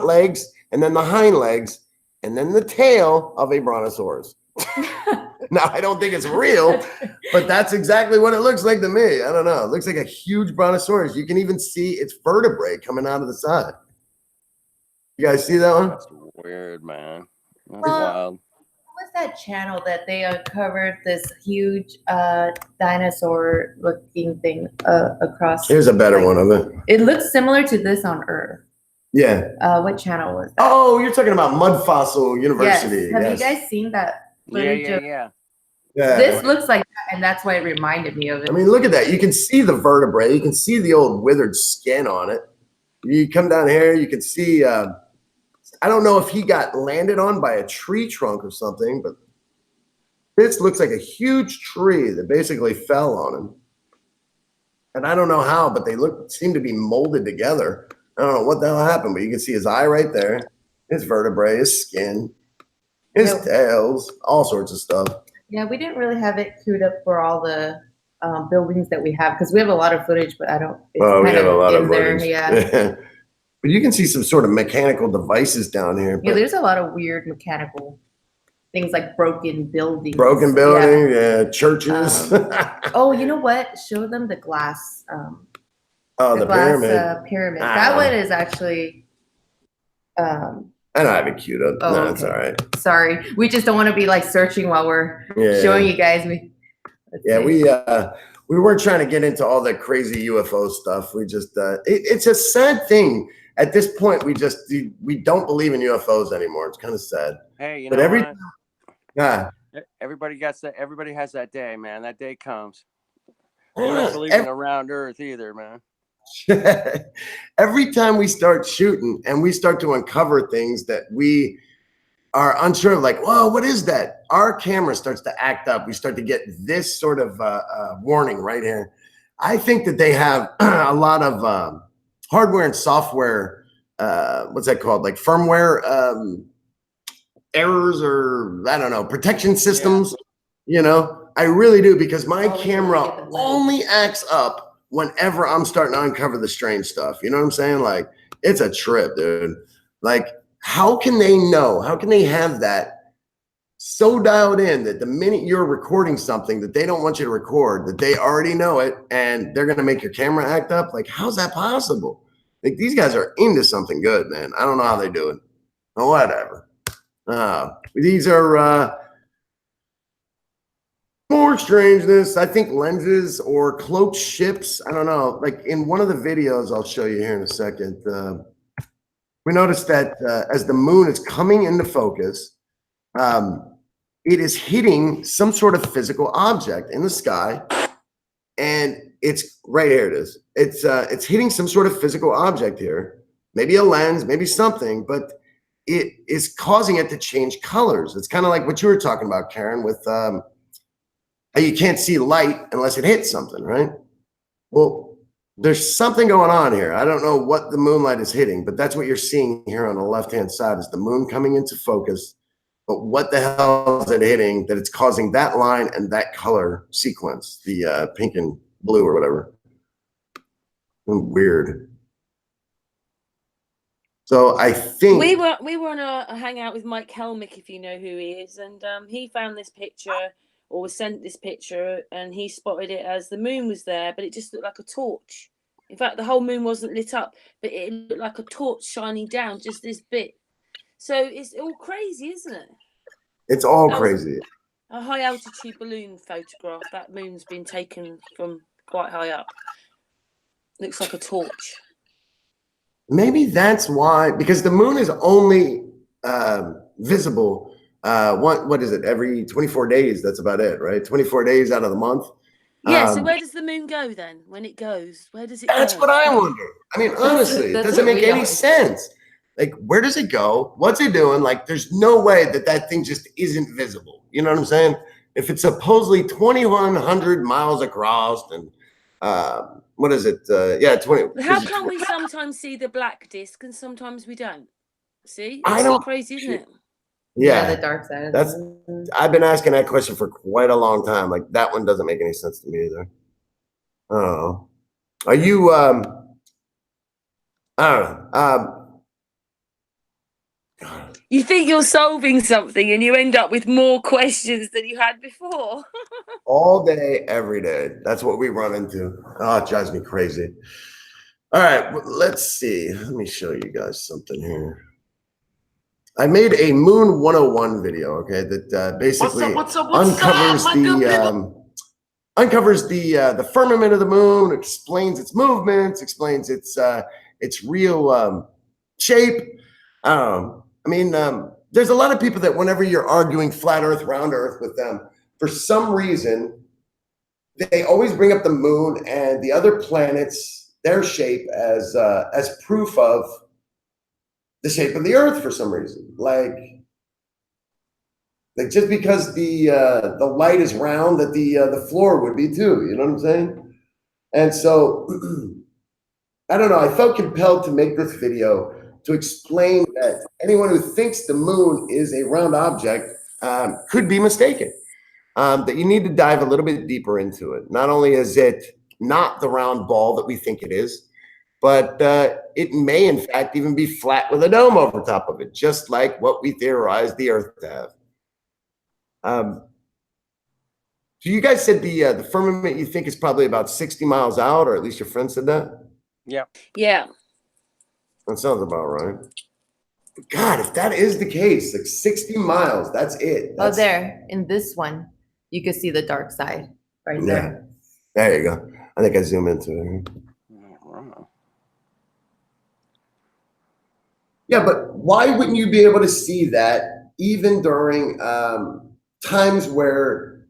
Speaker 2: legs, and then the hind legs, and then the tail of a brontosaurus. Now, I don't think it's real, but that's exactly what it looks like to me. I don't know. It looks like a huge brontosaurus. You can even see its vertebrae coming out of the side. You guys see that one?
Speaker 3: That's weird, man. That's wild.
Speaker 1: What was that channel that they uncovered this huge dinosaur-looking thing across?
Speaker 2: Here's a better one of it.
Speaker 1: It looks similar to this on Earth.
Speaker 2: Yeah.
Speaker 1: What channel was that?
Speaker 2: Oh, you're talking about Mud Fossil University.
Speaker 1: Yes. Have you guys seen that?
Speaker 3: Yeah.
Speaker 1: This looks like that, and that's why it reminded me of it.
Speaker 2: I mean, look at that. You can see the vertebrae. You can see the old withered skin on it. You come down here, you can see, I don't know if he got landed on by a tree trunk or something, but this looks like a huge tree that basically fell on him. And I don't know how, but they seem to be molded together. I don't know what the hell happened, but you can see his eye right there, his vertebrae, his skin, his tails, all sorts of stuff.
Speaker 1: Yeah, we didn't really have it queued up for all the buildings that we have, because we have a lot of footage, but I don't.
Speaker 2: We have a lot of footage.
Speaker 1: Yeah.
Speaker 2: But you can see some sort of mechanical devices down here.
Speaker 1: Yeah, there's a lot of weird mechanical things like broken buildings.
Speaker 2: Churches.
Speaker 1: Oh, you know what? Show them the glass.
Speaker 2: The
Speaker 1: glass
Speaker 2: pyramid.
Speaker 1: Pyramid. That one is actually.
Speaker 2: I don't have it queued up.
Speaker 1: Oh,
Speaker 2: no,
Speaker 1: okay.
Speaker 2: It's all right.
Speaker 1: Sorry, we just don't want to be like searching while we're showing you guys.
Speaker 2: We weren't trying to get into all that crazy UFO stuff. We just it's a sad thing. At this point, we don't believe in UFOs anymore. It's kind of sad.
Speaker 3: Hey, you
Speaker 2: know what?
Speaker 3: Everybody has that day, man. That day comes. We don't believe in around Earth either, man.
Speaker 2: Every time we start shooting and we start to uncover things that we are unsure of, like, whoa, what is that? Our camera starts to act up. We start to get this sort of warning right here. I think that they have a lot of hardware and software, what's that called? Like firmware errors, or I don't know, protection systems. You know, I really do, because my camera only acts up whenever I'm starting to uncover the strange stuff. You know what I'm saying? Like, it's a trip, dude. Like, how can they know? How can they have that so dialed in that the minute you're recording something that they don't want you to record, that they already know it and they're going to make your camera act up? Like, how's that possible? Like these guys are into something good, man. I don't know how they do it. But whatever. These are more strangeness. I think lenses or cloaked ships. I don't know. Like in one of the videos I'll show you here in a second, we noticed that as the moon is coming into focus, it is hitting some sort of physical object in the sky, and it's right here. It is. It's hitting some sort of physical object here, maybe a lens, maybe something, but it is causing it to change colors. It's kind of like what you were talking about, Karen, with how you can't see light unless it hits something, right? Well, there's something going on here. I don't know what the moonlight is hitting, but that's what you're seeing here on the left-hand side is the moon coming into focus. But what the hell is it hitting that it's causing that line and that color sequence, the pink and blue or whatever? Weird. So I think
Speaker 4: we were on a hangout with Mike Helmick, if you know who he is, and he found this picture or was sent this picture, and he spotted it as the moon was there, but it just looked like a torch. In fact, the whole moon wasn't lit up, but it looked like a torch shining down just this bit. So it's all crazy, isn't it?
Speaker 2: It's all crazy.
Speaker 4: A high altitude balloon photograph. That moon's been taken from quite high up. Looks like a torch.
Speaker 2: Maybe that's why, because the moon is only visible what is it, every 24 days. That's about it, right? 24 days out of the month.
Speaker 4: Yeah, so where does the moon go then? When it goes, where does it go?
Speaker 2: That's what I wonder. I mean, honestly, it doesn't make any sense. Like, where does it go? What's it doing? Like, there's no way that thing just isn't visible. You know what I'm saying? If it's supposedly 2,100 miles across and what is it? Yeah, 20.
Speaker 4: How come we sometimes see the black disc and sometimes we don't? See, it's crazy, isn't it?
Speaker 2: Yeah,
Speaker 1: the dark side.
Speaker 2: I've been asking that question for quite a long time. Like that one doesn't make any sense to me either. Oh, are you? I don't know.
Speaker 4: You think you're solving something and you end up with more questions than you had before.
Speaker 2: All day, every day. That's what we run into. Oh, it drives me crazy. All right, let's see. Let me show you guys something here. I made a Moon 101 video, okay, that basically uncovers the firmament of the moon, explains its movements, explains its real shape. I mean, there's a lot of people that whenever you're arguing flat Earth, round Earth with them, for some reason, they always bring up the moon and the other planets, their shape as proof of the shape of the Earth for some reason. Like just because the light is round, that the floor would be too. You know what I'm saying? And so I don't know. I felt compelled to make this video to explain that anyone who thinks the moon is a round object could be mistaken. That you need to dive a little bit deeper into it. Not only is it not the round ball that we think it is, but it may, in fact, even be flat with a dome over top of it, just like what we theorize the Earth to have. So you guys said the firmament you think is probably about 60 miles out, or at least your friend said that?
Speaker 3: Yeah.
Speaker 4: Yeah.
Speaker 2: That sounds about right. God, if that is the case, like 60 miles, that's it.
Speaker 1: Oh, there, in this one, you can see the dark side right there.
Speaker 2: There you go. I think I zoom into it. Yeah, but why wouldn't you be able to see that even during times where,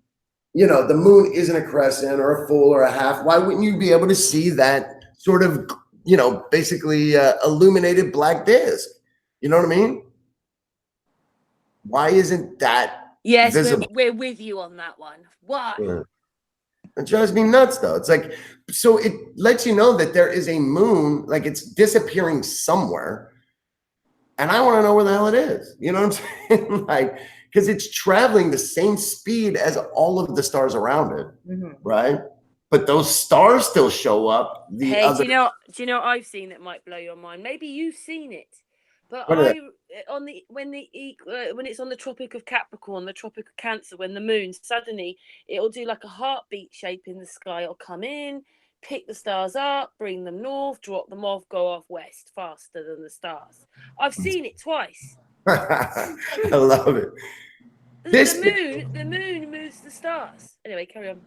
Speaker 2: you know, the moon isn't a crescent or a full or a half? Why wouldn't you be able to see that sort of, you know, basically illuminated black disc? You know what I mean? Why isn't that visible?
Speaker 4: We're with you on that one. Why?
Speaker 2: Yeah. It drives me nuts, though. It's like, so it lets you know that there is a moon, like it's disappearing somewhere. And I want to know where the hell it is. You know what I'm saying? Like, because it's traveling the same speed as all of the stars around it, right? But those stars still show up.
Speaker 4: Do you know what I've seen that might blow your mind? Maybe you've seen it, but when it's on the Tropic of Capricorn, the Tropic of Cancer, when the moon suddenly it'll do like a heartbeat shape in the sky. It'll come in, pick the stars up, bring them north, drop them off, go off west faster than the stars. I've seen it twice.
Speaker 2: I love it.
Speaker 4: The moon moves the stars. Anyway, carry on.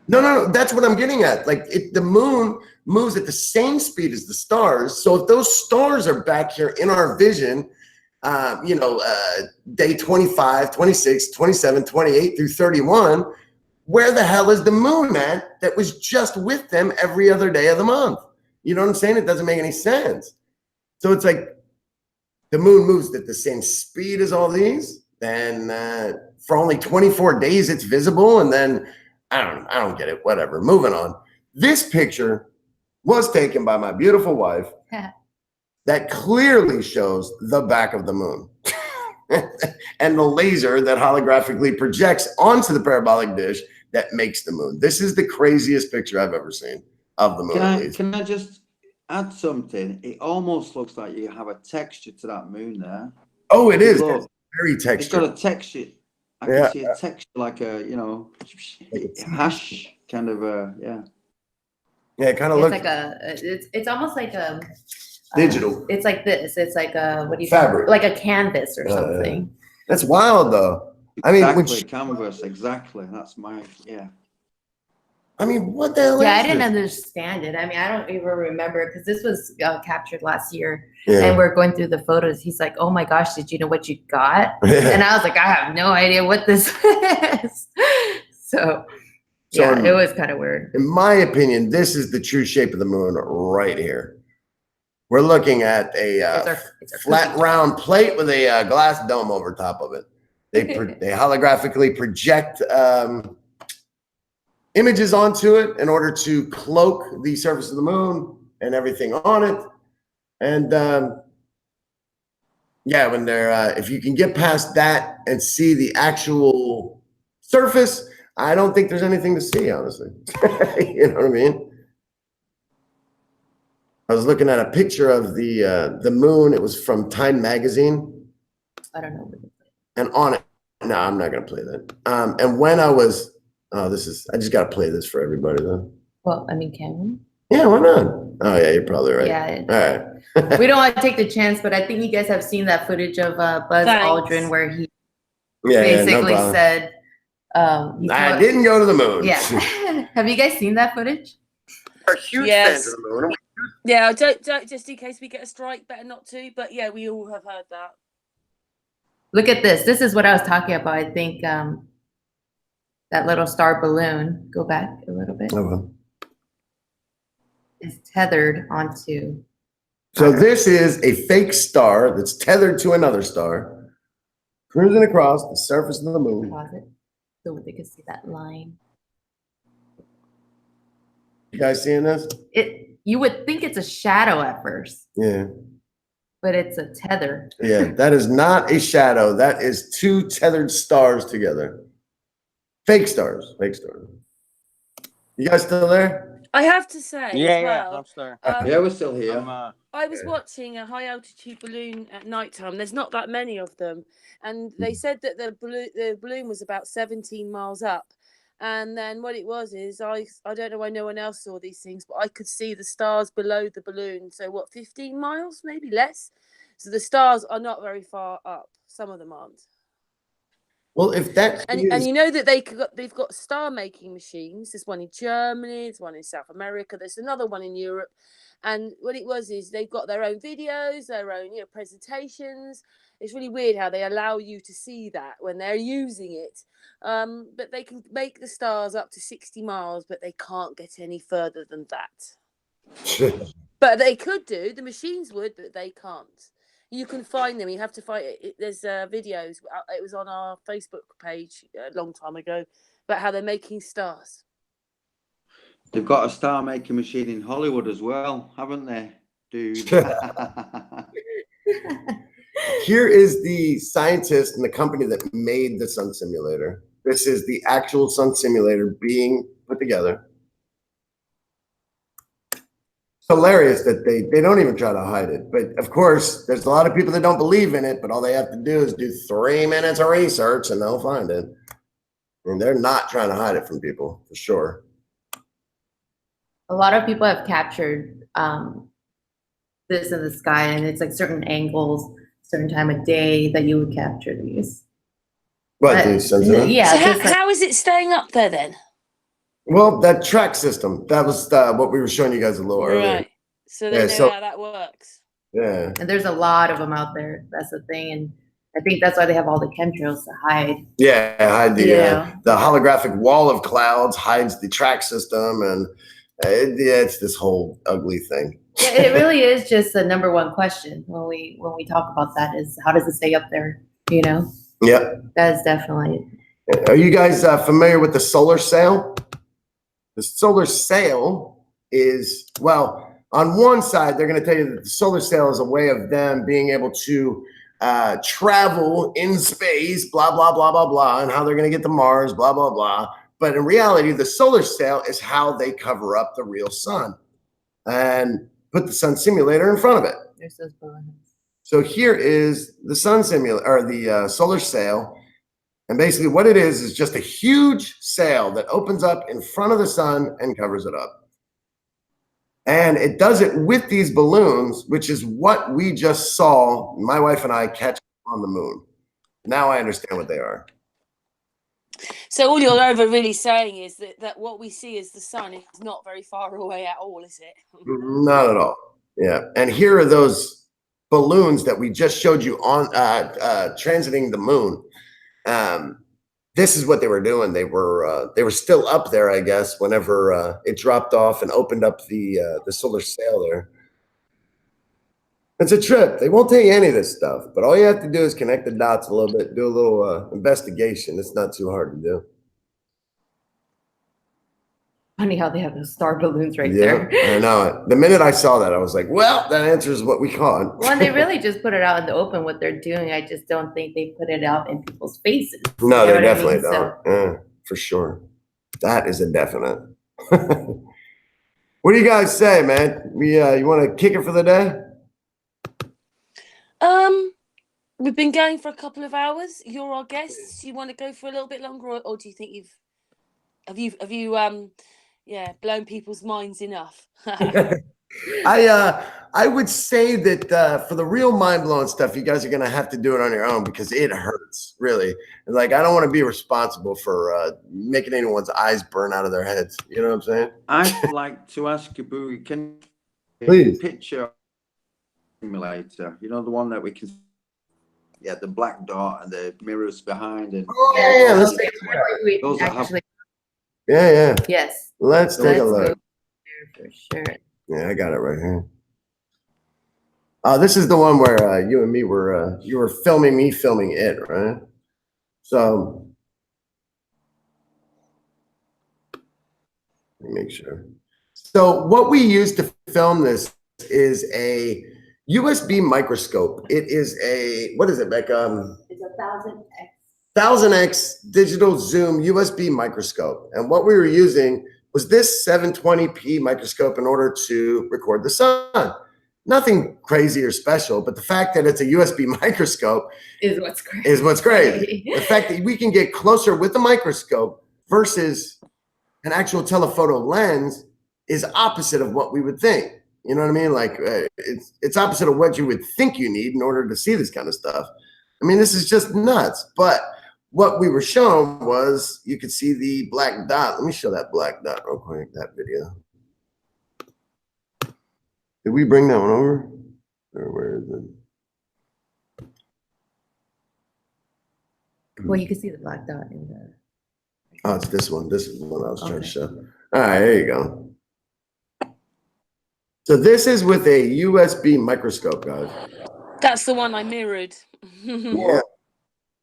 Speaker 2: No. That's what I'm getting at. Like the moon moves at the same speed as the stars. So if those stars are back here in our vision, day 25, 26, 27, 28 through 31, where the hell is the moon at that was just with them every other day of the month? You know what I'm saying? It doesn't make any sense. So it's like the moon moves at the same speed as all these. Then for only 24 days, it's visible. And then I don't get it. Whatever. Moving on. This picture was taken by my beautiful wife that clearly shows the back of the moon and the laser that holographically projects onto the parabolic dish that makes the moon. This is the craziest picture I've ever seen of the moon.
Speaker 5: Can I just add something? It almost looks like you have a texture to that moon there.
Speaker 2: Oh, it is. It's very textured.
Speaker 5: It's got a texture. I can see a texture like a, hash kind of
Speaker 2: Yeah, it kind of looks
Speaker 1: like it's almost like a
Speaker 2: digital.
Speaker 1: It's like this. It's like a
Speaker 2: fabric,
Speaker 1: like a canvas or something.
Speaker 2: That's wild, though.
Speaker 5: Exactly, canvas. Exactly. That's my
Speaker 2: I mean, what the hell?
Speaker 1: Yeah, I didn't understand it. I mean, I don't even remember because this was captured last year,
Speaker 2: Yeah.
Speaker 1: and we're going through the photos. He's like, "Oh my gosh, did you know what you got?" And I was like, "I have no idea what this is." So yeah, it was kind of weird.
Speaker 2: In my opinion, this is the true shape of the moon right here. We're looking at a flat round plate with a glass dome over top of it. They holographically project images onto it in order to cloak the surface of the moon and everything on it. And when they're if you can get past that and see the actual surface, I don't think there's anything to see, honestly. You know what I mean? I was looking at a picture of the moon. It was from Time magazine.
Speaker 1: I don't know.
Speaker 2: And on it, no, I'm not gonna play that. And when I was, I just gotta play this for everybody though.
Speaker 1: Well, I mean, can we?
Speaker 2: Yeah, why not? Oh yeah, you're probably right.
Speaker 1: Yeah.
Speaker 2: All right.
Speaker 1: We don't want to take the chance, but I think you guys have seen that footage of Buzz Aldrin where he basically said,
Speaker 2: I didn't go to the moon.
Speaker 1: Yeah. Have you guys seen that footage?
Speaker 6: We're huge fans of the moon.
Speaker 4: Yeah, don't just in case we get a strike, better not to. But yeah, we all have heard that.
Speaker 1: Look at this. This is what I was talking about. I think that little star balloon. Go back a little bit.
Speaker 2: Okay.
Speaker 1: Is tethered onto.
Speaker 2: So this is a fake star that's tethered to another star, cruising across the surface of the moon.
Speaker 1: So they can see that line.
Speaker 2: You guys seeing this?
Speaker 1: You would think it's a shadow at first.
Speaker 2: Yeah.
Speaker 1: But it's a tether.
Speaker 2: Yeah, that is not a shadow. That is two tethered stars together. Fake stars. Fake stars. You guys still there?
Speaker 4: I have to say,
Speaker 3: I'm still.
Speaker 5: Yeah, we're still here.
Speaker 4: I was watching a high altitude balloon at nighttime. There's not that many of them, and they said that the balloon was about 17 miles up. And then what it was is I don't know why no one else saw these things, but I could see the stars below the balloon. So what, 15 miles, maybe less? So the stars are not very far up. Some of them aren't.
Speaker 2: Well, if that
Speaker 4: and you know that they've got star making machines. There's one in Germany, there's one in South America, there's another one in Europe. And what it was is they've got their own videos, their own presentations. It's really weird how they allow you to see that when they're using it. But they can make the stars up to 60 miles, but they can't get any further than that. But they could do. The machines would, but they can't. You can find them. You have to find it. There's videos. It was on our Facebook page a long time ago about how they're making stars.
Speaker 5: They've got a star making machine in Hollywood as well, haven't they, dude?
Speaker 2: Here is the scientist and the company that made the sun simulator. This is the actual sun simulator being put together. It's hilarious that they don't even try to hide it. But of course, there's a lot of people that don't believe in it, but all they have to do is do 3 minutes of research and they'll find it. And they're not trying to hide it from people, for sure.
Speaker 1: A lot of people have captured this in the sky, and it's like certain angles, certain time of day that you would capture these.
Speaker 2: What, these sensitive?
Speaker 1: Yeah.
Speaker 4: So how is it staying up there then?
Speaker 2: Well, that track system, that was what we were showing you guys a little earlier.
Speaker 4: Right. So they know how that works.
Speaker 2: Yeah.
Speaker 1: And there's a lot of them out there. That's the thing. And I think that's why they have all the chemtrails to hide.
Speaker 2: Yeah, hide the holographic wall of clouds hides the track system, and it's this whole ugly thing.
Speaker 1: Yeah, it really is just the number one question when we talk about that is how does it stay up there? You know.
Speaker 2: Yep.
Speaker 1: That's definitely.
Speaker 2: Are you guys familiar with the solar sail? The solar sail is, well, on one side, they're going to tell you that the solar sail is a way of them being able to travel in space, blah, blah, blah, blah, blah, and how they're going to get to Mars, blah, blah, blah. But in reality, the solar sail is how they cover up the real sun and put the sun simulator in front of it.
Speaker 1: There's those balloons.
Speaker 2: So here is the sun simulator, or the solar sail. And basically what it is just a huge sail that opens up in front of the sun and covers it up. And it does it with these balloons, which is what we just saw my wife and I catch on the moon. Now I understand what they are.
Speaker 4: So all you're over really saying is that what we see as the sun is not very far away at all, is it?
Speaker 2: Not at all. Yeah. And here are those balloons that we just showed you on transiting the moon. This is what they were doing. They were still up there, I guess, whenever it dropped off and opened up the solar sail there. It's a trip. They won't tell you any of this stuff, but all you have to do is connect the dots a little bit, do a little investigation. It's not too hard to do.
Speaker 1: Funny how they have those star balloons right there.
Speaker 2: I know it. The minute I saw that, I was like, well, that answers what we caught.
Speaker 1: Well, they really just put it out in the open, what they're doing. I just don't think they put it out in people's faces.
Speaker 2: No, they definitely don't. Yeah, for sure. That is a definite. What do you guys say, man? You want to kick it for the day?
Speaker 4: We've been going for a couple of hours. You're our guests. You want to go for a little bit longer, or do you think have you blown people's minds enough?
Speaker 2: I would say that for the real mind-blowing stuff, you guys are gonna have to do it on your own because it hurts, really. Like, I don't want to be responsible for making anyone's eyes burn out of their heads. You know what I'm saying?
Speaker 5: I'd like to ask you, Boogie, can
Speaker 2: please
Speaker 5: picture simulator? You know, the one that we can. Yeah, the black dot and the mirrors behind, and
Speaker 2: let's take
Speaker 5: those
Speaker 1: actually.
Speaker 2: Yeah.
Speaker 1: Yes.
Speaker 2: Let's take a look.
Speaker 1: For sure.
Speaker 2: Yeah, I got it right here. This is the one where you and me were you were filming me filming it, right? So let me make sure. So what we use to film this is a USB microscope. It is a, what is it, Becca?
Speaker 1: It's a 1000x.
Speaker 2: 1000x digital zoom USB microscope. And what we were using was this 720p microscope in order to record the sun. Nothing crazy or special, but the fact that it's a USB microscope
Speaker 1: is what's crazy.
Speaker 2: The fact that we can get closer with the microscope versus an actual telephoto lens is opposite of what we would think. You know what I mean? Like it's opposite of what you would think you need in order to see this kind of stuff. I mean, this is just nuts. But what we were shown was you could see the black dot. Let me show that black dot real quick, that video. Did we bring that one over? Or where is it?
Speaker 1: Well, you can see the black dot in the.
Speaker 2: Oh, it's this one. This is the one I was trying to show. All right, there you go. So this is with a USB microscope, guys.
Speaker 4: That's the one I mirrored.
Speaker 2: Yeah.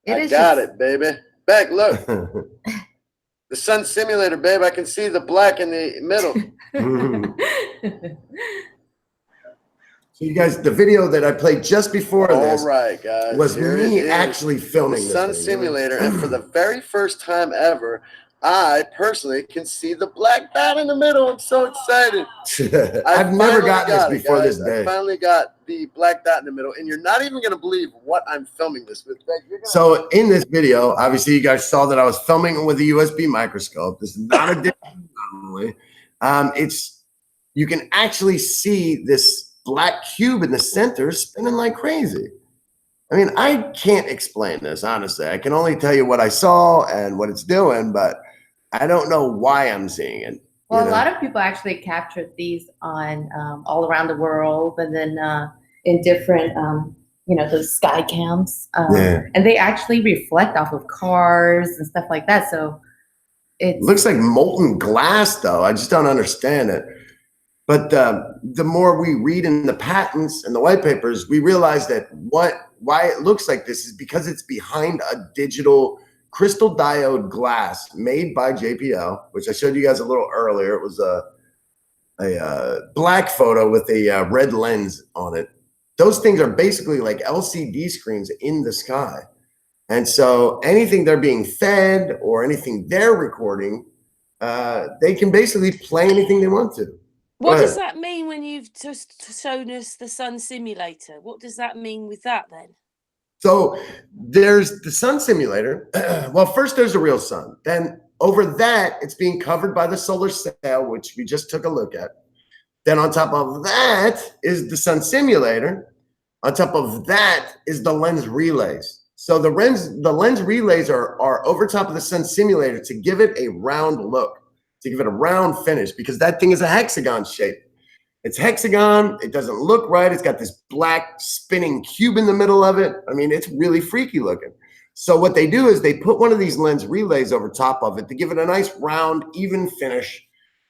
Speaker 6: I got it, baby. Beck, look. The sun simulator, babe. I can see the black in the middle.
Speaker 2: So you guys, the video that I played just before this
Speaker 6: guys,
Speaker 2: was me actually filming
Speaker 6: the sun simulator. And for the very first time ever, I personally can see the black dot in the middle. I'm so excited.
Speaker 2: I've never gotten this before this day.
Speaker 6: I finally got the black dot in the middle, and you're not even going to believe what I'm filming this with.
Speaker 2: So in this video, obviously you guys saw that I was filming it with a USB microscope. This is not a digital anomaly. It's you can actually see this black cube in the center spinning like crazy. I mean, I can't explain this, honestly. I can only tell you what I saw and what it's doing, but I don't know why I'm seeing it.
Speaker 1: Well, a lot of people actually captured these on all around the world, and then in different, those sky cams. And they actually reflect off of cars and stuff like that. So it
Speaker 2: looks like molten glass, though. I just don't understand it. But the more we read in the patents and the white papers, we realize that why it looks like this is because it's behind a digital crystal diode glass made by JPL, which I showed you guys a little earlier. It was a black photo with a red lens on it. Those things are basically like LCD screens in the sky. And so anything they're being fed or anything they're recording, they can basically play anything they want to.
Speaker 4: What does that mean when you've just shown us the sun simulator? What does that mean with that then?
Speaker 2: So there's the sun simulator. Well, first there's a real sun. Then over that, it's being covered by the solar sail, which we just took a look at. Then on top of that is the sun simulator. On top of that is the lens relays. So the lens relays are over top of the sun simulator to give it a round look, to give it a round finish, because that thing is a hexagon shape. It's hexagon. It doesn't look right. It's got this black spinning cube in the middle of it. I mean, it's really freaky looking. So what they do is they put one of these lens relays over top of it to give it a nice round, even finish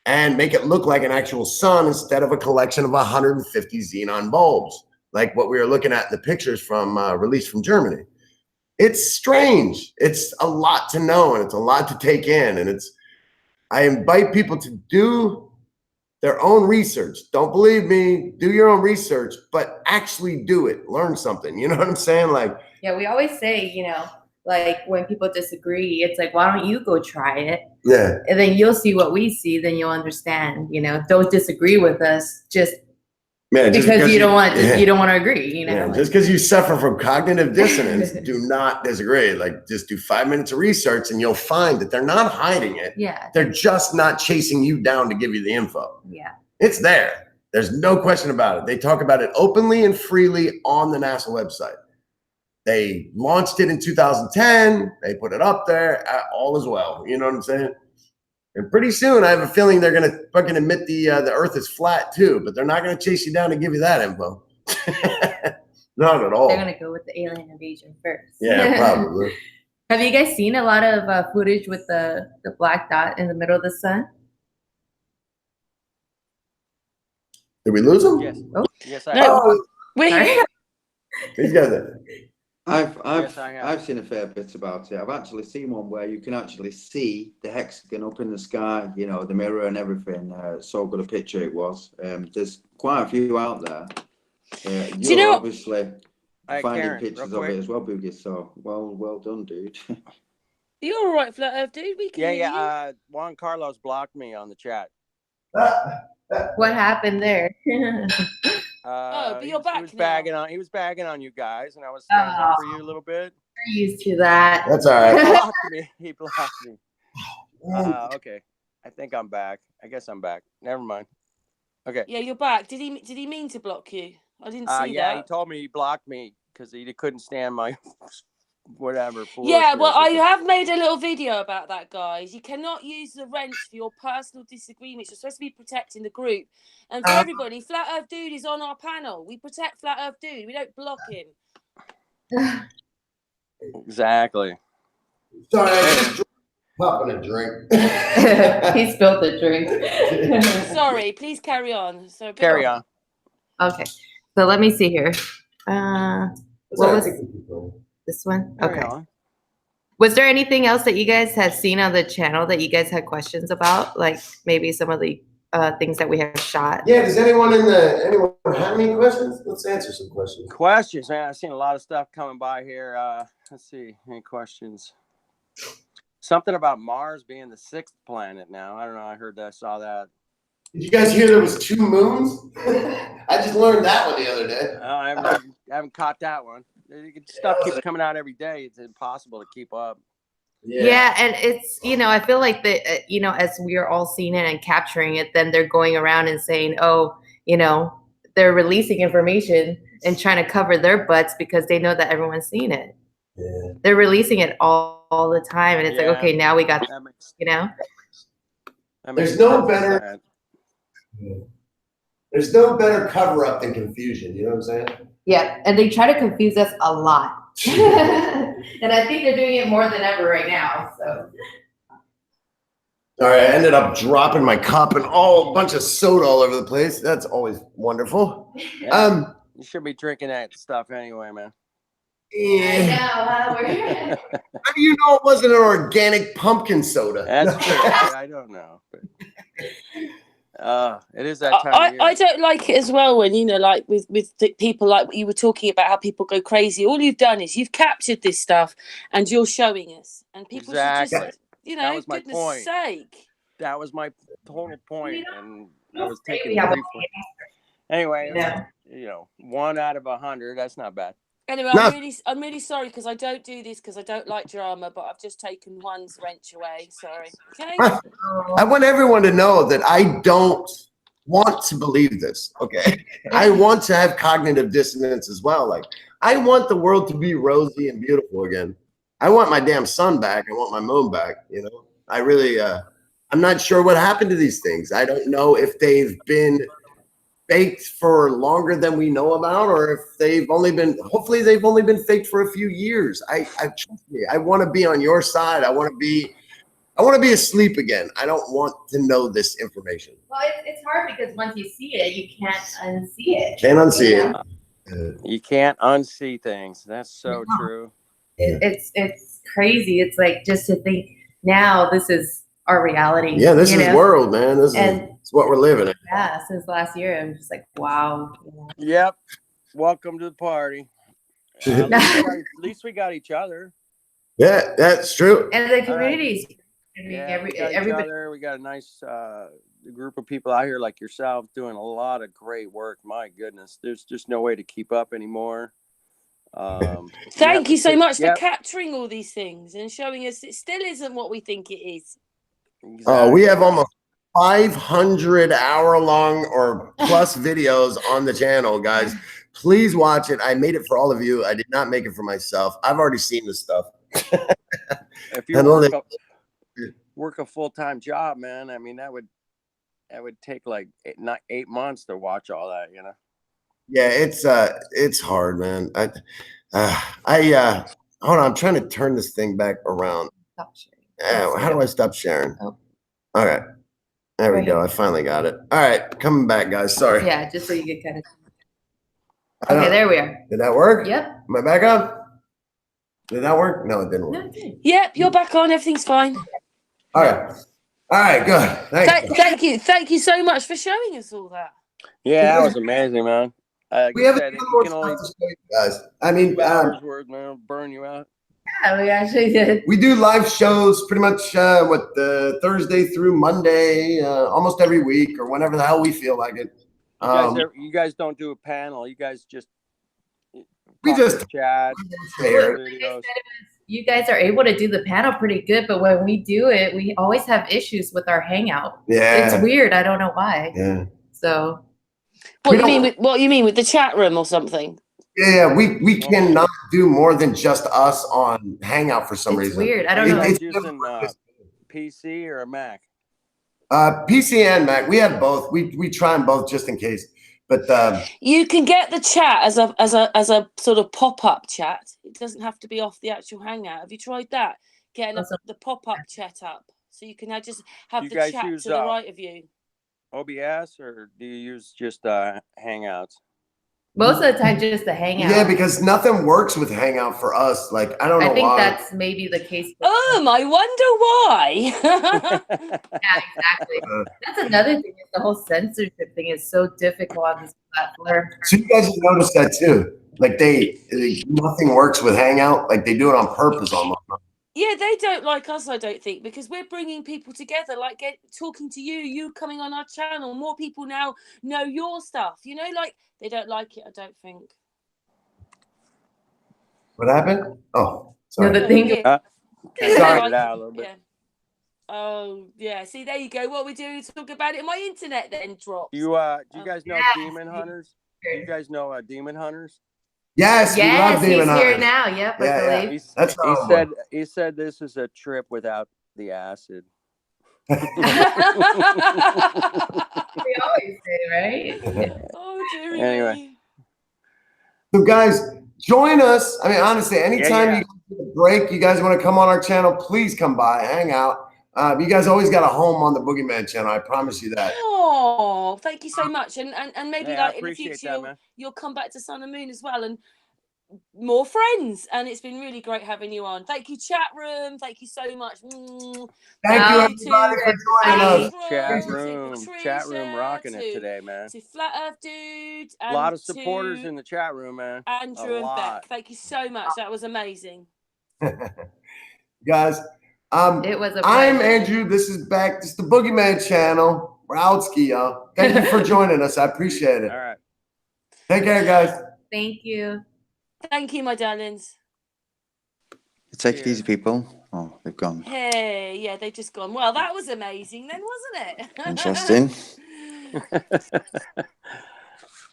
Speaker 2: and make it look like an actual sun instead of a collection of 150 xenon bulbs, like what we were looking at in the pictures from released from Germany. It's strange. It's a lot to know, and it's a lot to take in. And I invite people to do their own research. Don't believe me, do your own research, but actually do it. Learn something. You know what I'm saying? Like,
Speaker 1: yeah, we always say, like when people disagree, it's like, why don't you go try it?
Speaker 2: Yeah.
Speaker 1: And then you'll see what we see, then you'll understand, don't disagree with us just because you don't want to agree,
Speaker 2: Yeah, just because you suffer from cognitive dissonance, do not disagree. Like, just do 5 minutes of research and you'll find that they're not hiding it.
Speaker 1: Yeah.
Speaker 2: They're just not chasing you down to give you the info.
Speaker 1: Yeah.
Speaker 2: It's there. There's no question about it. They talk about it openly and freely on the NASA website. They launched it in 2010. They put it up there, all as well. You know what I'm saying? And pretty soon, I have a feeling they're going to fucking admit the Earth is flat too, but they're not going to chase you down to give you that info. Not at all.
Speaker 1: They're going to go with the alien invasion first.
Speaker 2: Yeah, probably.
Speaker 1: Have you guys seen a lot of footage with the black dot in the middle of the sun?
Speaker 2: Did we lose him?
Speaker 3: Yes.
Speaker 1: Oh.
Speaker 3: Yes, I have.
Speaker 2: These guys are.
Speaker 5: I've seen a fair bit about it. I've actually seen one where you can actually see the hexagon up in the sky, the mirror and everything. So good a picture it was. There's quite a few out there. You're obviously finding pictures of it as well, Boogie. So well done, dude.
Speaker 4: You're all right, Flat Earth, dude. We can hear you.
Speaker 3: Juan Carlos blocked me on the chat.
Speaker 1: What happened there?
Speaker 4: But you're back
Speaker 3: now. He was bagging on you guys, and I was standing up for you a little bit.
Speaker 1: You're used to that.
Speaker 2: That's all right.
Speaker 3: He blocked me. Okay. I think I'm back. I guess I'm back. Never mind. Okay.
Speaker 4: Yeah, you're back. Did he mean to block you? I didn't see that.
Speaker 3: Yeah, he told me he blocked me because he couldn't stand my whatever.
Speaker 4: Yeah, well, I have made a little video about that, guys. You cannot use the wrench for your personal disagreements. You're supposed to be protecting the group. And for everybody, Flat Earth Dude is on our panel. We protect Flat Earth Dude. We don't block him.
Speaker 3: Exactly.
Speaker 2: Sorry, I was popping a drink.
Speaker 1: He spilled the drink.
Speaker 4: Sorry, please carry on.
Speaker 3: Carry on.
Speaker 1: Okay, so let me see here. What was this one? Okay. Was there anything else that you guys had seen on the channel that you guys had questions about? Like maybe some of the things that we have shot?
Speaker 2: Yeah, does anyone have any questions? Let's answer some questions.
Speaker 3: Questions, man. I've seen a lot of stuff coming by here. Let's see. Any questions? Something about Mars being the 6th planet now. I don't know. I saw that.
Speaker 2: Did you guys hear there was 2 moons? I just learned that one the other day.
Speaker 3: I haven't caught that one. Stuff keeps coming out every day. It's impossible to keep up.
Speaker 1: Yeah, and it's, I feel like as we are all seeing it and capturing it, then they're going around and saying, oh, they're releasing information and trying to cover their butts because they know that everyone's seeing it.
Speaker 2: Yeah.
Speaker 1: They're releasing it all the time, and it's like, okay, now we got,
Speaker 2: There's no better. There's no better cover up than confusion. You know what I'm saying?
Speaker 1: Yeah, and they try to confuse us a lot. And I think they're doing it more than ever right now. So.
Speaker 2: All right, I ended up dropping my cup and a bunch of soda all over the place. That's always wonderful.
Speaker 3: Yeah, you should be drinking that stuff anyway, man.
Speaker 2: Yeah. How do you know it wasn't an organic pumpkin soda?
Speaker 3: That's true. I don't know. But... it is that time of year.
Speaker 4: I don't like it as well when, like with people, like you were talking about how people go crazy. All you've done is you've captured this stuff and you're showing us. And people should just,
Speaker 3: that was my
Speaker 4: goodness
Speaker 3: point.
Speaker 4: sake.
Speaker 3: That was my total point. And I was taking brief. Anyway, 1 out of 100. That's not bad.
Speaker 4: Anyway, I'm really sorry because I don't do this because I don't like drama, but I've just taken one's wrench away. Sorry. Okay.
Speaker 2: I want everyone to know that I don't want to believe this. Okay. I want to have cognitive dissonance as well. Like, I want the world to be rosy and beautiful again. I want my damn sun back. I want my moon back. I really, I'm not sure what happened to these things. I don't know if they've been faked for longer than we know about, or if hopefully they've only been faked for a few years. I trust me. I want to be on your side. I want to be asleep again. I don't want to know this information.
Speaker 1: Well, it's hard because once you see it, you can't unsee it.
Speaker 2: Can't unsee
Speaker 3: it. You can't unsee things. That's so true.
Speaker 1: It's crazy. It's like just to think now this is our reality.
Speaker 2: Yeah, this is world, man. This is what we're living in.
Speaker 1: Yeah, since last year, I'm just like, wow.
Speaker 3: Yep. Welcome to the party. At least we got each other.
Speaker 2: Yeah, that's true.
Speaker 1: And the communities.
Speaker 3: We got a nice group of people out here like yourself doing a lot of great work. My goodness, there's just no way to keep up anymore.
Speaker 4: Thank you so much for capturing all these things and showing us it still isn't what we think it is.
Speaker 3: Exactly.
Speaker 2: We have almost 500 hour-long or plus videos on the channel, guys. Please watch it. I made it for all of you. I did not make it for myself. I've already seen this stuff.
Speaker 3: If you work a full-time job, man, I mean, that would take like 8 months to watch all that,
Speaker 2: Yeah, it's hard, man. Hold on, I'm trying to turn this thing back around.
Speaker 1: Stop sharing.
Speaker 2: How do I stop sharing?
Speaker 1: Oh.
Speaker 2: Okay. There we go. I finally got it. All right. Coming back, guys. Sorry.
Speaker 1: Yeah, just so you get kind of. Okay, there we are.
Speaker 2: Did that work?
Speaker 1: Yep.
Speaker 2: Am I back on? Did that work? No, it didn't work.
Speaker 1: No, it didn't.
Speaker 4: Yep, you're back on. Everything's fine.
Speaker 2: All right. All right, good.
Speaker 4: Thank you. Thank you so much for showing us all that.
Speaker 3: Yeah, that was amazing, man.
Speaker 2: We have more stuff to show you guys. I mean,
Speaker 3: words, man, burn you out.
Speaker 1: Yeah, we actually did.
Speaker 2: We do live shows pretty much Thursday through Monday, almost every week or whenever the hell we feel like it.
Speaker 3: You guys don't do a panel. You guys just
Speaker 1: chat. You guys are able to do the panel pretty good, but when we do it, we always have issues with our hangout.
Speaker 2: Yeah,
Speaker 1: it's weird. I don't know why.
Speaker 2: Yeah.
Speaker 1: So.
Speaker 4: What you mean with the chat room or something?
Speaker 2: Yeah, we cannot do more than just us on Hangout for some reason.
Speaker 1: It's weird. I don't know.
Speaker 3: It's using PC or a Mac?
Speaker 2: PC and Mac. We have both. We try them both just in case. But
Speaker 4: you can get the chat as a sort of pop-up chat. It doesn't have to be off the actual Hangout. Have you tried that? Getting the pop-up chat up so you can just have the chat to the right of you.
Speaker 3: OBS, or do you use just Hangouts?
Speaker 1: Most of the time, just the Hangout.
Speaker 2: Yeah, because nothing works with Hangout for us. Like, I don't know why.
Speaker 1: I think that's maybe the case.
Speaker 4: I wonder why.
Speaker 1: Yeah, exactly. That's another thing. The whole censorship thing is so difficult on this platform.
Speaker 2: So you guys have noticed that too. Like nothing works with Hangout. Like they do it on purpose almost.
Speaker 4: Yeah, they don't like us, I don't think, because we're bringing people together, like talking to you coming on our channel. More people now know your stuff, like they don't like it, I don't think.
Speaker 2: What happened? Oh, sorry.
Speaker 1: No, the thing
Speaker 3: Sorry it out a little bit.
Speaker 4: Yeah. Oh yeah. See, there you go. What we do is talk about it. My internet then drops.
Speaker 3: Do you guys know Demon Hunters? Do you guys know Demon Hunters?
Speaker 2: Yes, we love Demon
Speaker 1: he's
Speaker 2: Hunters.
Speaker 1: here now. Yep, I believe.
Speaker 3: He said this is a trip without the acid.
Speaker 1: We always say, right?
Speaker 4: Oh dear.
Speaker 3: Anyway.
Speaker 2: So guys, join us. I mean, honestly, anytime you get a break, you guys want to come on our channel, please come by, hang out. You guys always got a home on the Boogie Man Channel. I promise you that.
Speaker 4: Oh, thank you so much. And maybe like in the future you'll come back to Sun and Moon as well and more friends. And it's been really great having you on. Thank you, chat room. Thank you so much.
Speaker 2: Thank you everybody for joining us.
Speaker 3: Chat room rocking it today, man.
Speaker 4: To Flat Earth Dude. And
Speaker 3: a lot of supporters in the chat room, man.
Speaker 4: Andrew and Beck. Thank you so much. That was amazing.
Speaker 2: Guys,
Speaker 1: it was a
Speaker 2: I'm Andrew. This is Beck. This is the Boogie Man Channel. We're out ski, y'all. Thank you for joining us. I appreciate it.
Speaker 3: All right.
Speaker 2: Take care, guys.
Speaker 1: Thank you.
Speaker 4: Thank you, my darlings.
Speaker 5: Take it easy, people. Oh, they've gone.
Speaker 4: Hey, yeah, they've just gone. Well, that was amazing then, wasn't it?
Speaker 5: Interesting.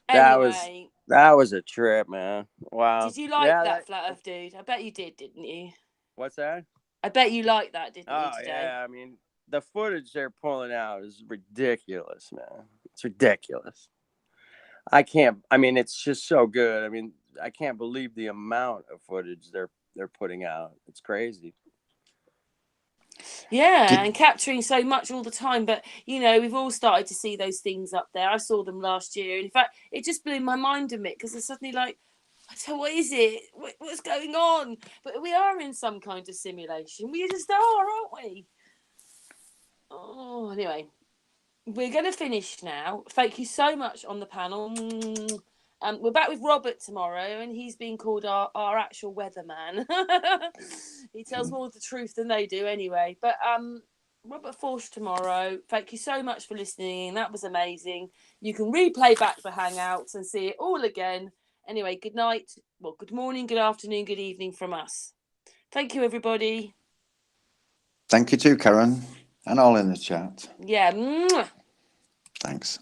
Speaker 3: That was a trip, man. Wow.
Speaker 4: Did you like that Flat Earth Dude? I bet you did, didn't you?
Speaker 3: What's that?
Speaker 4: I bet you liked that, didn't you, today?
Speaker 3: Yeah. I mean, the footage they're pulling out is ridiculous, man. It's ridiculous. It's just so good. I mean, I can't believe the amount of footage they're putting out. It's crazy.
Speaker 4: Yeah, and capturing so much all the time. But, we've all started to see those things up there. I saw them last year. And in fact, it just blew my mind a bit because it's suddenly like, so what is it? What's going on? But we are in some kind of simulation. We just are, aren't we? Oh, anyway, we're going to finish now. Thank you so much on the panel. We're back with Robert tomorrow, and he's been called our actual weatherman. He tells more of the truth than they do anyway. But Robert Forsh tomorrow. Thank you so much for listening. That was amazing. You can replay back the Hangouts and see it all again. Anyway, good night. Well, good morning, good afternoon, good evening from us. Thank you, everybody.
Speaker 5: Thank you too, Karen, and all in the chat.
Speaker 4: Yeah.
Speaker 5: Thanks.